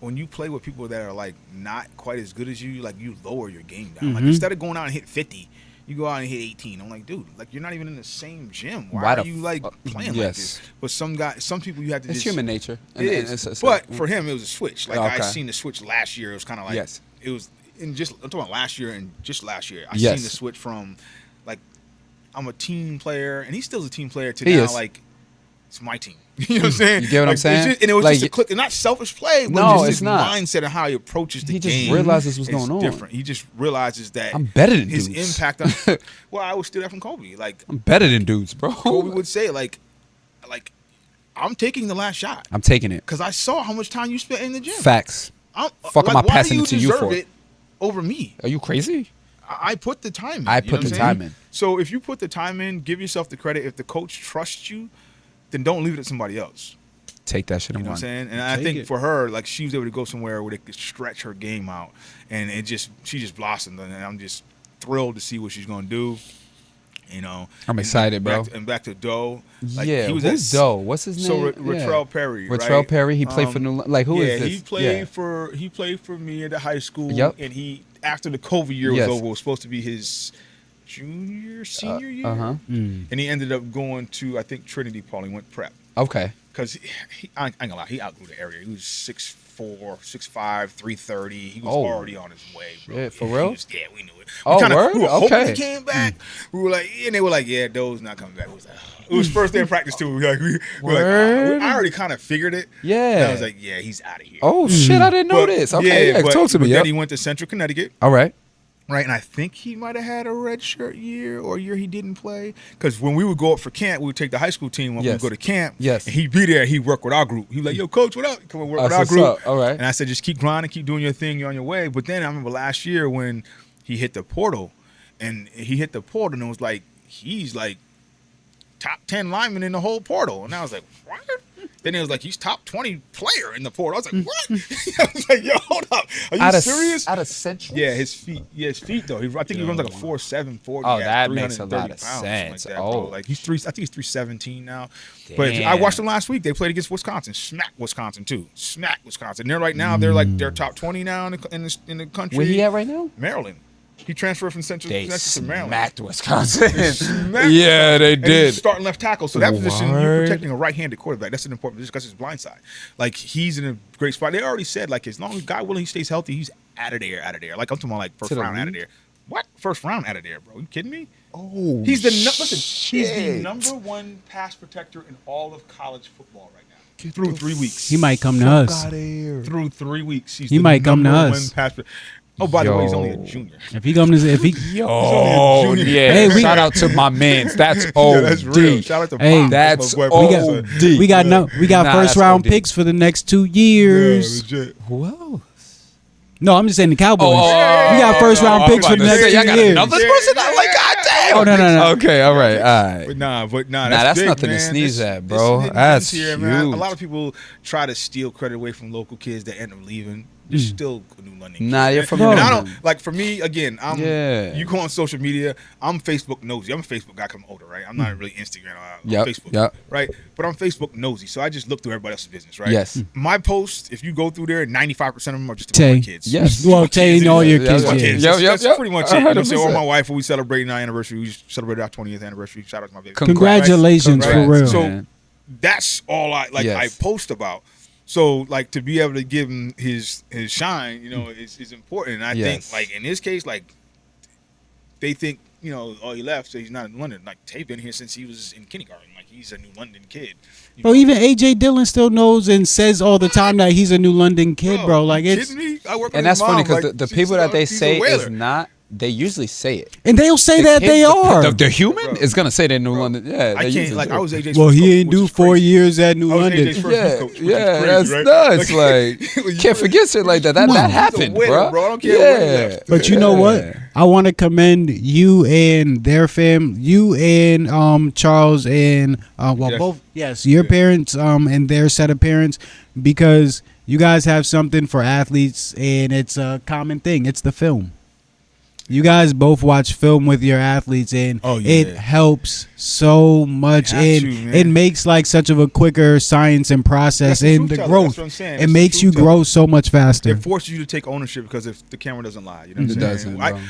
when you play with people that are like not quite as good as you, like you lower your game down. Like instead of going out and hit 50. You go out and hit 18. I'm like, dude, like you're not even in the same gym. Why are you like playing like this? But some people you have to. It's human nature. It is. But for him, it was a switch. Like I seen the switch last year. It was kind of like it was. I'm talking about last year and just last year. I seen the switch from like I'm a team player and he's still a team player to now like it's my team. You know what I'm saying? You get what I'm saying? And it was just a click, and not selfish play, but just his mindset of how he approaches the game. He just realizes what's going on. Different. He just realizes that I'm better than his dudes. Impact on. Well, I always steal that from Kobe. Like I'm better than dudes, bro. Kobe would say, like I'm taking the last shot. I'm taking it because I saw how much time you spent in the gym. Facts. Fuck am I passing it to you for? It over me. Are you crazy? I put the time in. I put the time in. So if you put the time in, give yourself the credit. If the coach trusts you, then don't leave it to somebody else. Take that shit and run. You know what I'm saying? And I think for her, like she was able to go somewhere where they could stretch her game out, and she just blossomed. And I'm just thrilled to see what she's gonna do. You know, I'm excited, bro. Back to Doe. Like, he was who's Doe? What's his name? So Retrell Perry. Retrell Perry. He played for who is this? He played for me at the high school. Yep. And he after the COVID year was over, it was supposed to be his senior year. And he ended up going to I think Trinity. Paul. He went prep. Okay. Because I ain't gonna lie, he outgrew the area. He was 6'4", 6'5", 330. He was already on his way, bro. Yeah, for real? We knew it. Word? We were hoping he came back. We were like, and they were like, yeah, Doe's not coming back. It was first day of practice too. We were like, I already kind of figured it. Yeah. And I was like, yeah, he's out of here. Oh shit, I didn't know this. Okay, talk to me. Then he went to Central Connecticut. All right. Right, and I think he might have had a red shirt year or a year he didn't play. Because when we would go up for camp, we would take the high school team when we would go to camp. Yes. And he'd be there. He'd work with our group. He'd be like, yo, coach, what up? Come and work with our group. All right. And I said, just keep grinding, keep doing your thing. You're on your way. But then I remember last year when he hit the portal. And it was like, he's like top 10 lineman in the whole portal. And I was like, what? Then it was like, he's top 20 player in the portal. I was like, what? I was like, yo, hold up. Are you serious? Out of Central? Yeah, his feet. Yeah, his feet, though. I think he runs like a 4.7, 40. Oh, that makes a lot of sense. Like that, bro. Like he's I think he's 317 now. Damn. But I watched them last week. They played against Wisconsin. Smacked Wisconsin, too. Smacked Wisconsin. They're right now, they're top 20 now in the country. Where he at right now? Maryland. He transferred from Central to Maryland. Smacked Wisconsin. Yeah, they did. He's starting left tackle. So that position, you're protecting a right-handed quarterback. That's an important position because it's blind side. Like, he's in a great spot. They already said, like, as long as God willing he stays healthy, he's out of there. Like, I'm talking about, like, first round out of there. What? First round out of there, bro. You kidding me? Oh, he's the number one pass protector in all of college football right now. Through 3 weeks. He might come to us. Through 3 weeks. He might come to us. Oh, by the way, he's only a junior. If he comes, hey, shout out to my mans. That's OD. Yeah, that's real. Shout out to Bob. That's OD. We got first round picks for the next 2 years. Yeah, legit. Who else? No, I'm just saying the Cowboys. We got first round picks for the next 2 years. Another person? I'm like, goddamn. Oh no. Okay, all right. But nah. That's big, nothing man. to sneeze at, bro. That's huge. Man. A lot of people try to steal credit away from local kids that end up leaving. You're still a New London kid. Nah, you're from and I don't like. For me, again, you go on social media. I'm Facebook nosy. I'm a Facebook guy. 'Cause I'm older, right? I'm not really Instagram. Facebook, right? But I'm Facebook nosy, so I just look through everybody else's business, right? Yes. My posts, if you go through there, 95% of them are just about my kids. Yes. Well, Tay and all your kids. That's pretty much it. You know what I'm saying? Or my wife, when we celebrating our anniversary, we celebrated our 20th anniversary. Shout out to my baby. Congratulations, for real. So that's all I post about. So, like, to be able to give him his shine, you know, is important. And I think, like, in this case, like, they think, you know, he left, so he's not in London. Like, Tay been here since he was in kindergarten. Like, he's a New London kid. Bro, even A.J. Dillon still knows and says all the time that he's a New London kid, bro. Like, it's... Kidding me? I work with and that's funny because the people that they say is not... They usually say it, and they'll say that they are. The human is gonna say they're New London. Yeah, I can't. Like I was AJ's. Well, he ain't do 4 years at New London. Yeah, that's nuts. Like, can't forget shit like that. That happened, bro. I don't care. But you know what? I want to commend you and their you and Charles and your parents and their set of parents, because you guys have something for athletes, and it's a common thing. It's the film. You guys both watch film with your athletes, and it helps so much. It makes like such of a quicker science and process and the growth. It makes you grow so much faster. It forces you to take ownership, because if the camera doesn't lie, you know what I'm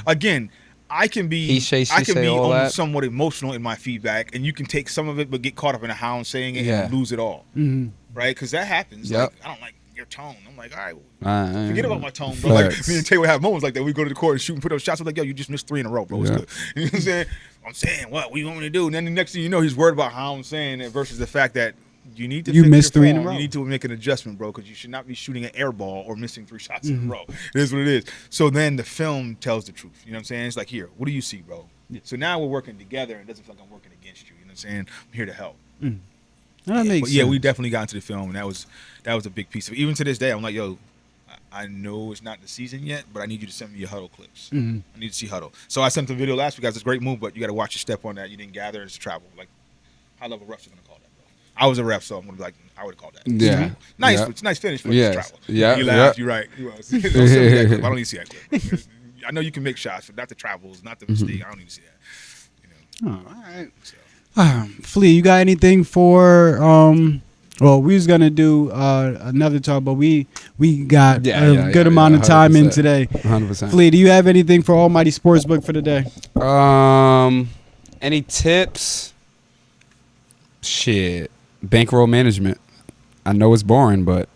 saying? I can be somewhat emotional in my feedback, and you can take some of it but get caught up in how I'm saying it and lose it all. Right? Because that happens. Like, I don't like your tone. I'm like, all right, forget about my tone, bro. Like, me and Tay would have moments like that. We go to the court and shoot and put up shots. I'm like, yo, you just missed 3 in a row, bro. It's good. You know what I'm saying? I'm saying, what you want me to do? And then the next thing you know, he's worried about how I'm saying it versus the fact that you need to miss 3 in a row. You need to make an adjustment, bro, because you should not be shooting an air ball or missing 3 shots in a row. It is what it is. So then the film tells the truth. You know what I'm saying? It's like, here, what do you see, bro? So now we're working together, and it doesn't feel like I'm working against you. You know what I'm saying? I'm here to help. That makes sense. Yeah, we definitely got into the film, and that was a big piece of it. Even to this day, I'm like, yo, I know it's not the season yet, but I need you to send me your huddle clips. I need to see huddle. So I sent the video last week, guys. It's a great move, but you got to watch your step on that. You didn't gather, it's travel. Like, high level refs are going to call that, bro. I was a ref, so I'm going to be like, I would have called that. Yeah. Nice, it's a nice finish, but it's travel. Yeah. You laughed, you're right. You was. Don't send me that clip. I don't need to see that clip. I know you can make shots, but not the travels, not the mistake. I don't need to see that. You know? All right. So. Flea, you got anything for well, we was gonna do another talk, but we got a good amount of time in today. 100%. Flea, do you have anything for Almighty Sportsbook for today? Any tips? Shit, bankroll management. I know it's boring, but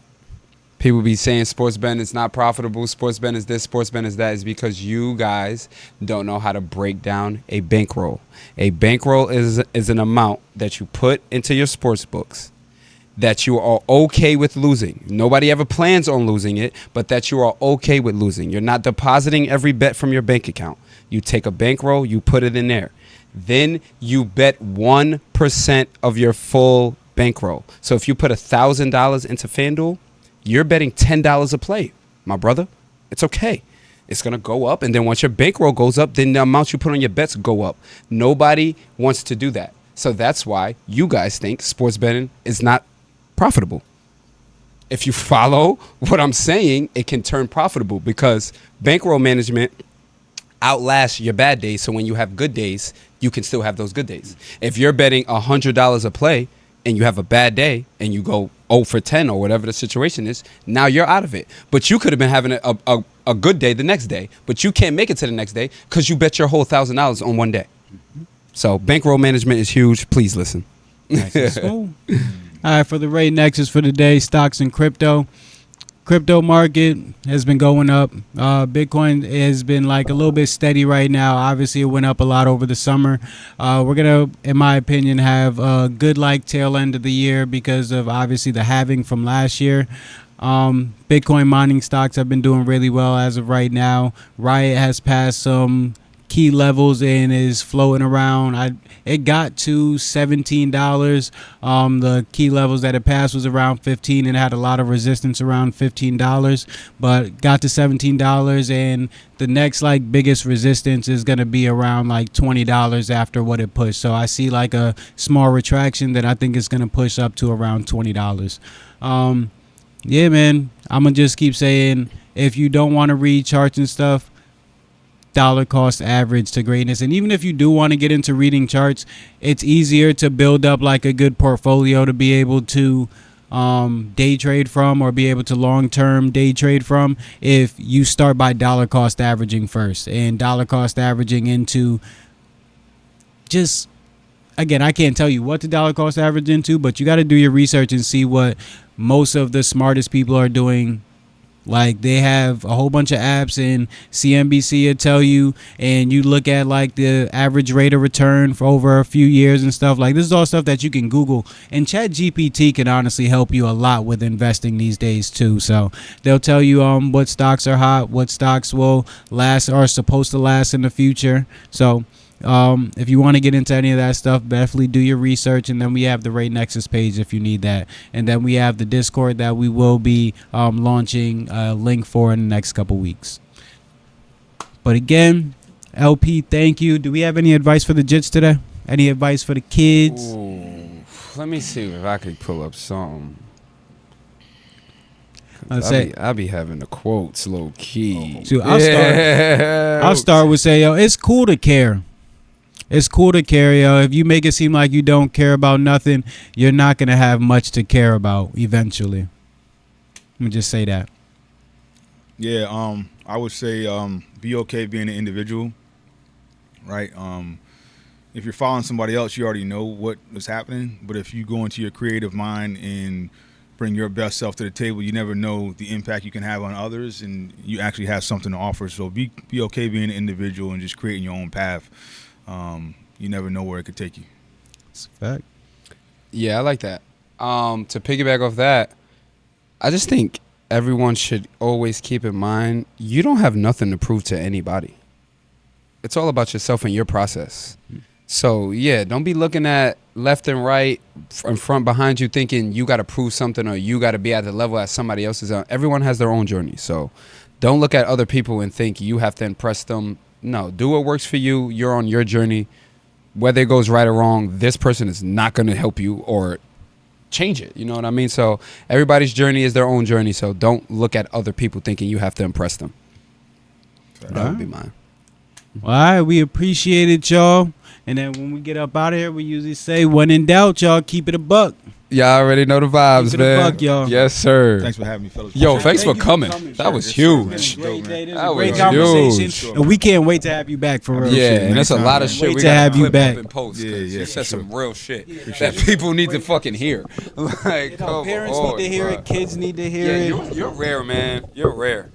people be saying sports betting is not profitable. Sports betting is this. Sports betting is that. Is because you guys don't know how to break down a bankroll. A bankroll is an amount that you put into your sports books that you are okay with losing. Nobody ever plans on losing it, but that you are okay with losing. You're not depositing every bet from your bank account. You take a bankroll, you put it in there. Then you bet 1% of your full bankroll. So if you put $1,000 into FanDuel, you're betting $10 a play, my brother. It's okay. It's going to go up, and then once your bankroll goes up, then the amount you put on your bets go up. Nobody wants to do that. So that's why you guys think sports betting is not profitable. If you follow what I'm saying, it can turn profitable, because bankroll management outlasts your bad days. So when you have good days, you can still have those good days. If you're betting $100 a play and you have a bad day and you go 0 for 10 or whatever the situation is, now you're out of it. But you could have been having a good day the next day, but you can't make it to the next day because you bet your whole $1,000 on one day. So bankroll management is huge. Please listen. Nice. Cool. All right, for the Ray Nexus for today, stocks and crypto. Crypto market has been going up. Bitcoin has been like a little bit steady right now. Obviously, it went up a lot over the summer. We're going to, in my opinion, have a good like tail end of the year because of obviously the halving from last year. Bitcoin mining stocks have been doing really well as of right now. Riot has passed some key levels and is floating around. It got to $17. The key levels that it passed was around $15 and it had a lot of resistance around $15, but got to $17, and the next like biggest resistance is going to be around like $20 after what it pushed. So I see like a small retraction that I think is going to push up to around $20. Yeah, man, I'm going to just keep saying, if you don't want to read charts and stuff, dollar cost average to greatness. And even if you do want to get into reading charts, it's easier to build up like a good portfolio to be able to day trade from, or be able to long-term day trade from, if you start by dollar cost averaging first, and dollar cost averaging into just, again, I can't tell you what to dollar cost average into, but you got to do your research and see what most of the smartest people are doing. Like, they have a whole bunch of apps, and CNBC will tell you, and you look at like the average rate of return for over a few years and stuff. Like, this is all stuff that you can Google, and ChatGPT can honestly help you a lot with investing these days too. So they'll tell you what stocks are hot, what stocks will last or are supposed to last in the future. So if you want to get into any of that stuff, definitely do your research. And then we have the Ray Nexus page if you need that, and then we have the Discord that we will be launching a link for in the next couple weeks. But again, LP, thank you. Do we have any advice for the Jits today? Any advice for the kids? Ooh, let me see if I could pull up something. I'll be having the quotes low key. So I'll start with say, yo, it's cool to care. It's cool to care, yo. If you make it seem like you don't care about nothing, you're not gonna have much to care about eventually. Let me just say that. Yeah, I would say be okay being an individual, right? If you're following somebody else, you already know what is happening. But if you go into your creative mind and bring your best self to the table, you never know the impact you can have on others, and you actually have something to offer. So be okay being an individual and just creating your own path. You never know where it could take you. It's a fact. Yeah, I like that. To piggyback off that, I just think everyone should always keep in mind you don't have nothing to prove to anybody. It's all about yourself and your process. So, yeah, don't be looking at left and right, in front, behind you, thinking you got to prove something or you got to be at the level as somebody else is on. Everyone has their own journey. So don't look at other people and think you have to impress them. No, do what works for you. You're on your journey. Whether it goes right or wrong, this person is not going to help you or change it. You know what I mean? So everybody's journey is their own journey. So don't look at other people thinking you have to impress them. That would be mine. All right, we appreciate it, y'all. And then when we get up out of here, we usually say, when in doubt, y'all, keep it a buck. Y'all already know the vibes, keep it man. A buck, y'all. Yes, sir. Thanks for having me, fellas. Yo, thanks for coming. That was huge. Great day. This That was a great was conversation. huge. And we can't wait to have you back for real. Yeah, shit. and there's a lot of shit Wait we to got have you clip back. up in post. Yeah, You said for some real shit that people need to fucking hear. Like, Parents need to hear it. Kids need to hear it. You're rare, man. You're rare.